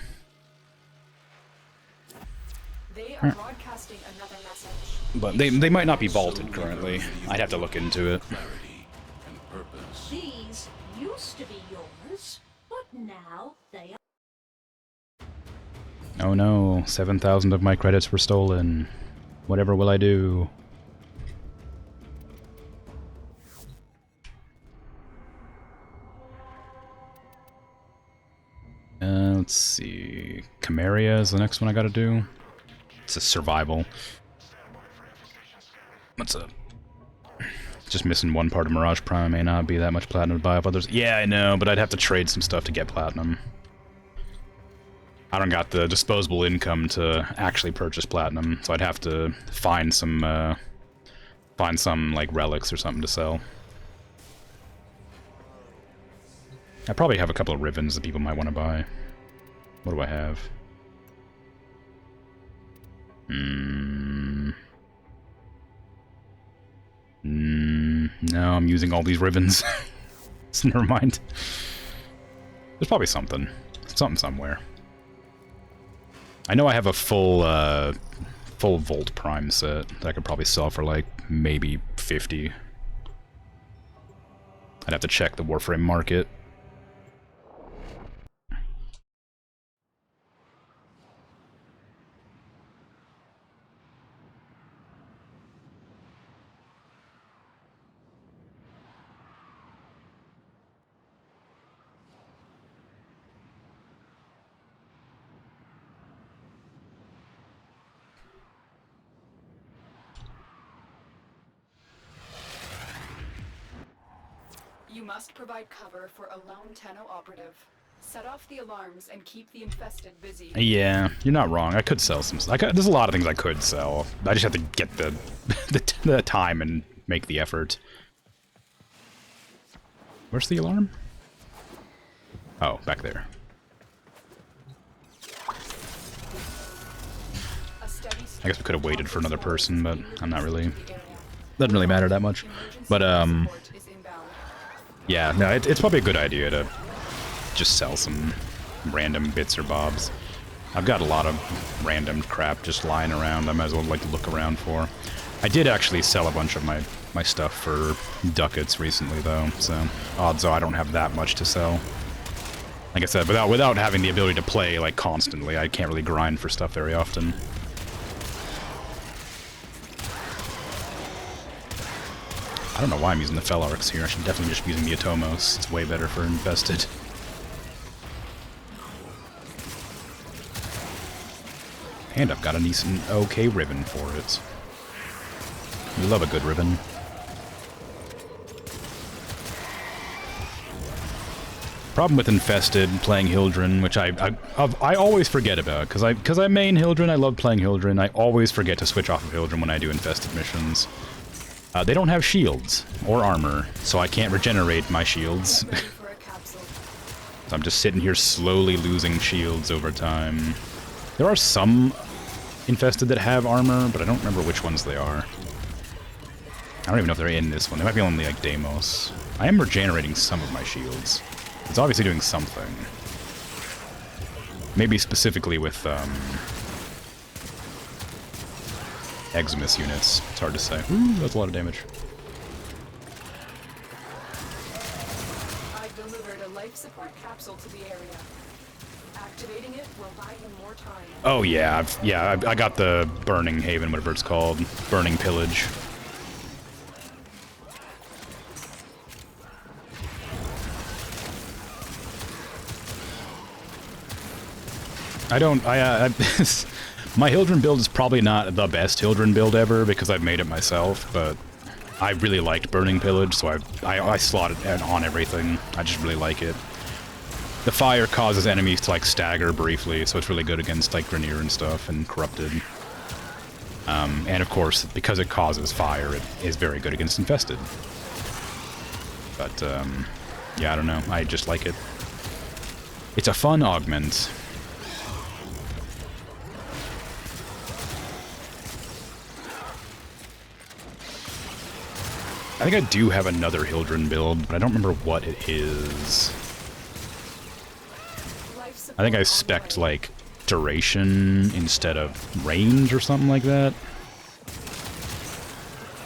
They are broadcasting another message. But they might not be vaulted currently. I'd have to look into it. These used to be yours, but now they are. Oh no, 7,000 of my credits were stolen. Whatever will I do? Let's see. Chimeria is the next one I gotta do. It's a survival. What's up? Just missing one part of Mirage Prime. May not be that much platinum to buy off others. Yeah, I know, but I'd have to trade some stuff to get platinum. I don't got the disposable income to actually purchase platinum, so I'd have to find some like relics or something to sell. I probably have a couple of ribbons that people might want to buy. What do I have? No, I'm using all these ribbons. So never mind. There's probably something somewhere. I know I have a full Volt Prime set that I could probably sell for like maybe 50. I'd have to check the Warframe market. You must provide cover for a lone Tenno operative. Set off the alarms and keep the infested busy. Yeah, you're not wrong. I could sell some stuff. There's a lot of things I could sell. I just have to get the time and make the effort. Where's the alarm? Oh, back there. I guess we could have waited for another person, but I'm not really... Doesn't really matter that much. But, yeah, no, it's probably a good idea to just sell some random bits or bobs. I've got a lot of random crap just lying around I might as well, like, look around for. I did actually sell a bunch of my stuff for ducats recently, though, so odds are I don't have that much to sell. Like I said, without having the ability to play, like, constantly, I can't really grind for stuff very often. I don't know why I'm using the Felarx here. I should definitely just be using the Atomos. It's way better for infested. And I've got a decent, okay ribbon for it. We love a good ribbon. Problem with Infested, playing Hildren, which I always forget about, because I main Hildren, I love playing Hildren, I always forget to switch off of Hildren when I do Infested missions. They don't have shields or armor, so I can't regenerate my shields. Ready for a capsule. So I'm just sitting here slowly losing shields over time. There are some infested that have armor, but I don't remember which ones they are. I don't even know if they're in this one. They might be only like Deimos. I am regenerating some of my shields. It's obviously doing something. Maybe specifically with Eximus units. It's hard to say. Ooh, that's a lot of damage. I've delivered a life support capsule to the area. Activating it will buy him more time. Oh yeah, I got the Burning Haven, whatever it's called. Burning Pillage. My Hildren build is probably not the best Hildren build ever because I've made it myself, but I really liked Burning Pillage, so I slot it on everything. I just really like it. The fire causes enemies to like stagger briefly, so it's really good against like Grineer and stuff and Corrupted. And of course, because it causes fire, it is very good against Infested. But yeah, I don't know. I just like it. It's a fun augment. I think I do have another Hildren build, but I don't remember what it is. I think I spec'd, like, duration instead of range or something like that.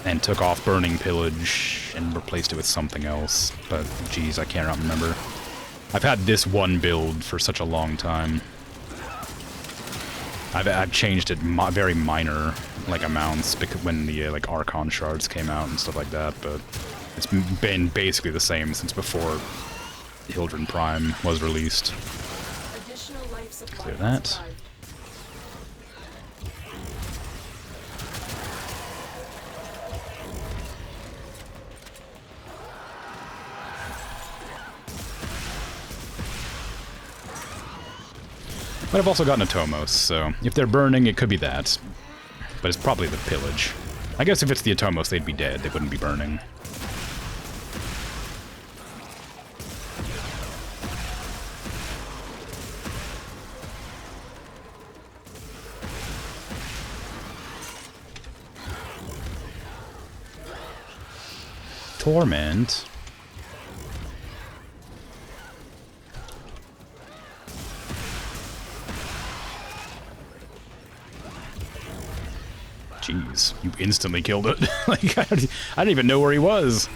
And took off Burning Pillage and replaced it with something else. But, geez, I can't remember. I've had this one build for such a long time. I've changed it very minor, like, amounts because when the, like, Archon shards came out and stuff like that, but it's been basically the same since before Hildren Prime was released. Clear that. But I've also gotten a Atomos, so if they're burning, it could be that. But it's probably the pillage. I guess if it's the Atomos, they'd be dead. They wouldn't be burning. Torment. Jeez, you instantly killed it. Like, I didn't even know where he was.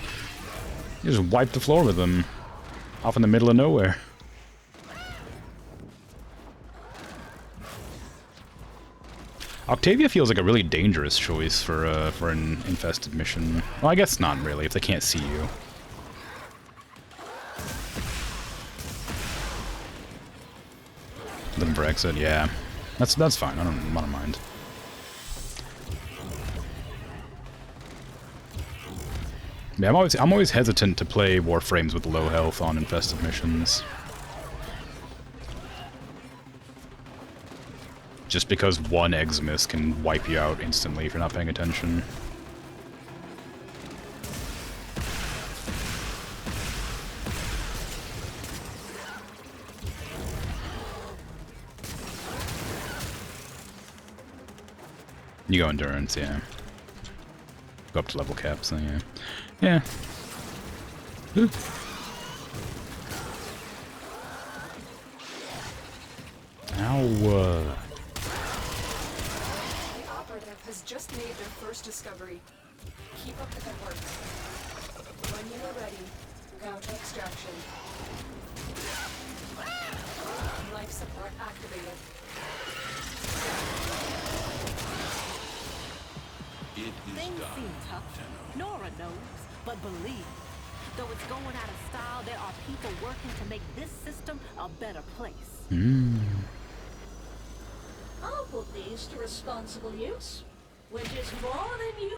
You just wiped the floor with him. Off in the middle of nowhere. Octavia feels like a really dangerous choice for an infested mission. Well, I guess not really, if they can't see you. Looking for exit, yeah. That's fine, I don't mind. Yeah, I'm always hesitant to play Warframes with low health on infested missions. Just because one Eximus can wipe you out instantly if you're not paying attention. You go endurance, yeah. Go up to level cap, so yeah. Yeah. Ooh. Ow. The operative has just made their first discovery. Keep up the good work. When you are ready, go to extraction. Life support activated. Things seem tough. Nora knows, but believe, though it's going out of style, there are people working to make this system a better place. I'll put these to responsible use, which is more than you.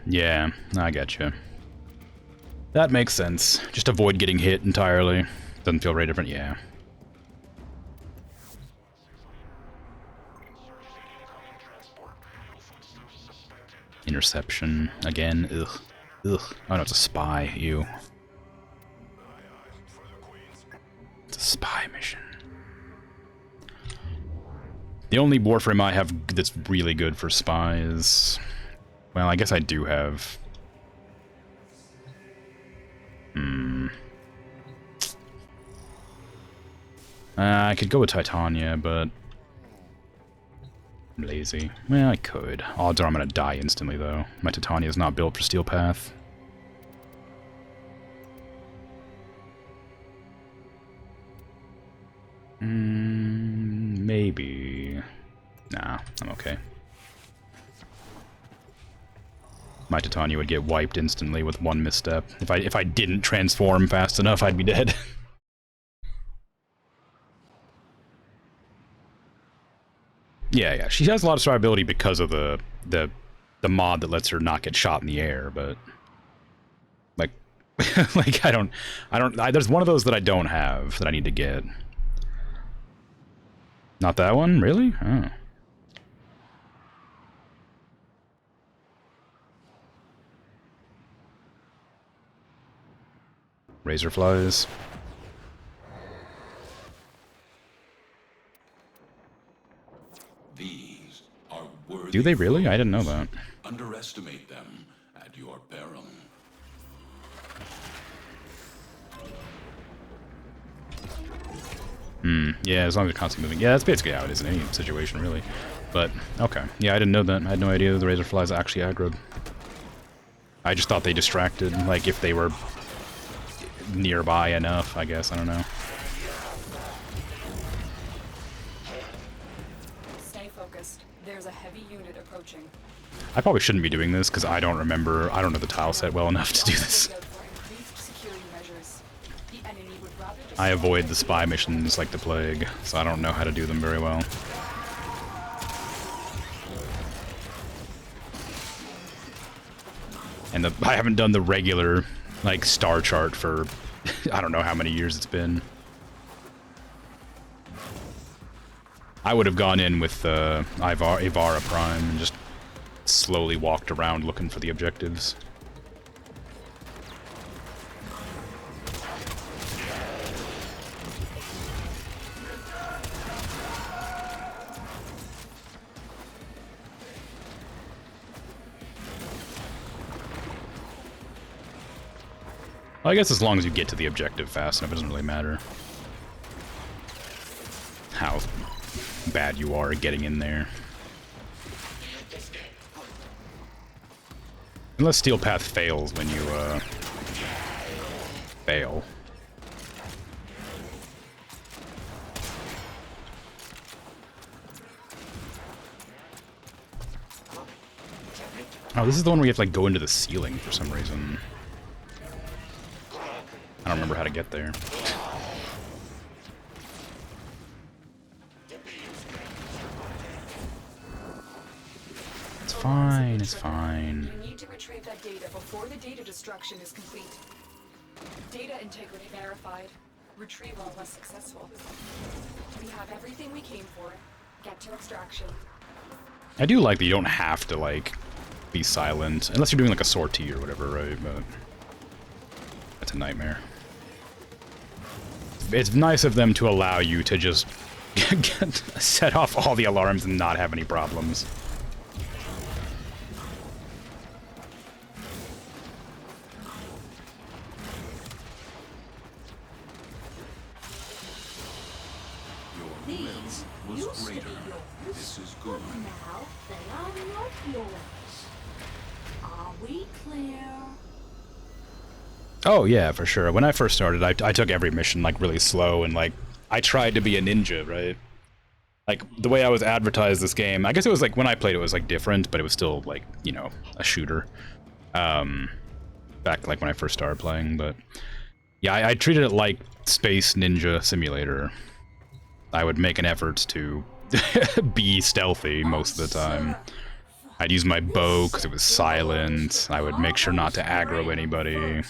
Yeah, I getcha. That makes sense. Just avoid getting hit entirely. Doesn't feel very different, yeah. Interception again. Ugh. Ugh. Oh no, it's a spy. Ew. It's a spy mission. The only Warframe I have that's really good for spies... Well, I guess I do have... I could go with Titania, but... I'm lazy. Well, I could. Odds are I'm gonna die instantly, though. My Titania is not built for Steel Path. Maybe... Nah, I'm okay. My Titania would get wiped instantly with one misstep. If I didn't transform fast enough, I'd be dead. Yeah, she has a lot of survivability because of the mod that lets her not get shot in the air, but like like there's one of those that I don't have that I need to get. Not that one, really? Oh. Razor flies. These are worthy. Do they really? I didn't know that. Underestimate them at your peril. Yeah, as long as you're constantly moving. Yeah, that's basically how it is in any situation, really. But, okay. Yeah, I didn't know that. I had no idea that the razor flies actually aggroed. I just thought they distracted, like, if they were nearby enough, I guess. I don't know. Stay focused. There's a heavy unit approaching. I probably shouldn't be doing this, because I don't know the tile set well enough to do this. I avoid the spy missions like the plague, so I don't know how to do them very well. And I haven't done the regular, like, star chart for I don't know how many years it's been. I would have gone in with Ivara Prime and just slowly walked around looking for the objectives. Well, I guess as long as you get to the objective fast enough, it doesn't really matter how bad you are at getting in there. Unless Steel Path fails when you, fail. Oh, this is the one where you have to, like, go into the ceiling for some reason. I don't remember how to get there. It's fine, it's fine. You need to retrieve that data before the data destruction is complete. Data integrity verified. Retrieval was successful. We have everything we came for. Get to extraction. I do like that you don't have to, like, be silent. Unless you're doing, like, a sortie or whatever, right? But that's a nightmare. It's nice of them to allow you to just set off all the alarms and not have any problems. These used to be yours. This is good. Now they are not yours. Are we clear? Oh yeah, for sure. When I first started, I took every mission, like, really slow, and, like, I tried to be a ninja, right? Like, the way I was advertised this game, I guess it was, like, when I played it was, like, different, but it was still, like, you know, a shooter. Back, like, when I first started playing, but... Yeah, I treated it like Space Ninja Simulator. I would make an effort to be stealthy most of the time. I'd use my bow because it was silent. I would make sure not to aggro anybody.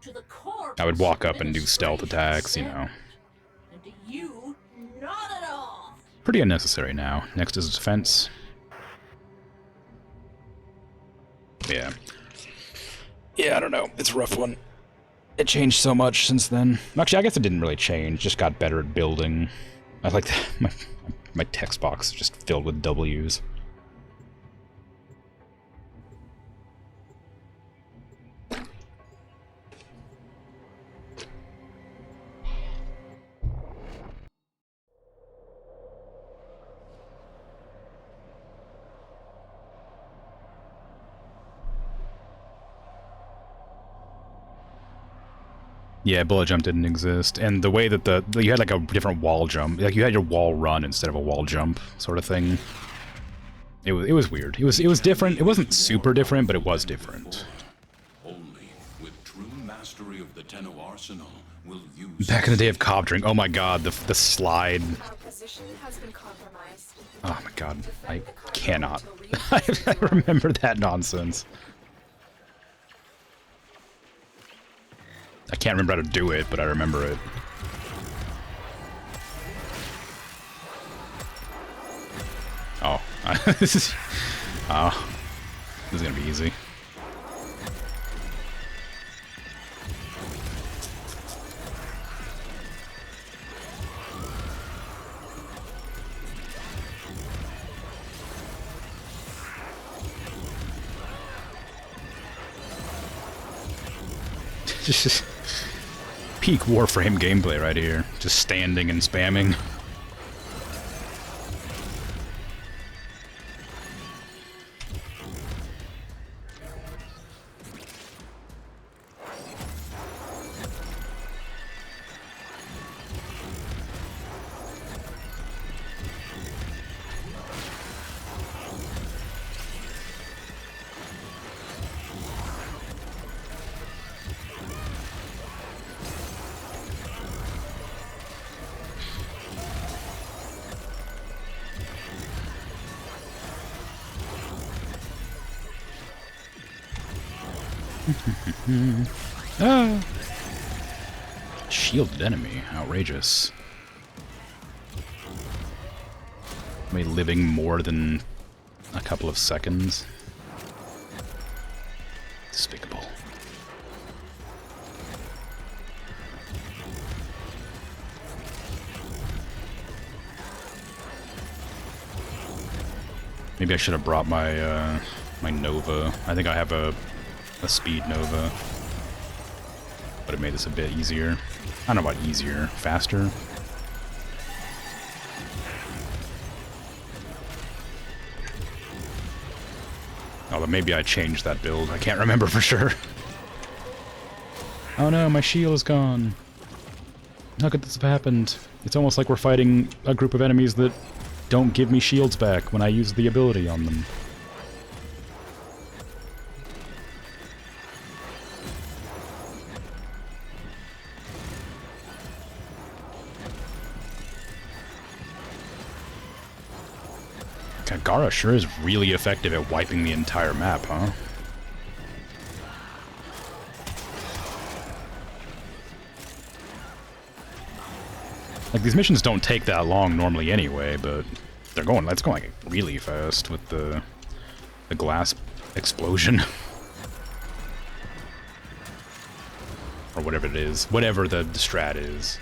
To the core I would walk up and do stealth attacks, you know. And you, not at all. Pretty unnecessary now. Next is defense. Yeah. Yeah, I don't know. It's a rough one. It changed so much since then. Actually, I guess it didn't really change. Just got better at building. I like my text box just filled with W's. Yeah, bullet jump didn't exist, and the way that you had like a different wall jump, like you had your wall run instead of a wall jump sort of thing. It was weird. It was different. It wasn't super different, but it was different. Only with true mastery of the Tenno arsenal will use. Back in the day of Cobb Drink, oh my god, the slide. Our position has been compromised. Oh my god, I cannot. I remember that nonsense. I can't remember how to do it, but I remember it. Oh, this is gonna be easy. Just peak Warframe gameplay right here. Just standing and spamming. Ah. Shielded enemy. Outrageous. Am I living more than a couple of seconds? Despicable. Maybe I should have brought my my Nova. I think I have a speed Nova, but it made this a bit easier. I don't know about easier, faster. Although maybe I changed that build. I can't remember for sure. Oh no, my shield is gone. How could this have happened? It's almost like we're fighting a group of enemies that don't give me shields back when I use the ability on them. Gara sure is really effective at wiping the entire map, huh? Like, these missions don't take that long normally anyway, but it's going like really fast with the glass explosion. Or whatever it is. Whatever the strat is.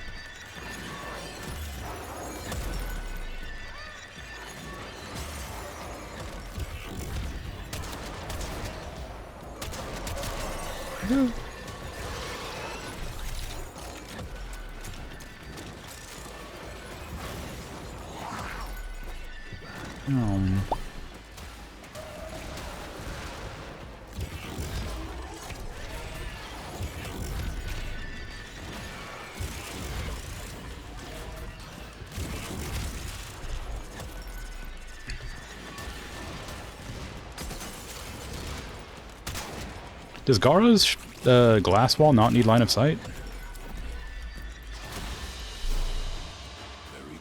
Does Gara's glass wall not need line of sight?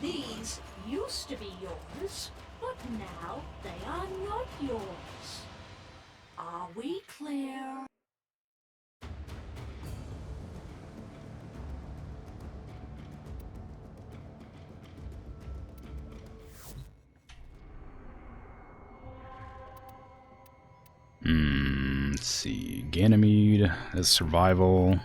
These used to be yours, but now they are not yours. Are we clear? Let's see. Ganymede is survival.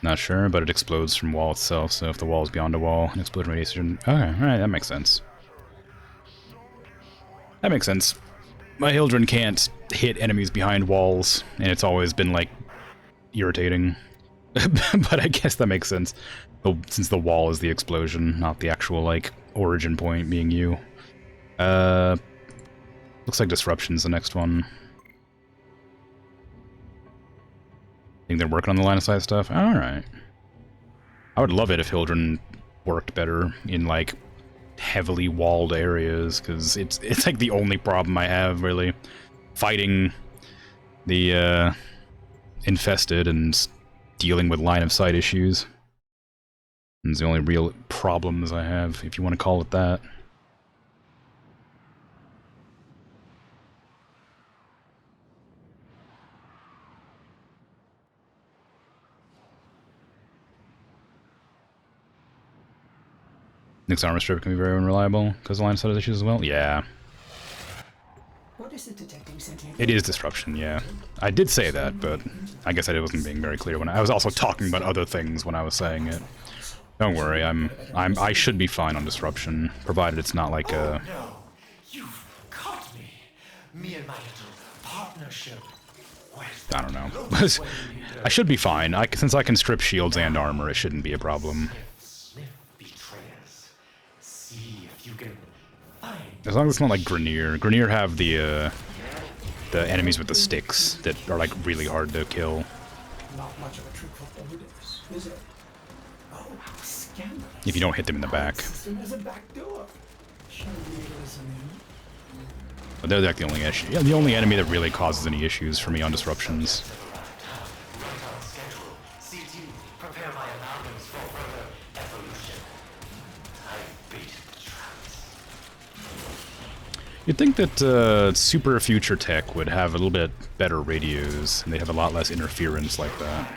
Not sure, but it explodes from wall itself, so if the wall is beyond a wall, an explosion radiation... Okay, alright, that makes sense. That makes sense. My Hildren can't hit enemies behind walls, and it's always been, like, irritating. But I guess that makes sense. Since the wall is the explosion, not the actual, like, origin point being you. Looks like Disruption's the next one. Think they're working on the line of sight stuff? Alright. I would love it if Hildren worked better in, like, heavily walled areas, because it's like the only problem I have, really. Fighting the, infested and dealing with line of sight issues. It's the only real problems I have, if you want to call it that. Nick's armor strip can be very unreliable because the line of sight has issues as well. Yeah. What is it detecting sentient? It is disruption, yeah. I did say that, but I guess I wasn't being very clear when I was also talking about other things when I was saying it. Don't worry, I should be fine on disruption, provided it's not like a... No, you've caught me. Me and my little partnership. I don't know. I should be fine. Since I can strip shields and armor, it shouldn't be a problem. As long as it's not like Grineer. Grineer have the enemies with the sticks that are like really hard to kill. Not much of a trick for builders, is it? Oh, how scandalous. If you don't hit them in the back. There's a back door. Shall we listen in? But they're like the only issue. Yeah, the only enemy that really causes any issues for me on disruptions. You'd think that super future tech would have a little bit better radios, and they'd have a lot less interference like that.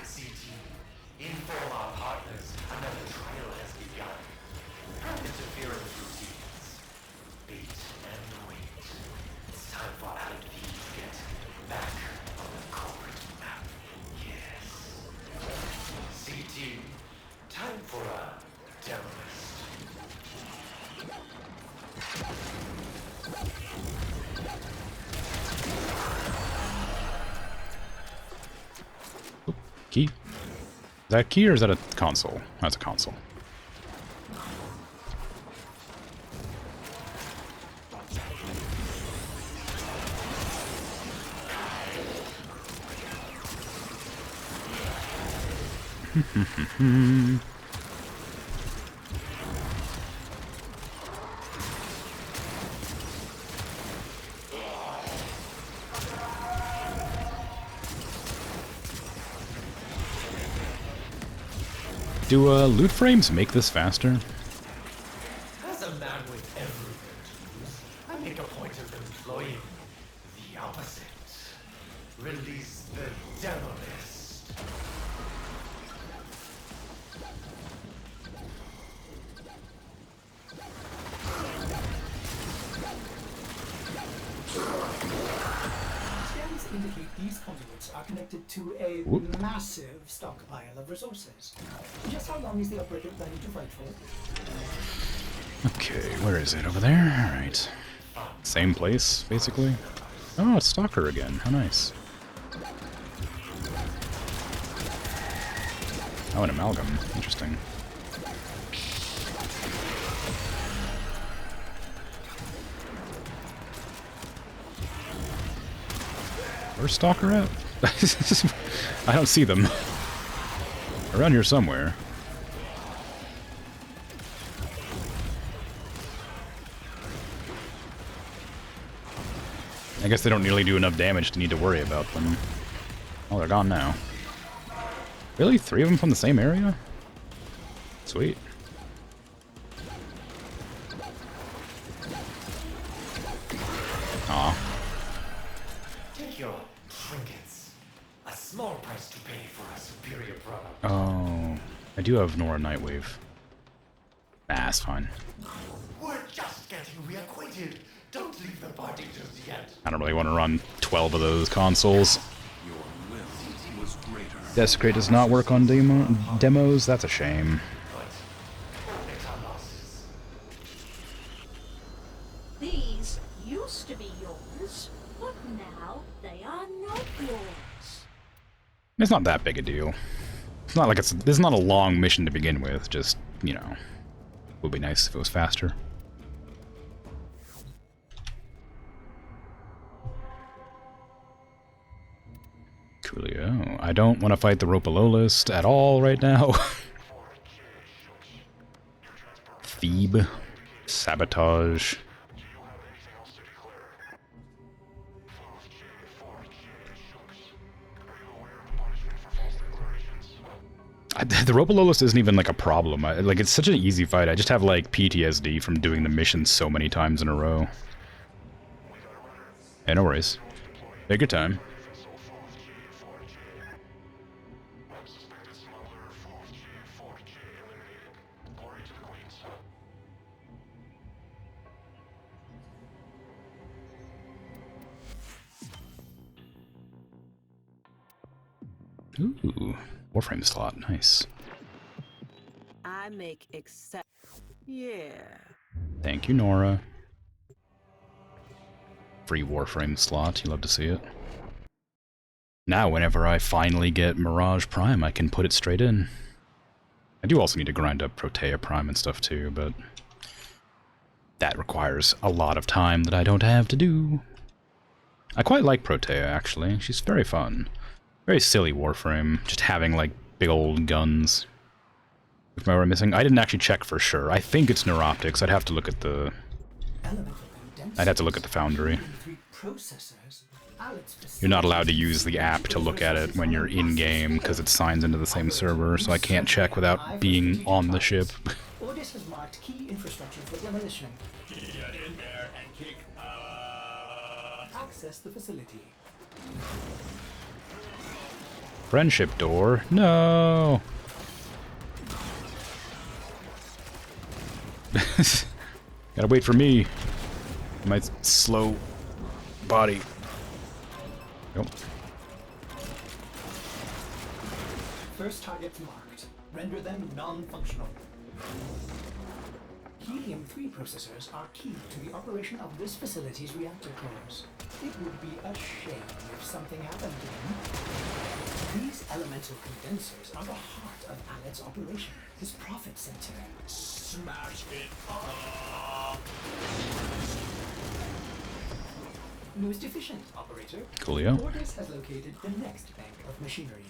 Key? Is that a key or is that a console? That's a console. Do loot frames make this faster? As a man with every bit to lose, I make a point of employing the opposite. Release the Demonist. Scans indicate these conduits are connected to a massive stockpile of resources. Just how long is the operator planning to fight for? Okay, where is it? Over there? Alright. Same place, basically. Oh, it's Stalker again. How nice. Oh, an amalgam. Interesting. Where's Stalker at? I don't see them. Around here somewhere. I guess they don't nearly do enough damage to need to worry about them. Oh, they're gone now. Really? 3 of them from the same area? Sweet. Aw. Take your trinkets. A small price to pay for a superior product. Oh, I do have Nora Nightwave. Ah, it's fine. We're just getting reacquainted. Don't leave the party just yet. I don't really want to run 12 of those consoles. Your will was greater. Desecrate does not work on demos. That's a shame. It's our losses. These used to be yours, but now they are not yours. It's not that big a deal. It's not like it's not a long mission to begin with. Just, you know, would be nice if it was faster. Coolio. I don't want to fight the Ropalolist at all right now. Thebe. Sabotage. The Ropalolist isn't even like a problem. Like, it's such an easy fight. I just have like PTSD from doing the mission so many times in a row. Hey, no worries. Take your time. Ooh, Warframe slot, nice. I make except. Yeah. Thank you, Nora. Free Warframe slot, you love to see it. Now, whenever I finally get Mirage Prime, I can put it straight in. I do also need to grind up Protea Prime and stuff too, but that requires a lot of time that I don't have to do. I quite like Protea, actually. She's very fun. Very silly Warframe, just having, like, big old guns. If I were missing, I didn't actually check for sure. I think it's Neuroptics. I'd have to look at the... I'd have to look at the Foundry. You're not allowed to use the app to look at it when you're in-game, because it signs into the same server, so I can't check without being on the ship. Ordis has marked key infrastructure for demolition. Get in there and kick. Access the facility. Friendship door? No! Gotta wait for me. My slow body. Nope. First targets marked. Render them non-functional. Helium-3 processors are key to the operation of this facility's reactor cores. It would be a shame if something happened to them. These elemental condensers are the heart of Alet's operation, his profit center. Smash it up. Most efficient, operator. Coolio. Ordis has located the next bank of machinery.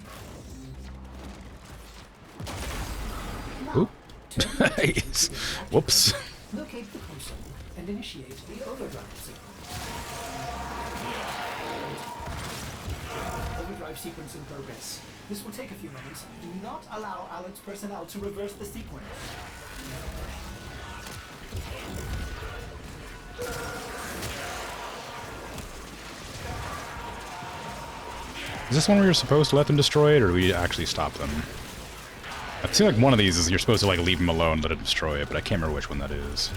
Oop. Whoops. Locate the console and initiate the overdrive sequence. Overdrive sequence in progress. This will take a few moments. Do not allow Alet's personnel to reverse the sequence. Is this one where you're supposed to let them destroy it, or do we actually stop them? I feel like one of these is you're supposed to like leave them alone, let it destroy it, but I can't remember which one that is.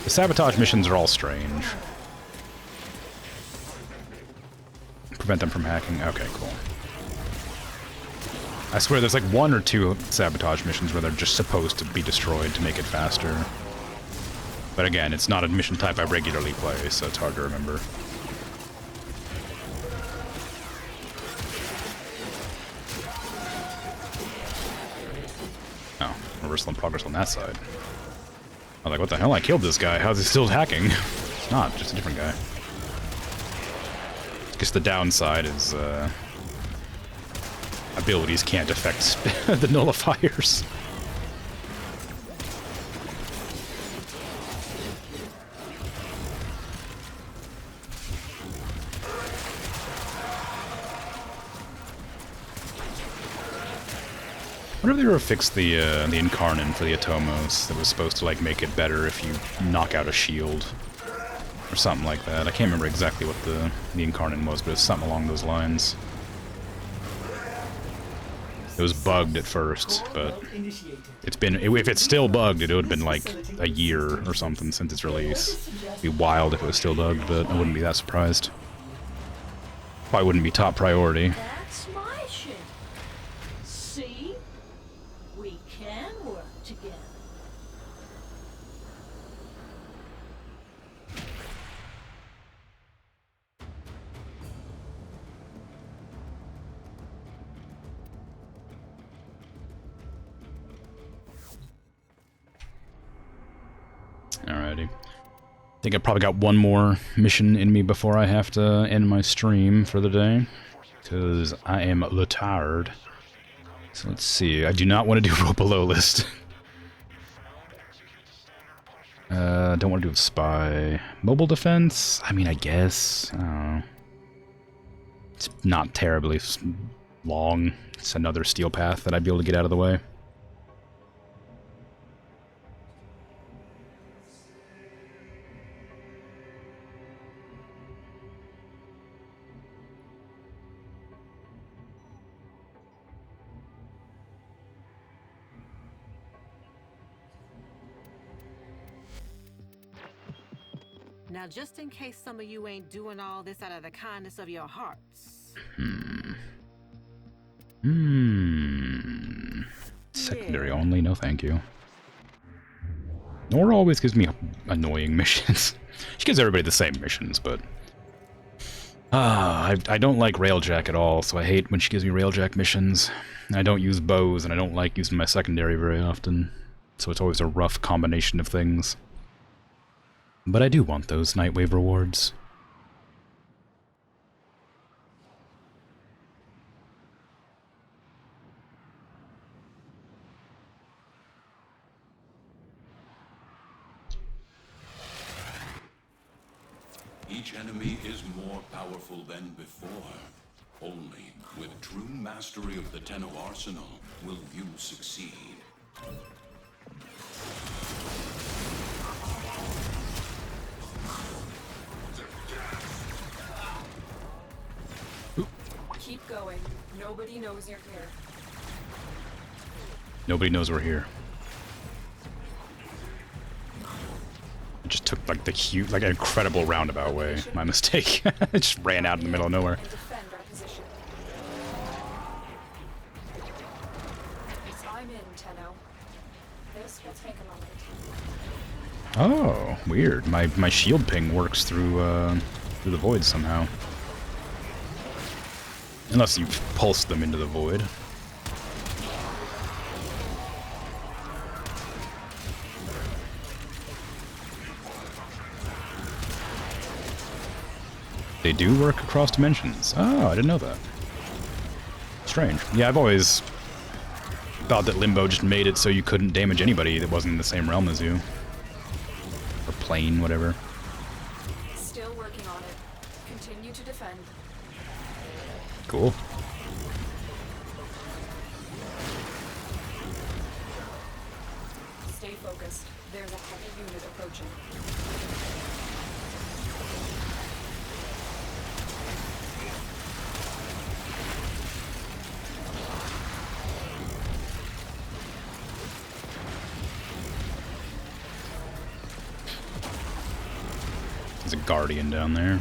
The sabotage missions are all strange. Prevent them from hacking? Okay, cool. I swear there's like one or two sabotage missions where they're just supposed to be destroyed to make it faster. But again, it's not a mission type I regularly play, so it's hard to remember. Oh, reversal in progress on that side. I was like, what the hell? I killed this guy. How's he still hacking? It's not, just a different guy. I guess the downside is, abilities can't affect the nullifiers. I wonder if they ever fixed the Incarnon for the Atomos that was supposed to like make it better if you knock out a shield or something like that. I can't remember exactly what the Incarnon was, but it's something along those lines. It was bugged at first, but Core initiated. it's been, if it's still bugged, it would have been like a year or something since its release. It'd be wild if it was still bugged, but I wouldn't be that surprised. Probably wouldn't be top priority. That's my ship. See? We can work together. Alrighty. I think I probably got one more mission in me before I have to end my stream for the day. Because I am tired. So let's see. I do not want to do roll below list. Don't want to do spy. Mobile defense? I mean, I guess. I don't know. It's not terribly long. It's another steel path that I'd be able to get out of the way. Now, just in case some of you ain't doing all this out of the kindness of your hearts. Secondary only? No, thank you. Nora always gives me annoying missions. She gives everybody the same missions, but... I don't like Railjack at all, so I hate when she gives me Railjack missions. I don't use bows, and I don't like using my secondary very often. So it's always a rough combination of things. But I do want those Nightwave rewards. Each enemy is more powerful than before. Only with true mastery of the Tenno arsenal will you succeed. Keep going. Nobody knows you're here. Nobody knows we're here. I just took like the huge, like an incredible roundabout way. My mistake. I just ran out in the middle of nowhere. And defend our position. I'm in, Tenno. This will take a moment. Oh, weird. My shield ping works through the void somehow. Unless you've pulsed them into the void. They do work across dimensions. Oh, I didn't know that. Strange. Yeah, I've always thought that Limbo just made it so you couldn't damage anybody that wasn't in the same realm as you. Or plane, whatever. Still working on it. Continue to defend. Cool. Stay focused. There's a heavy unit approaching. There's a guardian down there.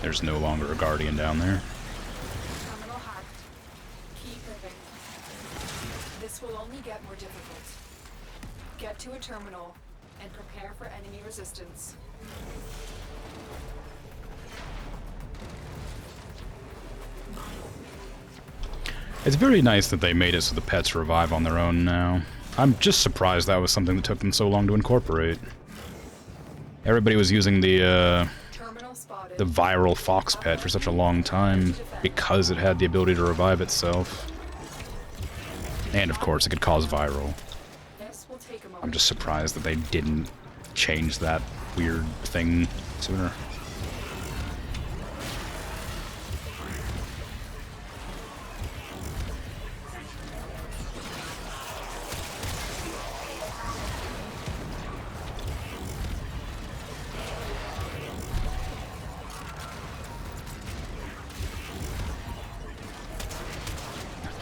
There's no longer a guardian down there. Terminal hacked. Keep moving. This will only get more difficult. Get to a terminal and prepare for enemy resistance. It's very nice that they made it so the pets revive on their own now. I'm just surprised that was something that took them so long to incorporate. Everybody was using the viral fox pet for such a long time because it had the ability to revive itself. And of course it could cause viral. I'm just surprised that they didn't change that weird thing sooner.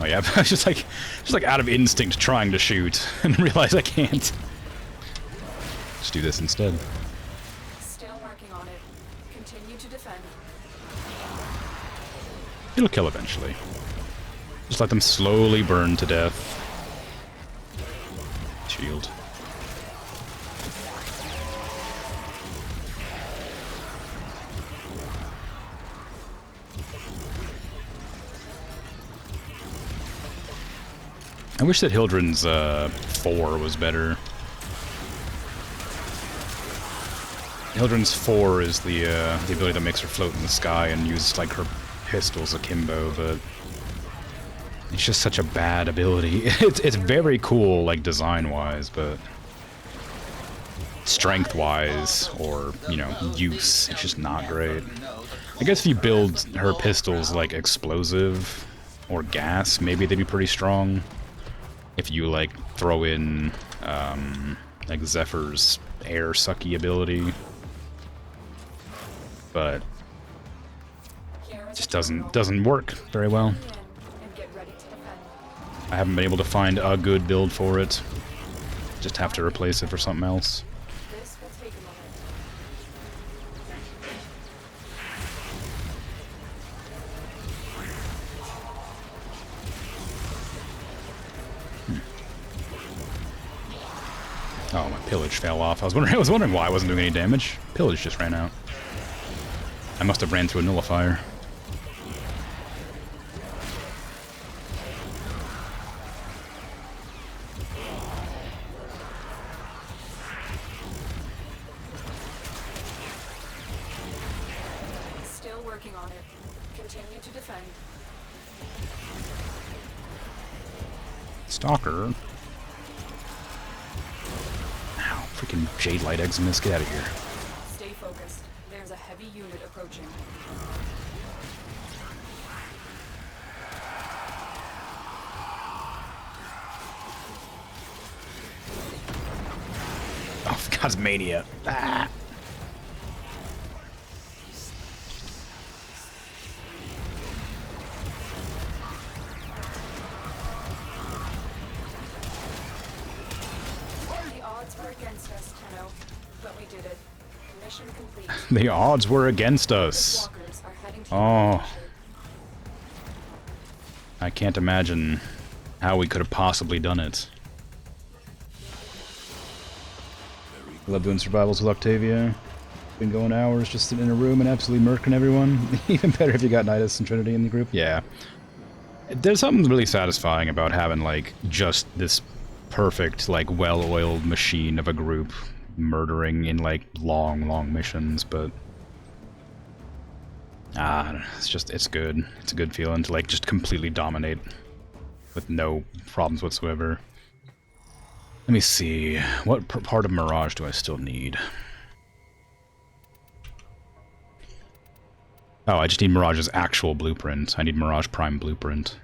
yeah, I was just like out of instinct trying to shoot and realize I can't. Just do this instead. Still working on it. Continue to defend. It'll kill eventually. Just let them slowly burn to death. Shield. I wish that Hildren's 4 was better. Hildren's 4 is the ability that makes her float in the sky and use like her pistols akimbo, but it's just such a bad ability. It's very cool, like design-wise, but strength-wise or use, it's just not great. I guess if you build her pistols like explosive or gas, maybe they'd be pretty strong. If you like throw in like Zephyr's air sucky ability, but it just doesn't work very well. I haven't been able to find a good build for it. Just have to replace it for something else. This will take a moment. Oh, my pillage fell off. I was wondering why I wasn't doing any damage. Pillage just ran out. I must have ran through a nullifier. Still working on it. Continue to defend. Stalker. Ow, freaking Jade Light Eximus, get out of here. Stay focused. There's a heavy unit approaching. Oh, God's Mania. Ah. The odds were against us, Tenno, but we did it. Mission complete. The odds were against us. Walkers are heading to Oh. I can't imagine how we could have possibly done it. Love doing survivals with Octavia. Been going hours just sitting in a room and absolutely murking everyone. Even better if you got Nidus and Trinity in the group. Yeah. There's something really satisfying about having, like, just this perfect, like, well-oiled machine of a group murdering in, like, long missions, but... it's good. It's a good feeling to, like, just completely dominate with no problems whatsoever. Let me see. What part of Mirage do I still need? Oh, I just need Mirage's actual blueprint. I need Mirage Prime blueprint.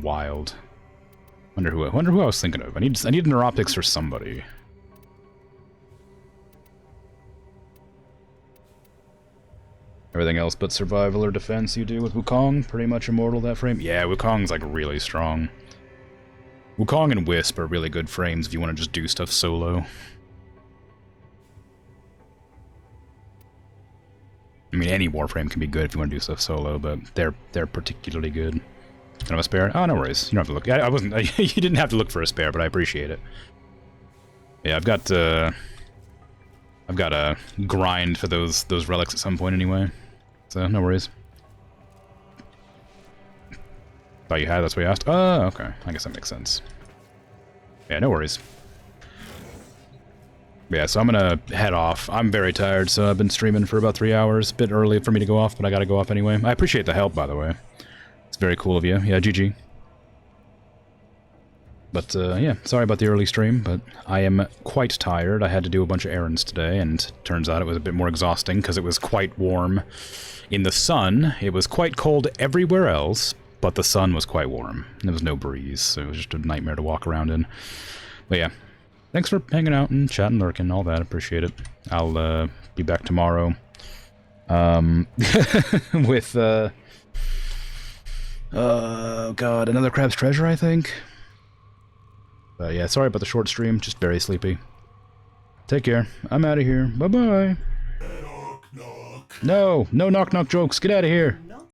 Wild. Wonder who I was thinking of. I need neuroptics for somebody. Everything else but survival or defense you do with Wukong, pretty much immortal that frame. Yeah, Wukong's like really strong. Wukong and Wisp are really good frames if you want to just do stuff solo. I mean, any Warframe can be good if you want to do stuff solo, but they're particularly good. Don't have a spare? Oh, no worries. You don't have to look. I wasn't. You didn't have to look for a spare, but I appreciate it. Yeah, I've got a grind for those relics at some point anyway, so no worries. Thought you had. That's what you asked. Oh, okay. I guess that makes sense. Yeah, no worries. Yeah, so I'm gonna head off. I'm very tired, so I've been streaming for about 3 hours. Bit early for me to go off, but I gotta go off anyway. I appreciate the help, by the way. It's very cool of you. Yeah, GG. But, yeah, sorry about the early stream, but I am quite tired. I had to do a bunch of errands today, and turns out it was a bit more exhausting because it was quite warm in the sun. It was quite cold everywhere else, but the sun was quite warm. There was no breeze, so it was just a nightmare to walk around in. But yeah, thanks for hanging out and chatting, lurking, all that. Appreciate it. I'll be back tomorrow. With, oh god, another Crab's Treasure, I think? Yeah, sorry about the short stream, just very sleepy. Take care. I'm out of here. Bye-bye. Knock, knock. No, no knock-knock jokes. Get out of here.